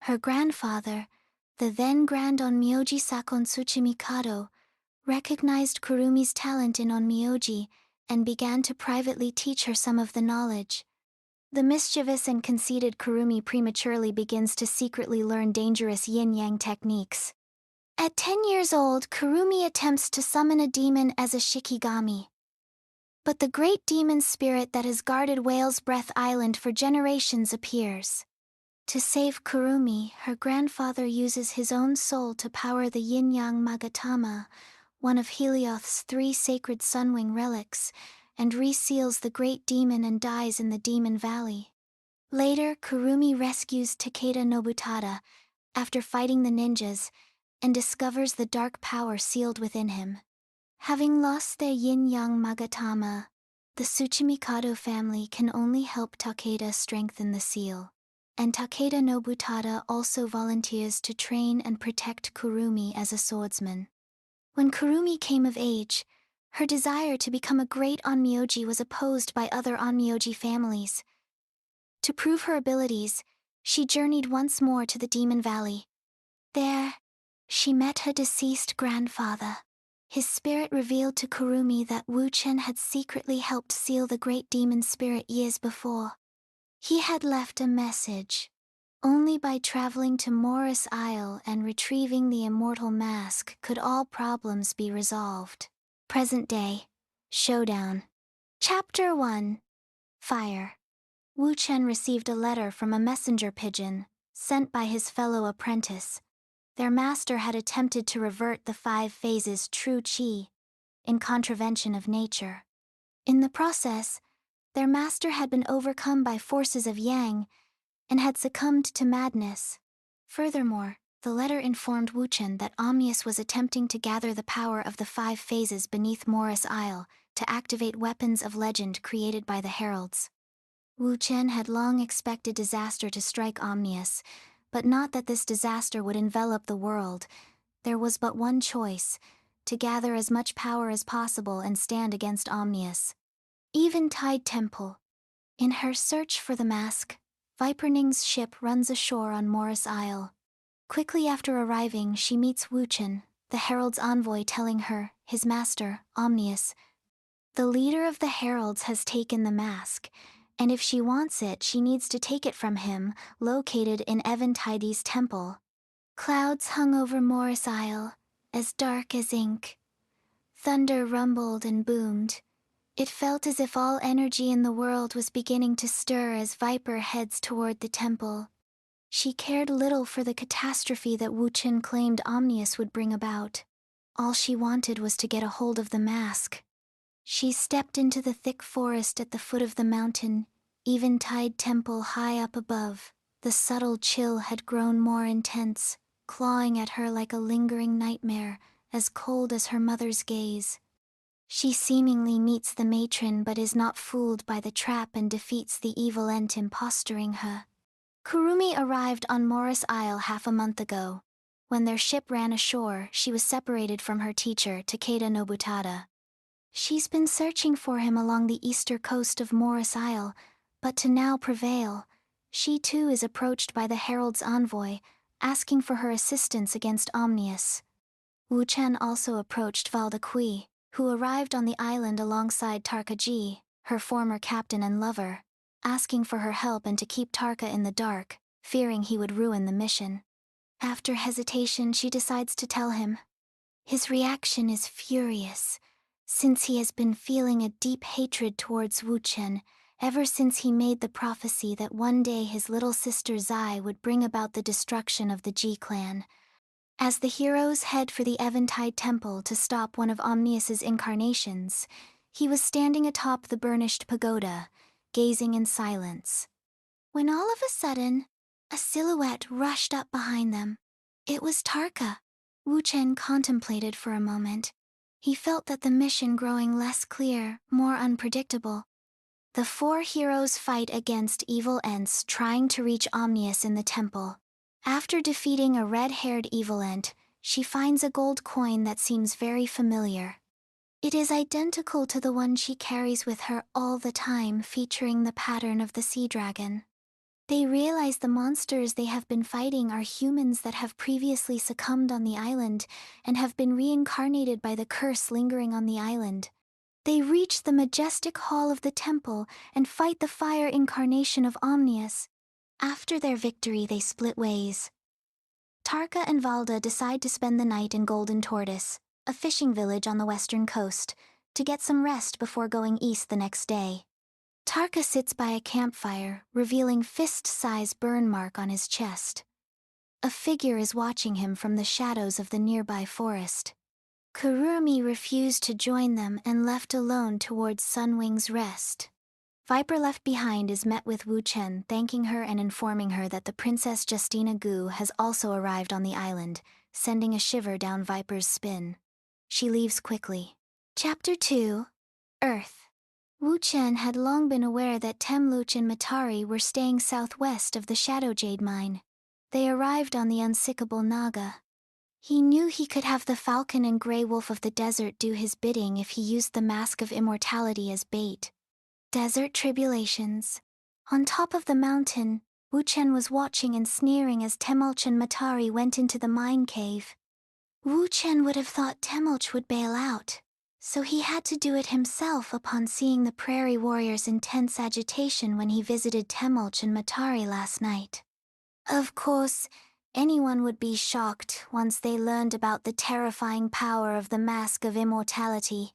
Her grandfather, the then Grand Onmyoji Sakon Tsuchimikado, recognized Kurumi's talent in onmyoji and began to privately teach her some of the knowledge. The mischievous and conceited Kurumi prematurely begins to secretly learn dangerous yin-yang techniques. At 10 years old, Kurumi attempts to summon a demon as a shikigami. But the great demon spirit that has guarded Whale's Breath Island for generations appears. To save Kurumi, her grandfather uses his own soul to power the yin-yang Magatama, one of Helioth's 3 sacred Sunwing relics, and reseals the great demon and dies in the Demon Valley. Later, Kurumi rescues Takeda Nobutada, after fighting the ninjas, and discovers the dark power sealed within him. Having lost their yin-yang Magatama, the Tsuchimikado family can only help Takeda strengthen the seal, and Takeda Nobutada also volunteers to train and protect Kurumi as a swordsman. When Kurumi came of age, her desire to become a great onmyoji was opposed by other onmyoji families. To prove her abilities, she journeyed once more to the Demon Valley. There, she met her deceased grandfather. His spirit revealed to Kurumi that Wu-chen had secretly helped seal the great demon spirit years before. He had left a message. Only by traveling to Morris Isle and retrieving the immortal mask could all problems be resolved. Present day. Showdown. Chapter 1. Fire. Wu-chen received a letter from a messenger pigeon, sent by his fellow apprentice. Their master had attempted to revert the 5 phases true qi, in contravention of nature. In the process, their master had been overcome by forces of yang, and had succumbed to madness. Furthermore, the letter informed Wu-chen that Omnius was attempting to gather the power of the 5 phases beneath Morris Isle to activate weapons of legend created by the heralds. Wu-chen had long expected disaster to strike Omnius, but not that this disaster would envelop the world. There was but one choice: to gather as much power as possible and stand against Omnius. Eventide Temple. In her search for the mask, Viperning's ship runs ashore on Morris Isle. Quickly after arriving, she meets Wu-chen, the herald's envoy, telling her, his master, Omnius, the leader of the heralds, has taken the mask, and if she wants it, she needs to take it from him, located in Eventide's temple. Clouds hung over Morris Isle, as dark as ink. Thunder rumbled and boomed. It felt as if all energy in the world was beginning to stir as Viper heads toward the temple. She cared little for the catastrophe that Wu-chen claimed Omnius would bring about. All she wanted was to get a hold of the mask. She stepped into the thick forest at the foot of the mountain, Eventide Temple high up above. The subtle chill had grown more intense, clawing at her like a lingering nightmare, as cold as her mother's gaze. She seemingly meets the matron but is not fooled by the trap and defeats the evil ent impostoring her. Kurumi arrived on Morris Isle half a month ago. When their ship ran ashore, she was separated from her teacher, Takeda Nobutada. She's been searching for him along the eastern coast of Morris Isle, but to no avail. She too is approached by the herald's envoy, asking for her assistance against Omnius. Wu-chen also approached Valdecui, who arrived on the island alongside Tarka-ji, her former captain and lover, asking for her help and to keep Tarka in the dark, fearing he would ruin the mission. After hesitation, she decides to tell him. His reaction is furious, since he has been feeling a deep hatred towards Wu-chen ever since he made the prophecy that one day his little sister Zai would bring about the destruction of the Ji clan. As the heroes head for the Eventide Temple to stop one of Omnius's incarnations, he was standing atop the burnished pagoda, gazing in silence. When all of a sudden, a silhouette rushed up behind them. It was Tarka. Wu-chen contemplated for a moment. He felt that the mission growing less clear, more unpredictable. The 4 heroes fight against evil ents trying to reach Omnius in the temple. After defeating a red-haired evil ent, she finds a gold coin that seems very familiar. It is identical to the one she carries with her all the time, featuring the pattern of the sea dragon. They realize the monsters they have been fighting are humans that have previously succumbed on the island and have been reincarnated by the curse lingering on the island. They reach the majestic hall of the temple and fight the fire incarnation of Omnius. After their victory, they split ways. Tarka and Valda decide to spend the night in Golden Tortoise, a fishing village on the western coast, to get some rest before going east the next day. Tarka sits by a campfire, revealing fist-size burn mark on his chest. A figure is watching him from the shadows of the nearby forest. Kurumi refused to join them and left alone towards Sunwing's rest. Viper left behind is met with Wu Chen, thanking her and informing her that the Princess Justina Gu has also arrived on the island, sending a shiver down Viper's spine. She leaves quickly. Chapter 2. Earth. Wu Chen had long been aware that Temluch and Matari were staying southwest of the Shadow Jade Mine. They arrived on the unsickable Naga. He knew he could have the Falcon and Grey Wolf of the desert do his bidding if he used the Mask of Immortality as bait. Desert tribulations. On top of the mountain, Wu Chen was watching and sneering as Temulch and Matari went into the mine cave. Wu Chen would have thought Temulch would bail out, so he had to do it himself upon seeing the prairie warriors' intense agitation when he visited Temulch and Matari last night. Of course, anyone would be shocked once they learned about the terrifying power of the Mask of Immortality.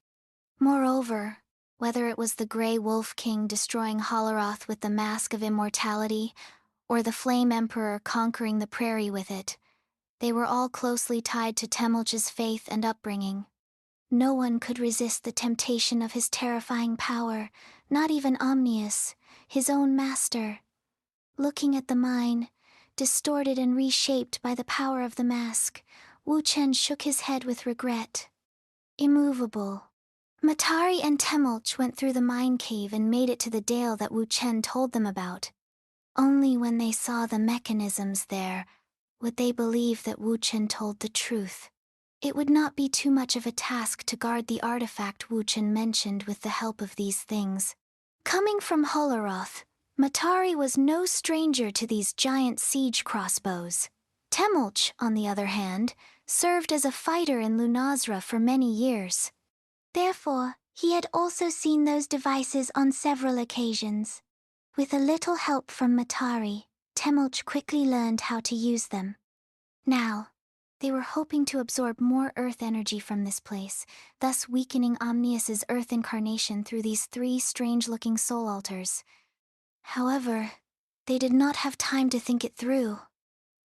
Moreover, whether it was the Grey Wolf King destroying Holleroth with the Mask of Immortality, or the Flame Emperor conquering the prairie with it, they were all closely tied to Temulch's faith and upbringing. No one could resist the temptation of his terrifying power, not even Omnius, his own master. Looking at the mine, distorted and reshaped by the power of the mask, Wu Chen shook his head with regret. Immovable. Matari and Temulch went through the mine cave and made it to the dale that Wu Chen told them about. Only when they saw the mechanisms there would they believe that Wu Chen told the truth. It would not be too much of a task to guard the artifact Wu Chen mentioned with the help of these things. Coming from Holleroth, Matari was no stranger to these giant siege crossbows. Temulch, on the other hand, served as a fighter in Lunazra for many years. Therefore, he had also seen those devices on several occasions. With a little help from Matari, Temulch quickly learned how to use them. Now, they were hoping to absorb more earth energy from this place, thus weakening Omnius's earth incarnation through these 3 strange-looking soul altars. However, they did not have time to think it through.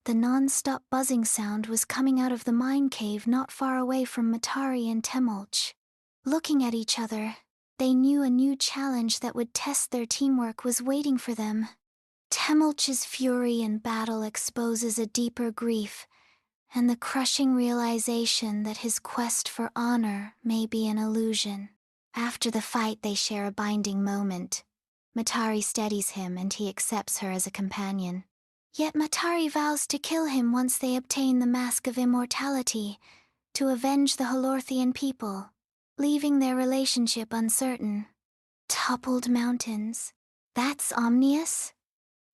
The non-stop buzzing sound was coming out of the mine cave not far away from Matari and Temulch. Looking at each other, they knew a new challenge that would test their teamwork was waiting for them. Temulch's fury in battle exposes a deeper grief, and the crushing realization that his quest for honor may be an illusion. After the fight, they share a binding moment. Matari steadies him and he accepts her as a companion. Yet Matari vows to kill him once they obtain the Mask of Immortality, to avenge the Holorthian people, leaving their relationship uncertain. Toppled mountains. That's Omnius?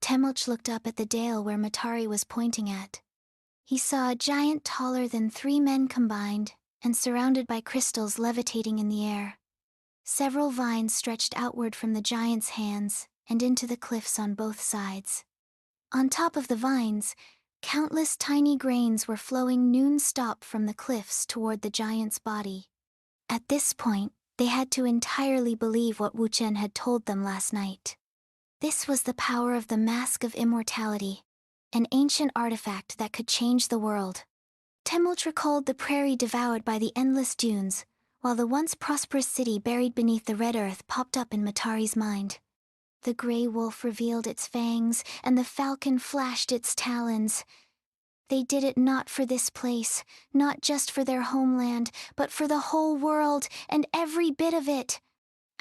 Temulch looked up at the dale where Matari was pointing at. He saw a giant taller than 3 men combined, and surrounded by crystals levitating in the air. Several vines stretched outward from the giant's hands and into the cliffs on both sides. On top of the vines, countless tiny grains were flowing non-stop from the cliffs toward the giant's body. At this point, they had to entirely believe what Wu Chen had told them last night. This was the power of the Mask of Immortality, an ancient artifact that could change the world. Temulch recalled the prairie devoured by the endless dunes, while the once prosperous city buried beneath the red earth popped up in Matari's mind. The Grey Wolf revealed its fangs, and the falcon flashed its talons. They did it not for this place, not just for their homeland, but for the whole world and every bit of it.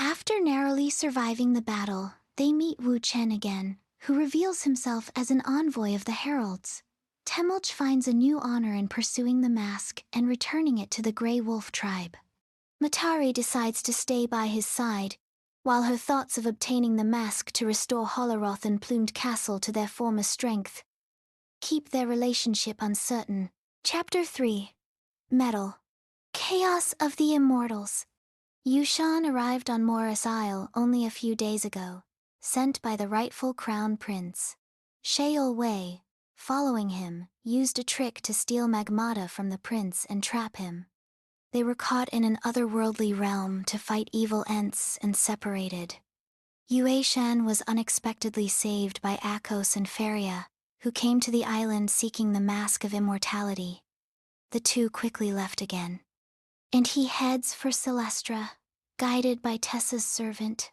After narrowly surviving the battle, they meet Wu Chen again, who reveals himself as an envoy of the heralds. Temulch finds a new honor in pursuing the mask and returning it to the Grey Wolf tribe. Matari decides to stay by his side, while her thoughts of obtaining the mask to restore Holoroth and Plumed Castle to their former strength keep their relationship uncertain. Chapter 3. Metal. Chaos of the Immortals. Yushan arrived on Morris Isle only a few days ago, sent by the rightful crown prince. Sheol Wei, following him, used a trick to steal Magmata from the prince and trap him. They were caught in an otherworldly realm to fight evil Ents and separated. Yue Shan was unexpectedly saved by Akos and Feria, who came to the island seeking the Mask of Immortality. The two quickly left again. And he heads for Celestra, guided by Tessa's servant.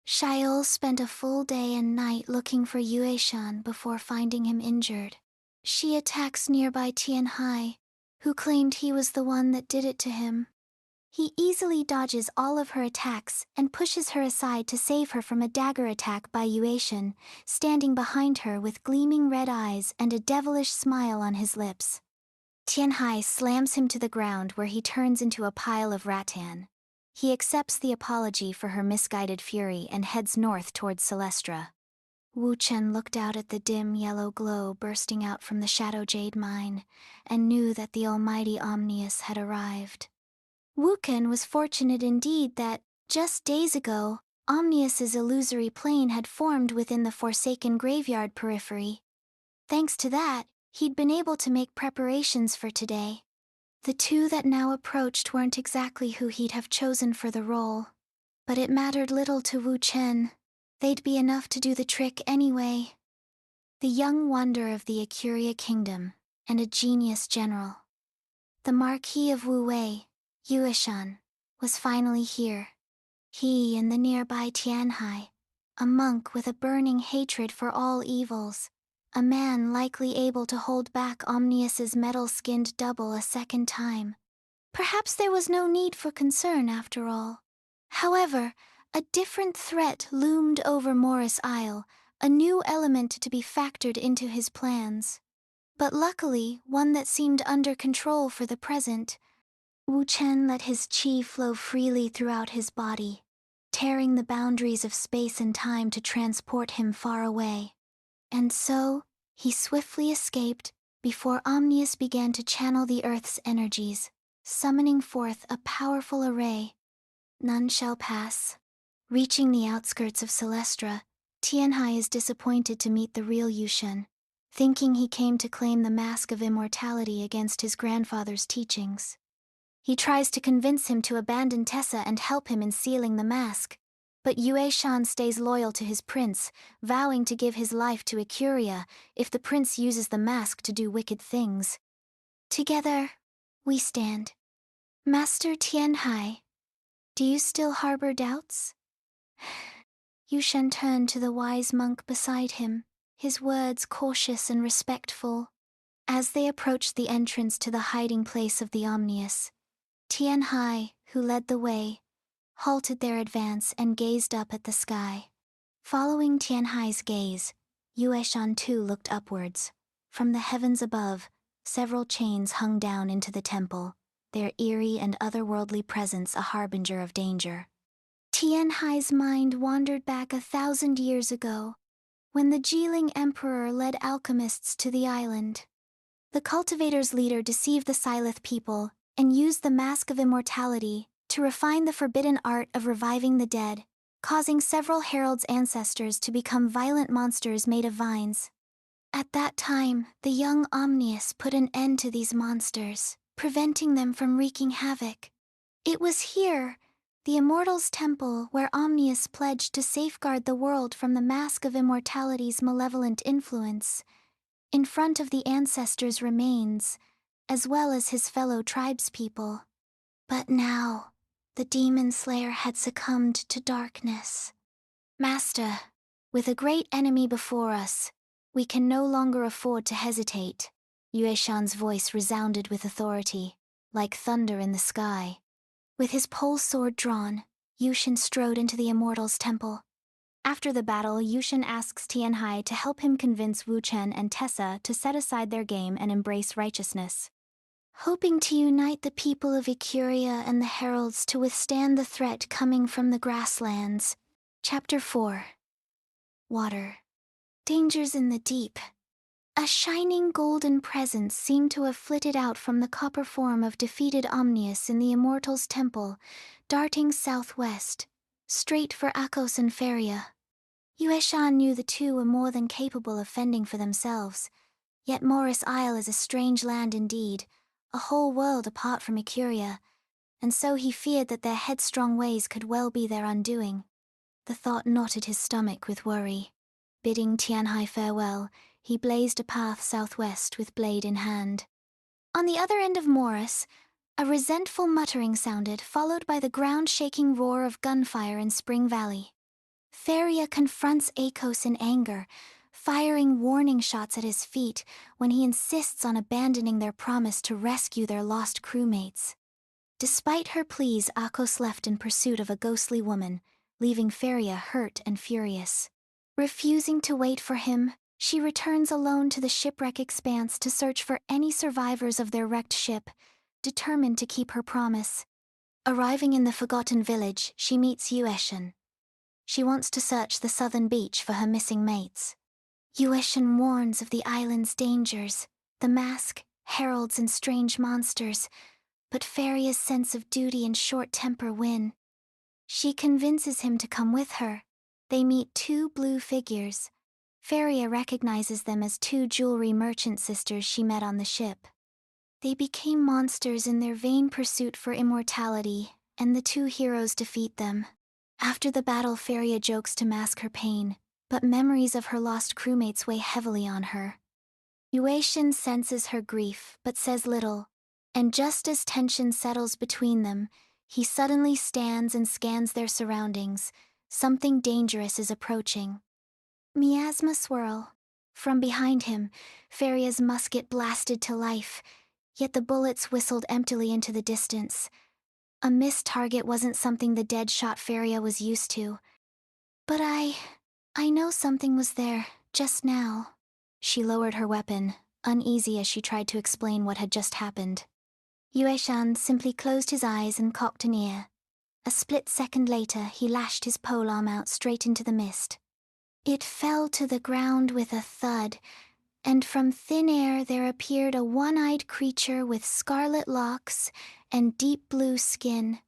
Sheol spent a full day and night looking for Yue Shan before finding him injured. She attacks nearby Tianhai, who claimed he was the one that did it to him. He easily dodges all of her attacks and pushes her aside to save her from a dagger attack by Yue Shan, standing behind her with gleaming red eyes and a devilish smile on his lips. Tianhai slams him to the ground where he turns into a pile of rattan. He accepts the apology for her misguided fury and heads north towards Celestra. Wu Chen looked out at the dim yellow glow bursting out from the Shadow Jade mine, and knew that the almighty Omnius had arrived. Wu Chen was fortunate indeed that, just days ago, Omnius's illusory plane had formed within the Forsaken Graveyard periphery. Thanks to that, he'd been able to make preparations for today. The two that now approached weren't exactly who he'd have chosen for the role, but it mattered little to Wu Chen. They'd be enough to do the trick anyway. The young wonder of the Acuria Kingdom, and a genius general. The Marquis of Wu Wei, Yue Shan, was finally here. He and the nearby Tianhai, a monk with a burning hatred for all evils, a man likely able to hold back Omnius's metal-skinned double a second time. Perhaps there was no need for concern after all. However, a different threat loomed over Morris Isle, a new element to be factored into his plans. But luckily, one that seemed under control for the present. Wu Chen let his qi flow freely throughout his body, tearing the boundaries of space and time to transport him far away. And so, he swiftly escaped before Omnius began to channel the Earth's energies, summoning forth a powerful array. None shall pass. Reaching the outskirts of Celestra, Tianhai is disappointed to meet the real Yushan, thinking he came to claim the Mask of Immortality against his grandfather's teachings. He tries to convince him to abandon Tessa and help him in sealing the mask, but Yue Shan stays loyal to his prince, vowing to give his life to Acuria if the prince uses the mask to do wicked things. Together, we stand. Master Tianhai, do you still harbor doubts? Yushan turned to the wise monk beside him, his words cautious and respectful. As they approached the entrance to the hiding place of the Omnius, Tianhai, who led the way, halted their advance and gazed up at the sky. Following Tianhai's gaze, Yue Shan too looked upwards. From the heavens above, several chains hung down into the temple, their eerie and otherworldly presence a harbinger of danger. Tianhai's mind wandered back 1,000 years ago, when the Jiling Emperor led alchemists to the island. The cultivators' leader deceived the Silith people and used the Mask of Immortality to refine the forbidden art of reviving the dead, causing several heralds' ancestors to become violent monsters made of vines. At that time, the young Omnius put an end to these monsters, preventing them from wreaking havoc. It was here, the Immortals' Temple, where Omnius pledged to safeguard the world from the Mask of Immortality's malevolent influence, in front of the ancestors' remains, as well as his fellow tribespeople. But now, the Demon Slayer had succumbed to darkness. Master, with a great enemy before us, we can no longer afford to hesitate. Yue Shan's voice resounded with authority, like thunder in the sky. With his pole sword drawn, Yushan strode into the Immortals' Temple. After the battle, Yushan asks Tianhai to help him convince Wu Chen and Tessa to set aside their game and embrace righteousness. hoping to unite the people of Ikuria and the heralds to withstand the threat coming from the grasslands. Chapter 4. Water. Dangers in the deep. A shining golden presence seemed to have flitted out from the copper form of defeated Omnius in the Immortal's temple, darting southwest, straight for Akos and Feria. Yueshan knew the two were more than capable of fending for themselves, yet Morris Isle is a strange land indeed, a whole world apart from Ikuria, and so he feared that their headstrong ways could well be their undoing. The thought knotted his stomach with worry. Bidding Tianhai farewell, he blazed a path southwest with blade in hand. On the other end of Morris, a resentful muttering sounded, followed by the ground-shaking roar of gunfire in Spring Valley. Feria confronts Akos in anger, firing warning shots at his feet when he insists on abandoning their promise to rescue their lost crewmates. Despite her pleas, Akos left in pursuit of a ghostly woman, leaving Feria hurt and furious. Refusing to wait for him, she returns alone to the shipwreck expanse to search for any survivors of their wrecked ship, determined to keep her promise. Arriving in the forgotten village, she meets Yueshan. She wants to search the southern beach for her missing mates. Yueshan warns of the island's dangers, the mask, heralds, and strange monsters, but Feria's sense of duty and short temper win. She convinces him to come with her. They meet two blue figures. Feria recognizes them as two jewelry merchant sisters she met on the ship. They became monsters in their vain pursuit for immortality, and the two heroes defeat them. After the battle, Feria jokes to mask her pain, but memories of her lost crewmates weigh heavily on her. Yueshan senses her grief, but says little, and just as tension settles between them, he suddenly stands and scans their surroundings. Something dangerous is approaching. Miasma swirl. From behind him, Feria's musket blasted to life, yet the bullets whistled emptily into the distance. A missed target wasn't something the dead shot Feria was used to. But I know something was there, just now. She lowered her weapon, uneasy as she tried to explain what had just happened. Yueshan simply closed his eyes and cocked an ear. A split second later, he lashed his polearm out straight into the mist. It fell to the ground with a thud, and from thin air there appeared a one-eyed creature with scarlet locks and deep blue skin.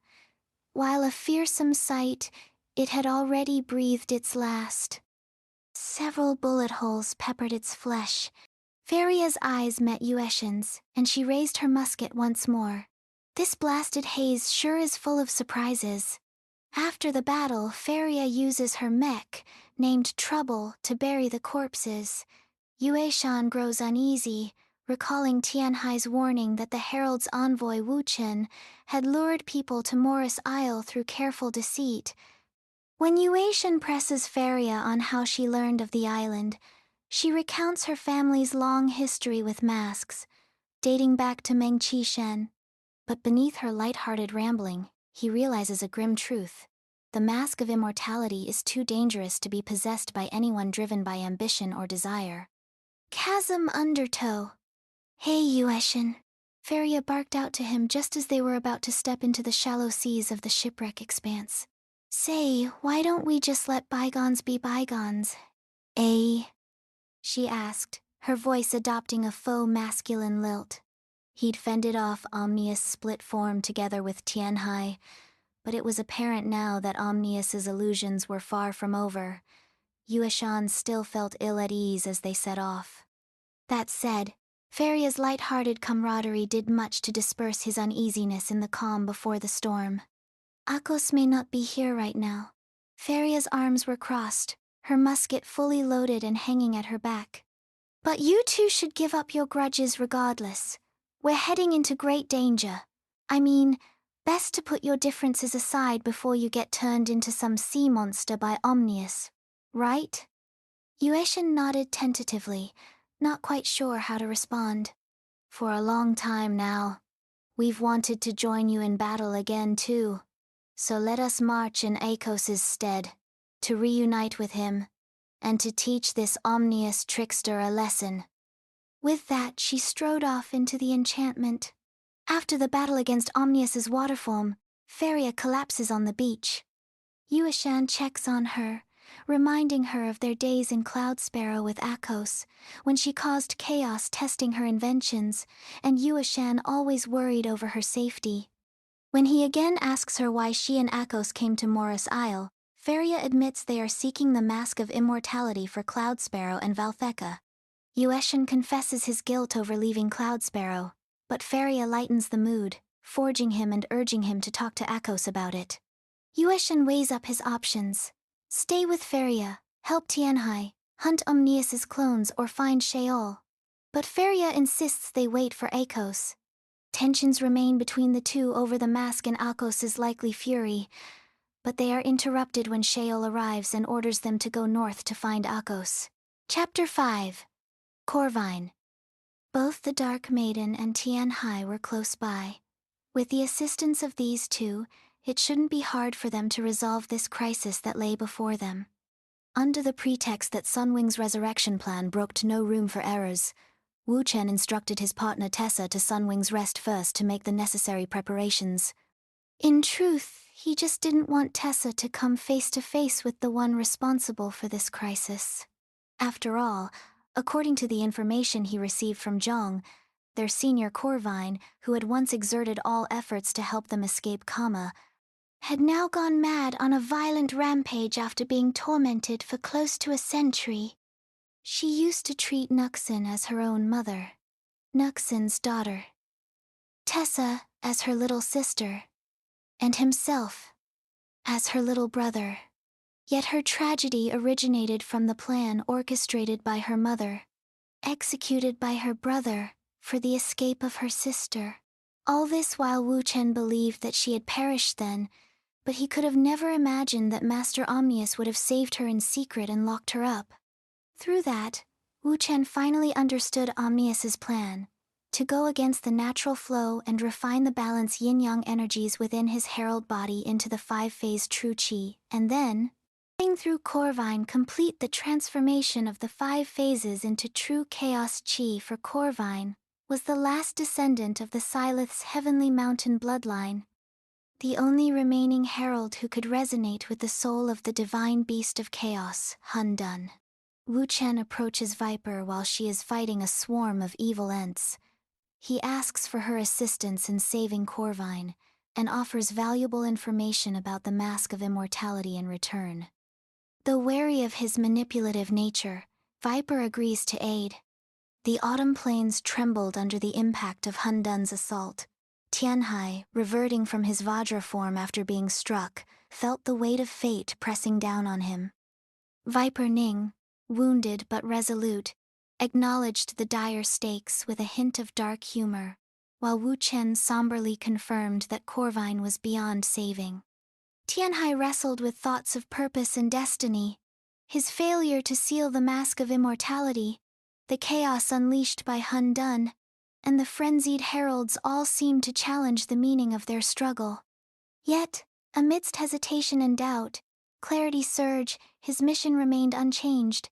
While a fearsome sight, it had already breathed its last. Several bullet holes peppered its flesh. Feria's eyes met Yueshan's, and she raised her musket once more. This blasted haze sure is full of surprises. After the battle, Feria uses her mech, named Trouble, to bury the corpses. Yueshan grows uneasy, recalling Tianhai's warning that the herald's envoy Wu Chen had lured people to Morris Isle through careful deceit. When Yueshan presses Feria on how she learned of the island, she recounts her family's long history with masks, dating back to Meng Qishen. But beneath her light-hearted rambling, he realizes a grim truth. The mask of immortality is too dangerous to be possessed by anyone driven by ambition or desire. Chasm Undertow. Hey, Yueshan. Feria barked out to him just as they were about to step into the shallow seas of the shipwreck expanse. Say, why don't we just let bygones be bygones? Eh? She asked, her voice adopting a faux masculine lilt. He'd fended off Omnius' split form together with Tianhai, but it was apparent now that Omnius' illusions were far from over. Yueshan still felt ill at ease as they set off. That said, Feria's light-hearted camaraderie did much to disperse his uneasiness in the calm before the storm. Akos may not be here right now. Feria's arms were crossed, her musket fully loaded and hanging at her back. But you two should give up your grudges regardless. We're heading into great danger. I mean, best to put your differences aside before you get turned into some sea monster by Omnius, right? Yueshan nodded tentatively, not quite sure how to respond. For a long time now, we've wanted to join you in battle again too. So let us march in Akos' stead, to reunite with him, and to teach this Omnius trickster a lesson. With that, she strode off into the enchantment. After the battle against Omnius's waterform, Feria collapses on the beach. Yuashan checks on her, reminding her of their days in Cloud Sparrow with Akos, when she caused chaos testing her inventions, and Yuashan always worried over her safety. When he again asks her why she and Akos came to Morris Isle, Feria admits they are seeking the Mask of Immortality for Cloud Sparrow and Valtheka. Yuashan confesses his guilt over leaving Cloud Sparrow, but Feria lightens the mood, forging him and urging him to talk to Akos about it. Yuashan weighs up his options. Stay with Feria, help Tianhai, hunt Omnius's clones or find Sheol. But Feria insists they wait for Akos. Tensions remain between the two over the mask and Akos's likely fury, but they are interrupted when Sheol arrives and orders them to go north to find Akos. Chapter 5. Corvine. Both the Dark Maiden and Tianhai were close by. With the assistance of these two, it shouldn't be hard for them to resolve this crisis that lay before them. Under the pretext that Sunwing's resurrection plan broke to no room for errors, Wu Chen instructed his partner Tessa to Sunwing's rest first to make the necessary preparations. In truth, he just didn't want Tessa to come face to face with the one responsible for this crisis. After all, according to the information he received from Zhang, their senior Corvine, who had once exerted all efforts to help them escape Kama, had now gone mad on a violent rampage after being tormented for close to a century. She used to treat Nuxin as her own mother, Nuxin's daughter, Tessa as her little sister, and himself as her little brother. Yet her tragedy originated from the plan orchestrated by her mother, executed by her brother, for the escape of her sister. All this while Wu Chen believed that she had perished then, but he could have never imagined that Master Omnius would have saved her in secret and locked her up. Through that, Wu Chen finally understood Omnius's plan, to go against the natural flow and refine the balance yin-yang energies within his herald body into the 5-phase true qi, and then, through Corvine, complete the transformation of the 5 phases into true chaos qi. For Corvine was the last descendant of the Silith's heavenly mountain bloodline, the only remaining herald who could resonate with the soul of the divine beast of chaos, Hun Dun. Wu Chen approaches Viper while she is fighting a swarm of evil Ents. He asks for her assistance in saving Corvine, and offers valuable information about the Mask of Immortality in return. Though wary of his manipulative nature, Viper agrees to aid. The autumn plains trembled under the impact of Hun Dun's assault. Tianhai, reverting from his Vajra form after being struck, felt the weight of fate pressing down on him. Viper Ning, wounded but resolute, acknowledged the dire stakes with a hint of dark humor, while Wu Chen somberly confirmed that Corvine was beyond saving. Tianhai wrestled with thoughts of purpose and destiny. His failure to seal the Mask of Immortality, the chaos unleashed by Hun Dun, and the frenzied heralds all seemed to challenge the meaning of their struggle. Yet, amidst hesitation and doubt, clarity surged, his mission remained unchanged,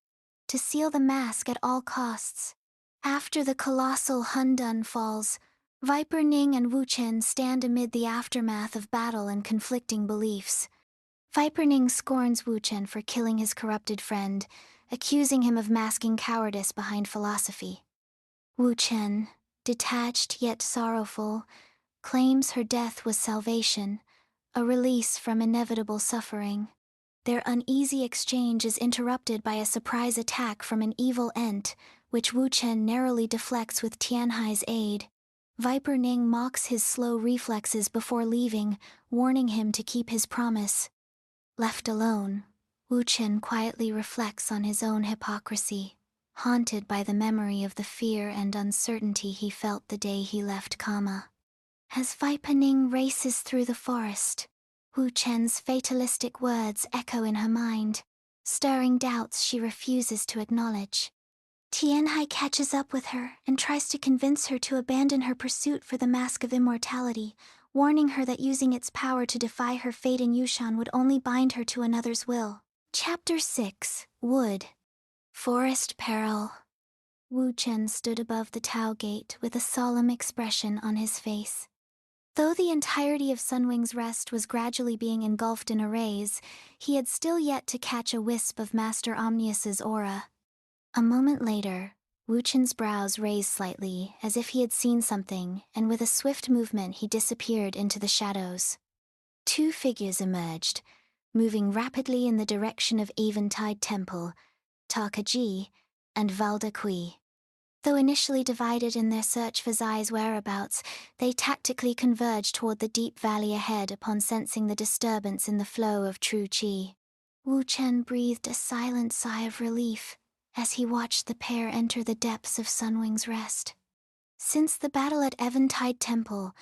to seal the mask at all costs. After the colossal Hun Dun falls, Viper Ning and Wu Chen stand amid the aftermath of battle and conflicting beliefs. Viper Ning scorns Wu Chen for killing his corrupted friend, accusing him of masking cowardice behind philosophy. Wu Chen, detached yet sorrowful, claims her death was salvation, a release from inevitable suffering. Their uneasy exchange is interrupted by a surprise attack from an evil Ent, which Wu Chen narrowly deflects with Tianhai's aid. Viper Ning mocks his slow reflexes before leaving, warning him to keep his promise. Left alone, Wu Chen quietly reflects on his own hypocrisy, haunted by the memory of the fear and uncertainty he felt the day he left Kama. As Viper Ning races through the forest, Wu Chen's fatalistic words echo in her mind, stirring doubts she refuses to acknowledge. Tianhai catches up with her and tries to convince her to abandon her pursuit for the Mask of Immortality, warning her that using its power to defy her fate in Yushan would only bind her to another's will. Chapter 6. Wood. Forest Peril. Wu Chen stood above the Tao Gate with a solemn expression on his face. Though the entirety of Sunwing's Rest was gradually being engulfed in a rays, he had still yet to catch a wisp of Master Omnius's aura. A moment later, Wu Chen's brows raised slightly, as if he had seen something, and with a swift movement he disappeared into the shadows. Two figures emerged, moving rapidly in the direction of Eventide Temple, Taka Ji and Valda Kui. Though initially divided in their search for Zai's whereabouts, they tactically converged toward the deep valley ahead upon sensing the disturbance in the flow of true qi. Wu Chen breathed a silent sigh of relief as he watched the pair enter the depths of Sunwing's Rest. Since the battle at Eventide Temple,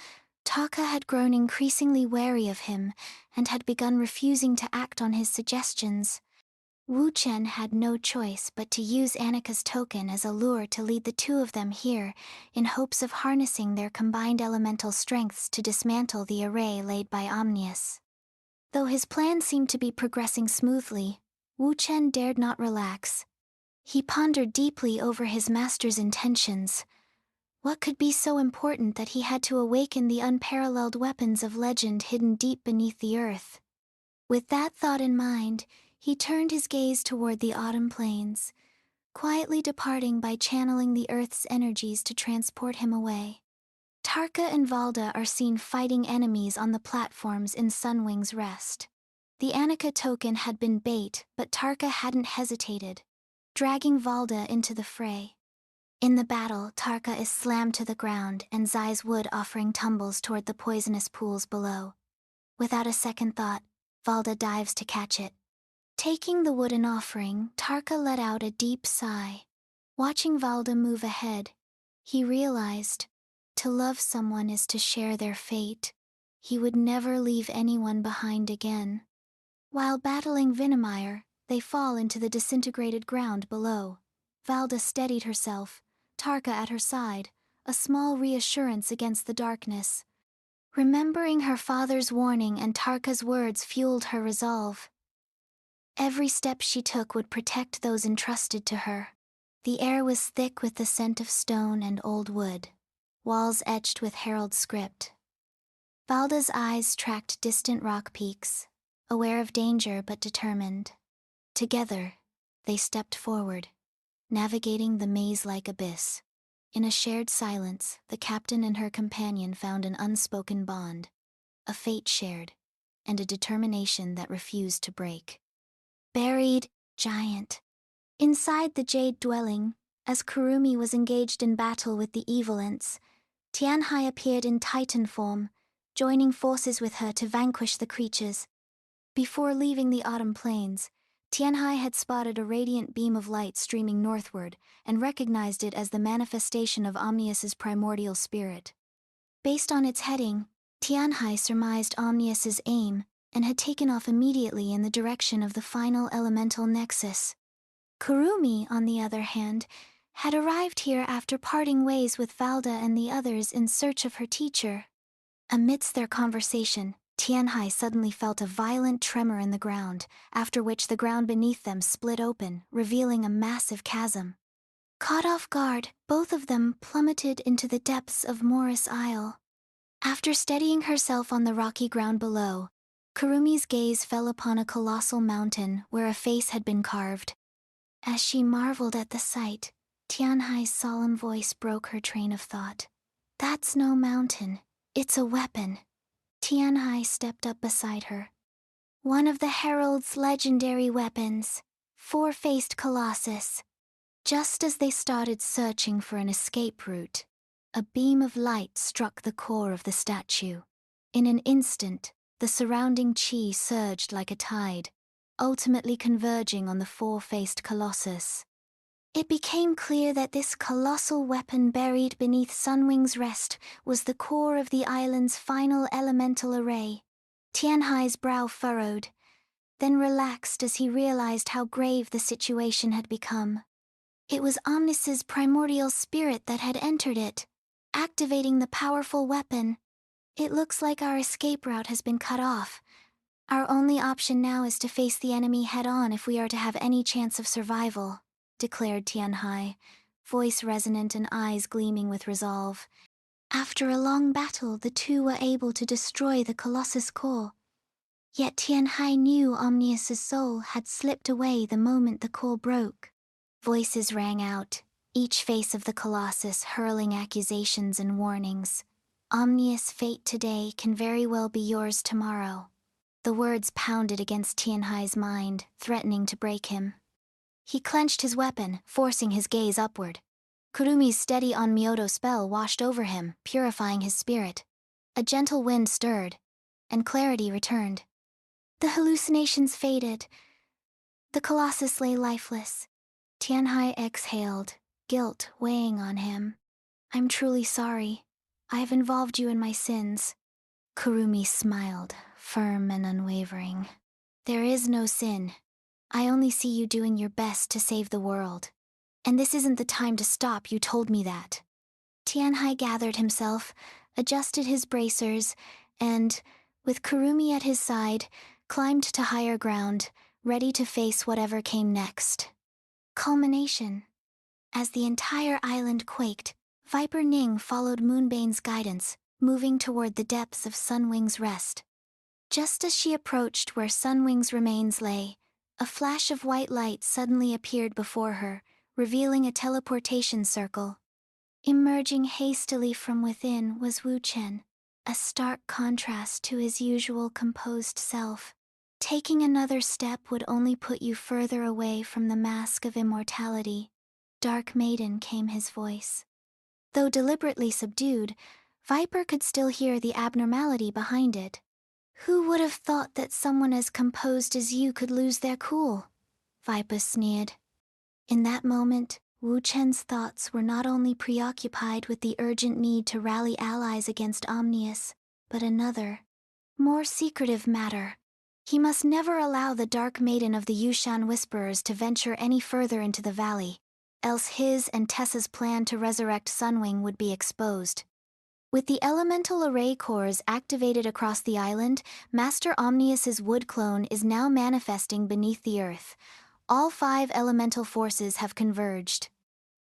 Taka had grown increasingly wary of him and had begun refusing to act on his suggestions. Wu Chen had no choice but to use Annika's token as a lure to lead the two of them here, in hopes of harnessing their combined elemental strengths to dismantle the array laid by Omnius. Though his plan seemed to be progressing smoothly, Wu Chen dared not relax. He pondered deeply over his master's intentions. What could be so important that he had to awaken the unparalleled weapons of legend hidden deep beneath the earth? With that thought in mind, he turned his gaze toward the autumn plains, quietly departing by channeling the earth's energies to transport him away. Tarka and Valda are seen fighting enemies on the platforms in Sunwing's Rest. The Annika token had been bait, but Tarka hadn't hesitated, dragging Valda into the fray. In the battle, Tarka is slammed to the ground and Zai's wood offering tumbles toward the poisonous pools below. Without a second thought, Valda dives to catch it. Taking the wooden offering, Tarka let out a deep sigh. Watching Valda move ahead, he realized, to love someone is to share their fate. He would never leave anyone behind again. While battling Vinemeyer, they fall into the disintegrated ground below. Valda steadied herself, Tarka at her side, a small reassurance against the darkness. Remembering her father's warning and Tarka's words fueled her resolve. Every step she took would protect those entrusted to her. The air was thick with the scent of stone and old wood, walls etched with herald script. Valda's eyes tracked distant rock peaks, aware of danger but determined. Together, they stepped forward, navigating the maze-like abyss. In a shared silence, the captain and her companion found an unspoken bond, a fate shared, and a determination that refused to break. Buried, giant. Inside the jade dwelling, as Kurumi was engaged in battle with the Evilants, Tianhai appeared in Titan form, joining forces with her to vanquish the creatures. Before leaving the autumn plains, Tianhai had spotted a radiant beam of light streaming northward and recognized it as the manifestation of Omnius's primordial spirit. Based on its heading, Tianhai surmised Omnius's aim and had taken off immediately in the direction of the final elemental nexus. Kurumi, on the other hand, had arrived here after parting ways with Valda and the others in search of her teacher. Amidst their conversation, Tianhai suddenly felt a violent tremor in the ground, after which the ground beneath them split open, revealing a massive chasm. Caught off guard, both of them plummeted into the depths of Morris Isle. After steadying herself on the rocky ground below, Kurumi's gaze fell upon a colossal mountain where a face had been carved. As she marveled at the sight, Tianhai's solemn voice broke her train of thought. "That's no mountain, it's a weapon." Tianhai stepped up beside her. "One of the Herald's legendary weapons, four-faced Colossus." Just as they started searching for an escape route, a beam of light struck the core of the statue. In an instant, the surrounding qi surged like a tide, ultimately converging on the four-faced Colossus. It became clear that this colossal weapon buried beneath Sunwing's Rest was the core of the island's final elemental array. Tianhai's brow furrowed, then relaxed as he realized how grave the situation had become. It was Omnis's primordial spirit that had entered it, activating the powerful weapon. "It looks like our escape route has been cut off. Our only option now is to face the enemy head-on if we are to have any chance of survival," declared Tianhai, voice resonant and eyes gleaming with resolve. After a long battle, the two were able to destroy the Colossus core. Yet Tianhai knew Omnius's soul had slipped away the moment the core broke. Voices rang out, each face of the Colossus hurling accusations and warnings. Omnius' fate today can very well be yours tomorrow. The words pounded against Tianhai's mind, threatening to break him. He clenched his weapon, forcing his gaze upward. Kurumi's steady Onmyoto spell washed over him, purifying his spirit. A gentle wind stirred, and clarity returned. The hallucinations faded. The Colossus lay lifeless. Tianhai exhaled, guilt weighing on him. I'm truly sorry. I have involved you in my sins. Kurumi smiled, firm and unwavering. There is no sin. I only see you doing your best to save the world. And this isn't the time to stop, you told me that. Tianhai gathered himself, adjusted his bracers, and, with Kurumi at his side, climbed to higher ground, ready to face whatever came next. Culmination. As the entire island quaked, Viper Ning followed Moonbane's guidance, moving toward the depths of Sunwing's rest. Just as she approached where Sunwing's remains lay, a flash of white light suddenly appeared before her, revealing a teleportation circle. Emerging hastily from within was Wu Chen, a stark contrast to his usual composed self. Taking another step would only put you further away from the mask of immortality. Dark Maiden, came his voice. Though deliberately subdued, Viper could still hear the abnormality behind it. Who would have thought that someone as composed as you could lose their cool? Viper sneered. In that moment, Wu Chen's thoughts were not only preoccupied with the urgent need to rally allies against Omnius, but another, more secretive matter. He must never allow the Dark Maiden of the Yushan Whisperers to venture any further into the valley, else his and Tessa's plan to resurrect Sunwing would be exposed. With the elemental array cores activated across the island, Master Omnius's wood clone is now manifesting beneath the earth. All 5 elemental forces have converged.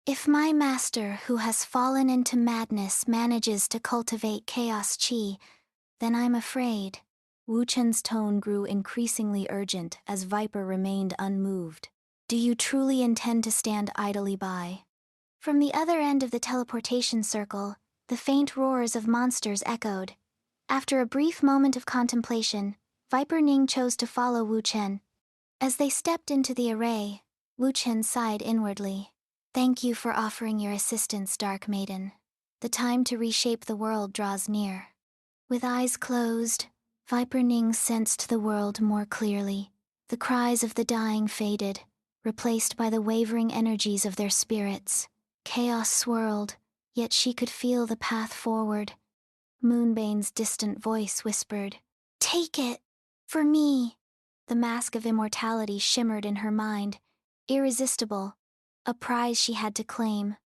If my master, who has fallen into madness, manages to cultivate chaos chi, then I'm afraid. Wu Chen's tone grew increasingly urgent as Viper remained unmoved. Do you truly intend to stand idly by? From the other end of the teleportation circle, the faint roars of monsters echoed. After a brief moment of contemplation, Viper Ning chose to follow Wu Chen. As they stepped into the array, Wu Chen sighed inwardly. Thank you for offering your assistance, Dark Maiden. The time to reshape the world draws near. With eyes closed, Viper Ning sensed the world more clearly. The cries of the dying faded, replaced by the wavering energies of their spirits. Chaos swirled, yet she could feel the path forward. Moonbane's distant voice whispered, "Take it! For me!" The mask of immortality shimmered in her mind, irresistible, a prize she had to claim.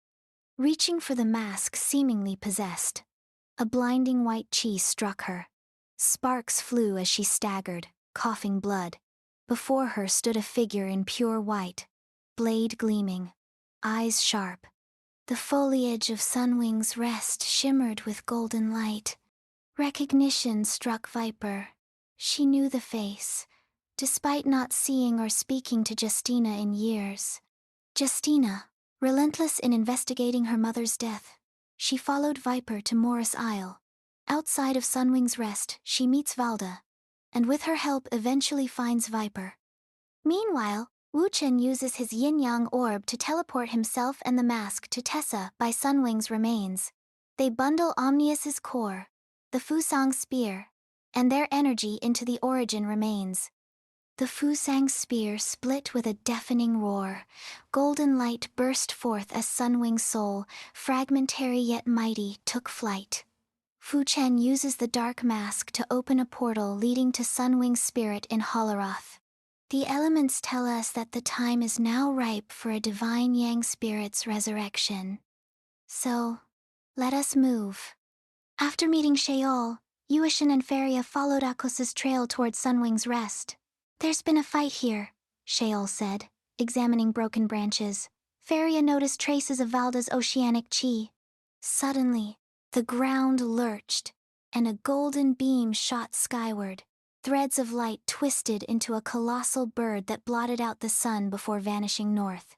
Reaching for the mask seemingly possessed, a blinding white chi struck her. Sparks flew as she staggered, coughing blood. Before her stood a figure in pure white, blade gleaming, eyes sharp. The foliage of Sunwing's rest shimmered with golden light. Recognition struck Viper. She knew the face, despite not seeing or speaking to Justina in years. Justina, relentless in investigating her mother's death, she followed Viper to Morris Isle. Outside of Sunwing's rest, she meets Valda, and with her help eventually finds Viper. Meanwhile, Wu Chen uses his yin-yang orb to teleport himself and the mask to Tessa by Sunwing's remains. They bundle Omnius's core, the Fusang spear, and their energy into the origin remains. The Fusang spear split with a deafening roar. Golden light burst forth as Sunwing's soul, fragmentary yet mighty, took flight. Fu Chen uses the dark mask to open a portal leading to Sunwing's spirit in Holorath. The elements tell us that the time is now ripe for a divine Yang spirit's resurrection. So, let us move. After meeting Sheol, Yuishin and Feria followed Akos's trail toward Sunwing's rest. There's been a fight here, Sheol said, examining broken branches. Feria noticed traces of Valda's oceanic chi. Suddenly, the ground lurched, and a golden beam shot skyward. Threads of light twisted into a colossal bird that blotted out the sun before vanishing north.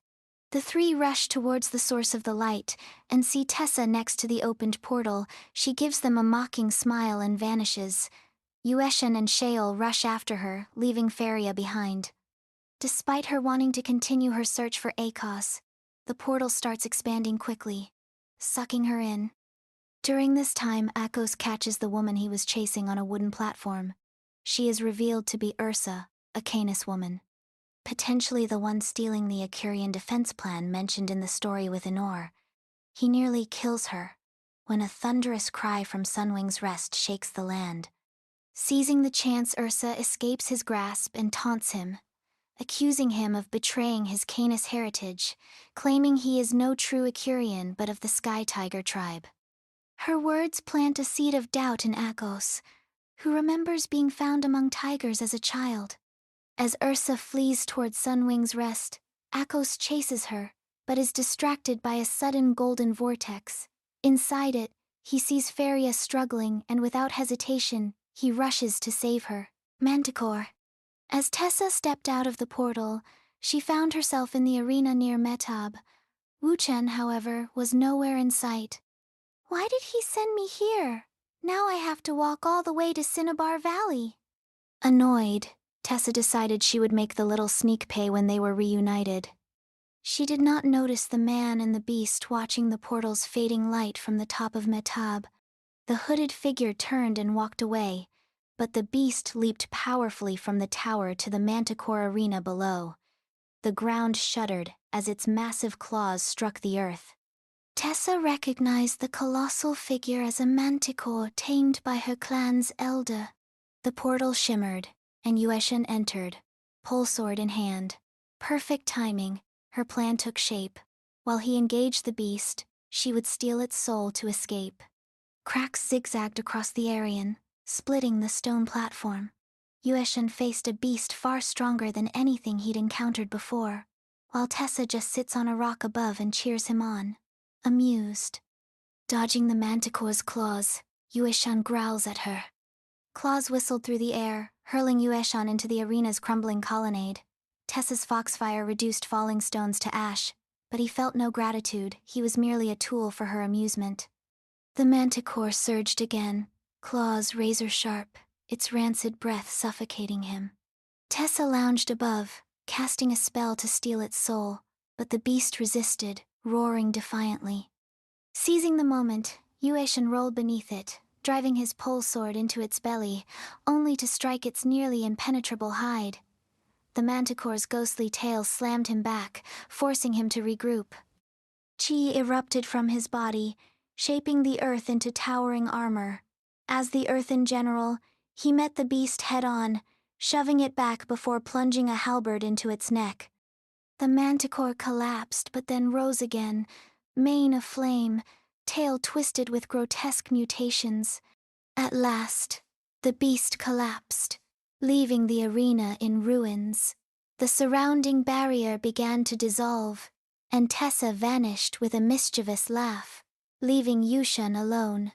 The three rush towards the source of the light and see Tessa next to the opened portal. She gives them a mocking smile and vanishes. Yueshan and Sheol rush after her, leaving Feria behind. Despite her wanting to continue her search for Akos, the portal starts expanding quickly, sucking her in. During this time, Akos catches the woman he was chasing on a wooden platform. She is revealed to be Ursa, a Canis woman. Potentially the one stealing the Akurian defense plan mentioned in the story with Enor. He nearly kills her, when a thunderous cry from Sunwing's Rest shakes the land. Seizing the chance, Ursa escapes his grasp and taunts him, accusing him of betraying his Canis heritage, claiming he is no true Akurian but of the Sky Tiger tribe. Her words plant a seed of doubt in Akos, who remembers being found among tigers as a child. As Ursa flees towards Sunwing's Rest, Akos chases her, but is distracted by a sudden golden vortex. Inside it, he sees Feria struggling, and without hesitation, he rushes to save her. Manticore. As Tessa stepped out of the portal, she found herself in the arena near Metab. Wuchen, however, was nowhere in sight. Why did he send me here? Now I have to walk all the way to Cinnabar Valley. Annoyed, Tessa decided she would make the little sneak pay when they were reunited. She did not notice the man and the beast watching the portal's fading light from the top of Metab. The hooded figure turned and walked away, but the beast leaped powerfully from the tower to the Manticore arena below. The ground shuddered as its massive claws struck the earth. Tessa recognized the colossal figure as a manticore tamed by her clan's elder. The portal shimmered, and Yueshan entered, pole sword in hand. Perfect timing, her plan took shape. While he engaged the beast, she would steal its soul to escape. Cracks zigzagged across the Aryan, splitting the stone platform. Yueshan faced a beast far stronger than anything he'd encountered before, while Tessa just sits on a rock above and cheers him on, amused. Dodging the manticore's claws, Yueshan growls at her. Claws whistled through the air, hurling Yueshan into the arena's crumbling colonnade. Tessa's foxfire reduced falling stones to ash, but he felt no gratitude. He was merely a tool for her amusement. The manticore surged again, claws razor-sharp, its rancid breath suffocating him. Tessa lounged above, casting a spell to steal its soul, but the beast resisted, roaring defiantly. Seizing the moment, Yueshan rolled beneath it, driving his pole sword into its belly, only to strike its nearly impenetrable hide. The manticore's ghostly tail slammed him back, forcing him to regroup. Chi erupted from his body, shaping the earth into towering armor. As the earth in general, he met the beast head-on, shoving it back before plunging a halberd into its neck. The manticore collapsed but then rose again, mane aflame, tail twisted with grotesque mutations. At last, the beast collapsed, leaving the arena in ruins. The surrounding barrier began to dissolve, and Tessa vanished with a mischievous laugh, leaving Yueshan alone.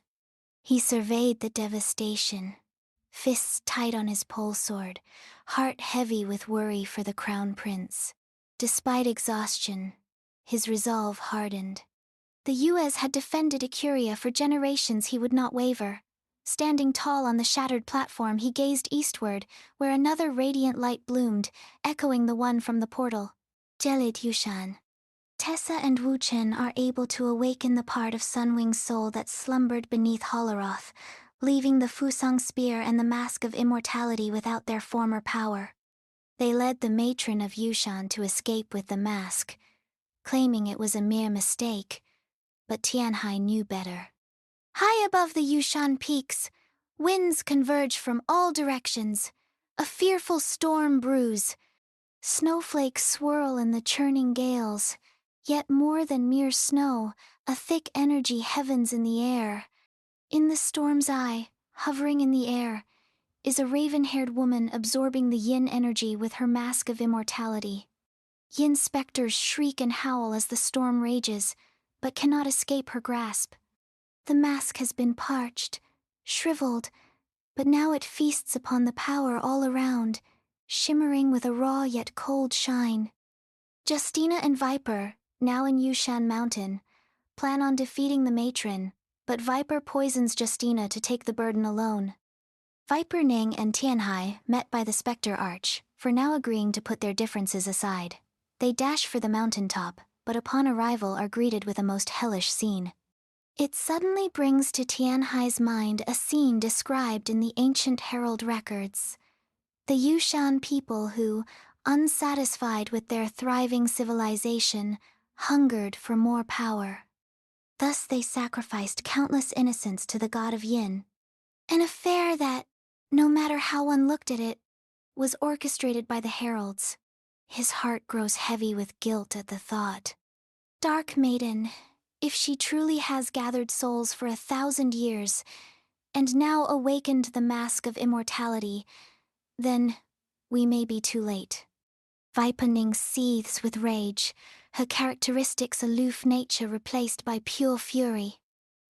He surveyed the devastation, fists tight on his pole sword, heart heavy with worry for the crown prince. Despite exhaustion, his resolve hardened. The Yuez had defended Ikuria for generations. He would not waver. Standing tall on the shattered platform, he gazed eastward, where another radiant light bloomed, echoing the one from the portal. Gelid Yushan. Tessa and Wuchen are able to awaken the part of Sunwing's soul that slumbered beneath Holaroth, leaving the Fusang Spear and the Mask of Immortality without their former power. They led the matron of Yushan to escape with the mask, claiming it was a mere mistake, but Tianhai knew better. High above the Yushan peaks, winds converge from all directions. A fearful storm brews. Snowflakes swirl in the churning gales, yet more than mere snow, a thick energy heavens in the air. In the storm's eye, hovering in the air, is a raven-haired woman absorbing the yin energy with her mask of immortality. Yin specters shriek and howl as the storm rages, but cannot escape her grasp. The mask has been parched, shriveled, but now it feasts upon the power all around, shimmering with a raw yet cold shine. Justina and Viper, now in Yushan Mountain, plan on defeating the matron, but Viper poisons Justina to take the burden alone. Viper Ning and Tianhai met by the Spectre Arch, for now agreeing to put their differences aside. They dash for the mountaintop, but upon arrival are greeted with a most hellish scene. It suddenly brings to Tianhai's mind a scene described in the ancient herald records. The Yushan people who, unsatisfied with their thriving civilization, hungered for more power. Thus they sacrificed countless innocents to the god of Yin. An affair that, no matter how one looked at it, was orchestrated by the heralds. His heart grows heavy with guilt at the thought. Dark Maiden, if she truly has gathered souls for 1,000 years, and now awakened the mask of immortality, then we may be too late. Vipening seethes with rage, her characteristics aloof nature replaced by pure fury.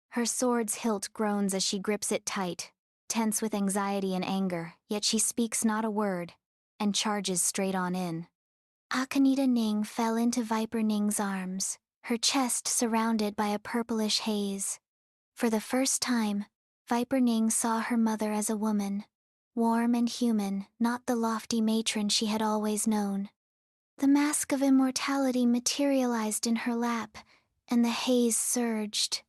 Her sword's hilt groans as she grips it tight, tense with anxiety and anger, yet she speaks not a word, and charges straight on in. Akanita Ning fell into Viper Ning's arms, her chest surrounded by a purplish haze. For the first time, Viper Ning saw her mother as a woman, warm and human, not the lofty matron she had always known. The mask of immortality materialized in her lap, and the haze surged.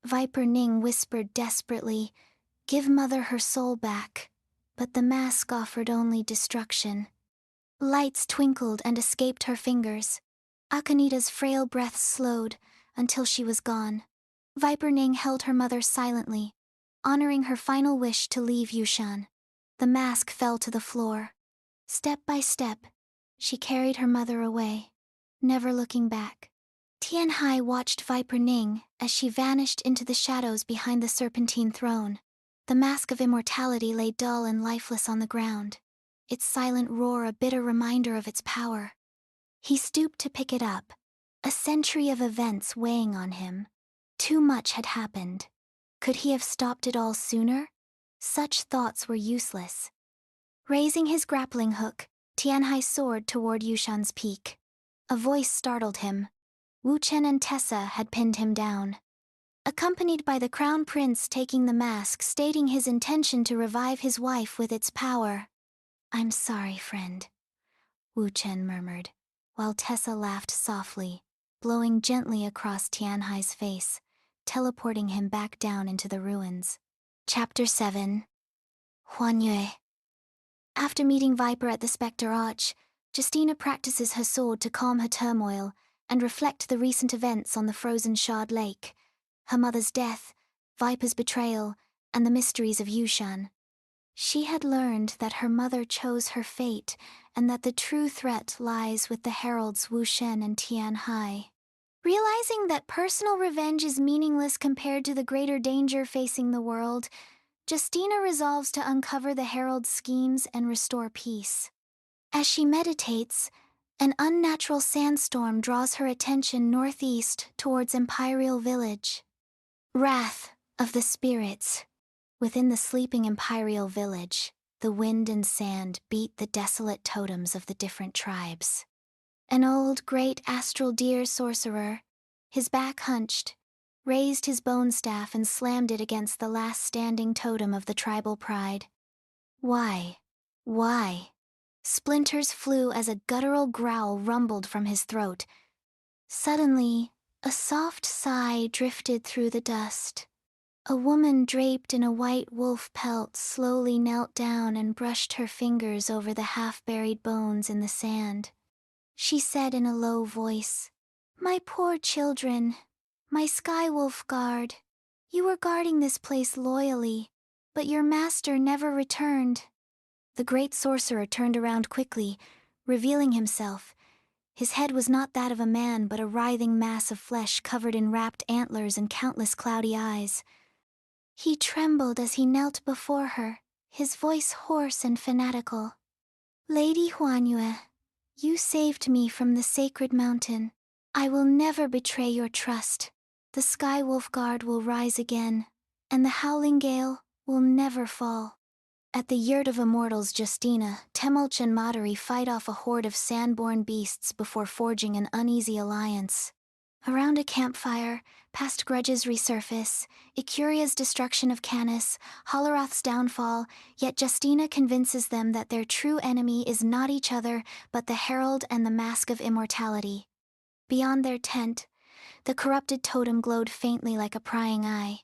Viper Ning whispered desperately, "Give Mother her soul back," but the mask offered only destruction. Lights twinkled and escaped her fingers. Akanita's frail breath slowed until she was gone. Viper Ning held her mother silently, honoring her final wish to leave Yushan. The mask fell to the floor. Step by step, she carried her mother away, never looking back. Tianhai watched Viper Ning as she vanished into the shadows behind the serpentine throne. The mask of immortality lay dull and lifeless on the ground, its silent roar a bitter reminder of its power. He stooped to pick it up, a century of events weighing on him. Too much had happened. Could he have stopped it all sooner? Such thoughts were useless. Raising his grappling hook, Tianhai soared toward Yushan's peak. A voice startled him. Wu Chen and Tessa had pinned him down. Accompanied by the crown prince taking the mask stating his intention to revive his wife with its power. "I'm sorry, friend," Wu Chen murmured, while Tessa laughed softly, blowing gently across Tianhai's face, teleporting him back down into the ruins. Chapter 7. Huanyue. After meeting Viper at the Spectre Arch, Justina practices her sword to calm her turmoil and reflect the recent events on the frozen Shard Lake, her mother's death, Viper's betrayal, and the mysteries of Yushan. She had learned that her mother chose her fate and that the true threat lies with the heralds Wu Shen and Tianhai. Realizing that personal revenge is meaningless compared to the greater danger facing the world, Justina resolves to uncover the herald's schemes and restore peace. As she meditates, an unnatural sandstorm draws her attention northeast towards Imperial Village. Wrath of the spirits. Within the sleeping Imperial Village, the wind and sand beat the desolate totems of the different tribes. An old great astral deer sorcerer, his back hunched, raised his bone staff and slammed it against the last standing totem of the tribal pride. Why? Why? Splinters flew as a guttural growl rumbled from his throat. Suddenly, a soft sigh drifted through the dust. A woman draped in a white wolf pelt slowly knelt down and brushed her fingers over the half-buried bones in the sand. She said in a low voice, "My poor children, my sky wolf guard, you were guarding this place loyally, but your master never returned." The great sorcerer turned around quickly, revealing himself. His head was not that of a man but a writhing mass of flesh covered in wrapped antlers and countless cloudy eyes. He trembled as he knelt before her, his voice hoarse and fanatical. "Lady Huanyue, You saved me from the sacred mountain. I will never betray your trust. The Sky Wolf Guard will rise again, and the howling gale will never fall. At the Yurt of Immortals Justina, Temulch and Matari fight off a horde of sand-born beasts before forging an uneasy alliance. Around a campfire, past grudges resurface, Ikuria's destruction of Canis, Halaroth's downfall, yet Justina convinces them that their true enemy is not each other, but the Herald and the Mask of Immortality. Beyond their tent, the corrupted totem glowed faintly like a prying eye.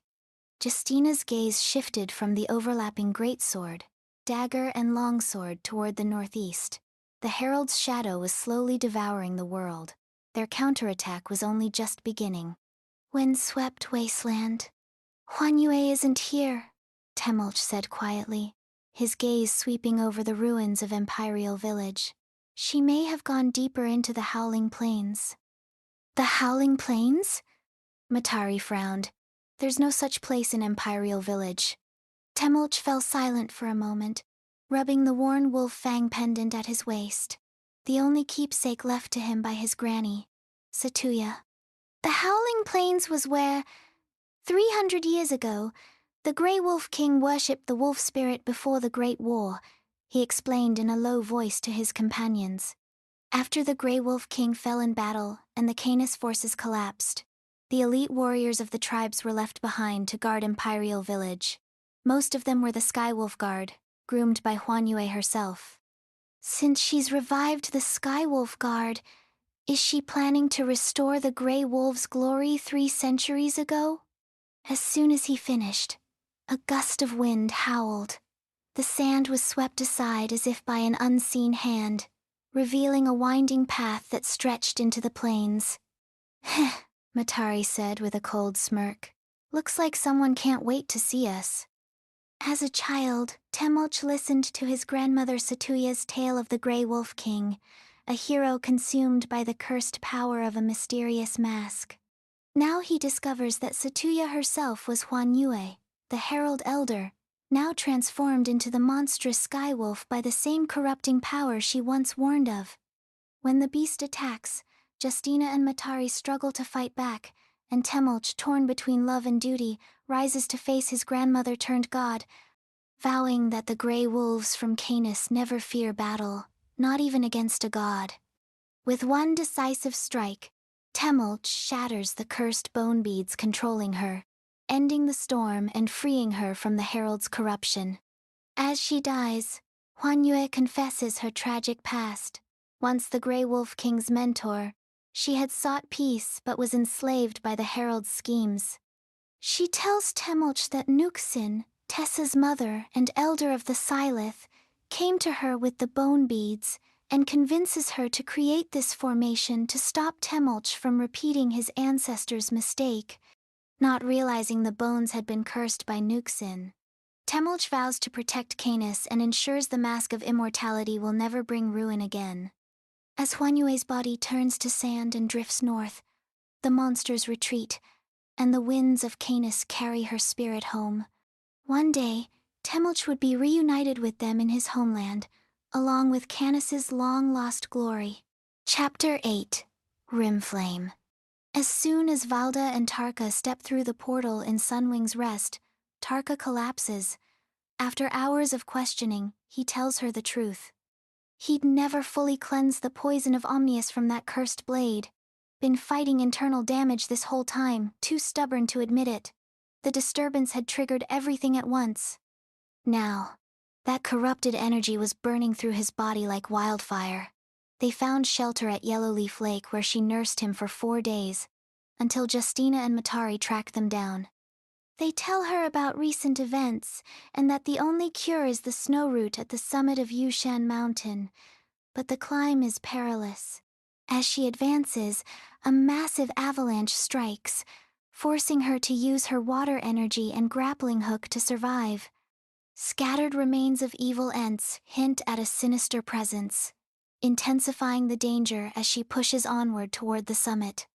Justina's gaze shifted from the overlapping greatsword, dagger and longsword toward the northeast. The Herald's shadow was slowly devouring the world. Their counterattack was only just beginning. Wind-swept wasteland. Huanyue isn't here, Temulch said quietly, his gaze sweeping over the ruins of Imperial Village. She may have gone deeper into the Howling Plains. The Howling Plains? Matari frowned. There's no such place in Imperial Village. Temulch fell silent for a moment, rubbing the worn wolf fang pendant at his waist, the only keepsake left to him by his granny, Satuya. The Howling Plains was where, 300 years ago, the Grey Wolf King worshipped the wolf spirit before the Great War, he explained in a low voice to his companions. After the Grey Wolf King fell in battle and the Canis forces collapsed, the elite warriors of the tribes were left behind to guard Imperial Village. Most of them were the Sky Wolf Guard, groomed by Huanyue herself. Since she's revived the Sky Wolf Guard, is she planning to restore the Grey Wolf's glory 3 centuries ago? As soon as he finished, a gust of wind howled. The sand was swept aside as if by an unseen hand, revealing a winding path that stretched into the plains. Heh, Matari said with a cold smirk. Looks like someone can't wait to see us. As a child, Temulch listened to his grandmother Satuya's tale of the Grey Wolf King, a hero consumed by the cursed power of a mysterious mask. Now he discovers that Satuya herself was Huanyue, the Herald Elder, now transformed into the monstrous Sky Wolf by the same corrupting power she once warned of. When the beast attacks, Justina and Matari struggle to fight back, and Temulch, torn between love and duty, rises to face his grandmother-turned-god, vowing that the Grey Wolves from Canis never fear battle, not even against a god. With one decisive strike, Temulch shatters the cursed bone beads controlling her, ending the storm and freeing her from the Herald's corruption. As she dies, Huanyue confesses her tragic past. Once the Grey Wolf King's mentor, she had sought peace but was enslaved by the Herald's schemes. She tells Temulch that Nuxin, Tessa's mother and elder of the Silith, came to her with the bone beads and convinces her to create this formation to stop Temulch from repeating his ancestors' mistake, not realizing the bones had been cursed by Nuxin. Temulch vows to protect Canis and ensures the Mask of Immortality will never bring ruin again. As Huanyue's body turns to sand and drifts north, the monsters retreat, and the winds of Canis carry her spirit home. One day, Temulch would be reunited with them in his homeland, along with Canis's long-lost glory. Chapter 8. Rimflame. As soon as Valda and Tarka step through the portal in Sunwing's Rest, Tarka collapses. After hours of questioning, he tells her the truth. He'd never fully cleansed the poison of Omnius from that cursed blade. Been fighting internal damage this whole time, too stubborn to admit it. The disturbance had triggered everything at once. Now, that corrupted energy was burning through his body like wildfire. They found shelter at Yellowleaf Lake where she nursed him for 4 days, until Justina and Matari tracked them down. They tell her about recent events, and that the only cure is the snow route at the summit of Yushan Mountain, but the climb is perilous. As she advances, a massive avalanche strikes, forcing her to use her water energy and grappling hook to survive. Scattered remains of evil Ents hint at a sinister presence, intensifying the danger as she pushes onward toward the summit.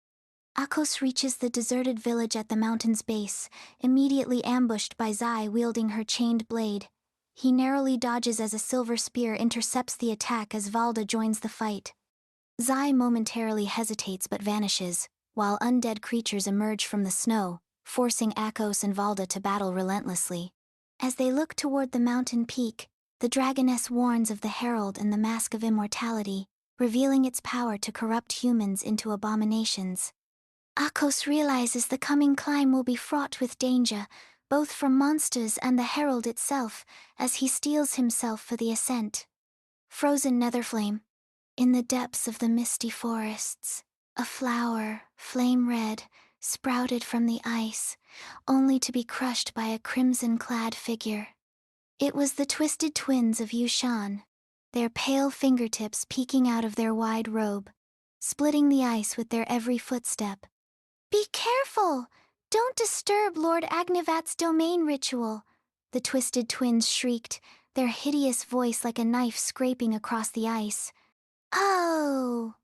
Akos reaches the deserted village at the mountain's base, immediately ambushed by Zai wielding her chained blade. He narrowly dodges as a silver spear intercepts the attack as Valda joins the fight. Zai momentarily hesitates but vanishes, while undead creatures emerge from the snow, forcing Akos and Valda to battle relentlessly. As they look toward the mountain peak, the dragoness warns of the herald and the mask of immortality, revealing its power to corrupt humans into abominations. Akos realizes the coming climb will be fraught with danger, both from monsters and the herald itself, as he steels himself for the ascent. Frozen Netherflame. In the depths of the misty forests, a flower, flame red, sprouted from the ice, only to be crushed by a crimson-clad figure. It was the twisted twins of Yushan, their pale fingertips peeking out of their wide robe, splitting the ice with their every footstep. "Be careful! Don't disturb Lord Agnivat's domain ritual," the twisted twins shrieked, their hideous voice like a knife scraping across the ice. "Oh!"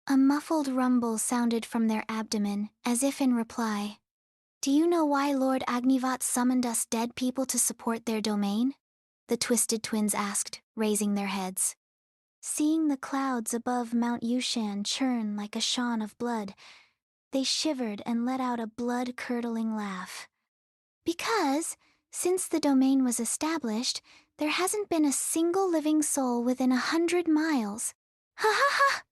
A muffled rumble sounded from their abdomen, as if in reply. "Do you know why Lord Agnivat summoned us dead people to support their domain?" the twisted twins asked, raising their heads. Seeing the clouds above Mount Yushan churn like a sheen of blood, they shivered and let out a blood-curdling laugh. "Because, since the domain was established, there hasn't been a single living soul within 100 miles. Ha ha ha!"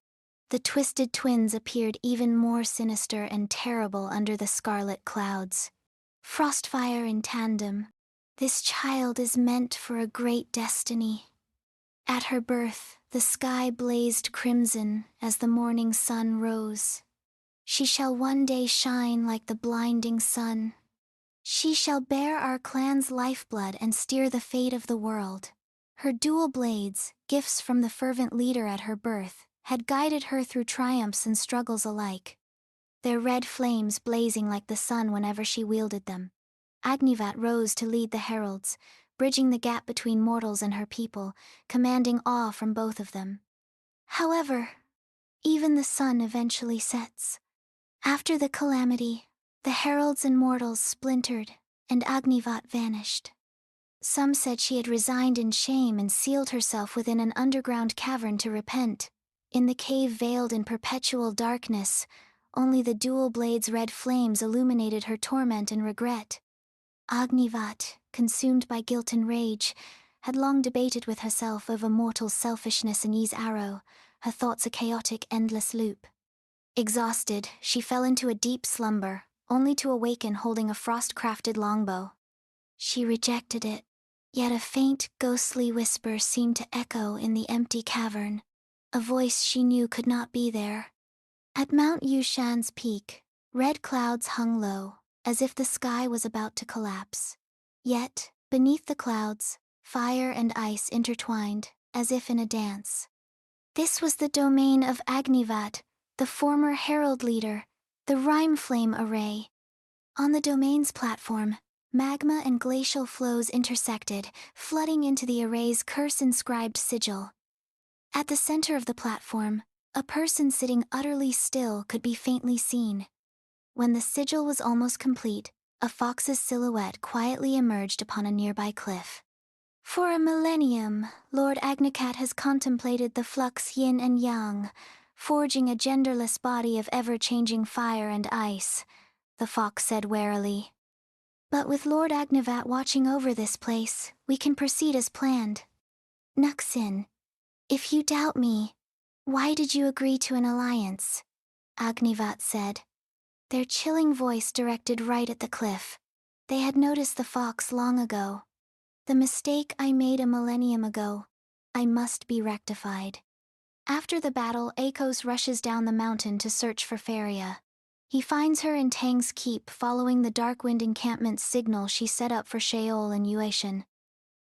The twisted twins appeared even more sinister and terrible under the scarlet clouds. "Frostfire in tandem. This child is meant for a great destiny." At her birth, the sky blazed crimson as the morning sun rose. "She shall one day shine like the blinding sun. She shall bear our clan's lifeblood and steer the fate of the world." Her dual blades, gifts from the fervent leader at her birth, had guided her through triumphs and struggles alike. Their red flames blazing like the sun whenever she wielded them. Agnivat rose to lead the heralds, bridging the gap between mortals and her people, commanding awe from both of them. However, even the sun eventually sets. After the calamity, the heralds and mortals splintered, and Agnivat vanished. Some said she had resigned in shame and sealed herself within an underground cavern to repent. In the cave veiled in perpetual darkness, only the dual blade's red flames illuminated her torment and regret. Agnivat, consumed by guilt and rage, had long debated with herself over mortal selfishness and Yi's arrow, her thoughts a chaotic, endless loop. Exhausted, she fell into a deep slumber, only to awaken holding a frost-crafted longbow. She rejected it, yet a faint, ghostly whisper seemed to echo in the empty cavern, a voice she knew could not be there. At Mount Yushan's peak, red clouds hung low, as if the sky was about to collapse. Yet, beneath the clouds, fire and ice intertwined, as if in a dance. This was the domain of Agnivat, the former herald leader, the Rime Flame Array. On the domain's platform, magma and glacial flows intersected, flooding into the array's curse-inscribed sigil. At the center of the platform, a person sitting utterly still could be faintly seen. When the sigil was almost complete, a fox's silhouette quietly emerged upon a nearby cliff. For a millennium, Lord Agnicat has contemplated the flux yin and yang, forging a genderless body of ever-changing fire and ice, the fox said warily. But with Lord Agnivat watching over this place, we can proceed as planned. Nuxin, if you doubt me, why did you agree to an alliance? Agnivat said. Their chilling voice directed right at the cliff. They had noticed the fox long ago. The mistake I made a millennium ago. I must be rectified. After the battle, Akos rushes down the mountain to search for Faria. He finds her in Tang's keep following the Darkwind encampment's signal she set up for Sheol and Yuetian.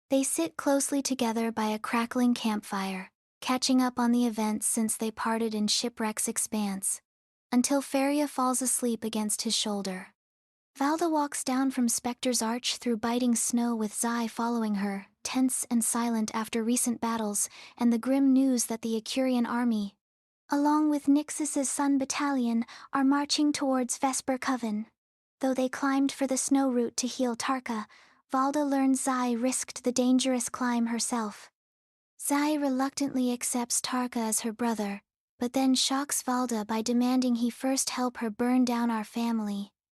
They sit closely together by a crackling campfire, catching up on the events since they parted in Shipwreck's expanse, until Faria falls asleep against his shoulder. Valda walks down from Spectre's Arch through biting snow with Zai following her, tense and silent after recent battles and the grim news that the Ecurian army, along with Nixus's Sun Battalion, are marching towards Vesper Coven. Though they climbed for the snow route to heal Tarka, Valda learns Zai risked the dangerous climb herself. Zai reluctantly accepts Tarka as her brother, but then shocks Valda by demanding he first help her burn down our family.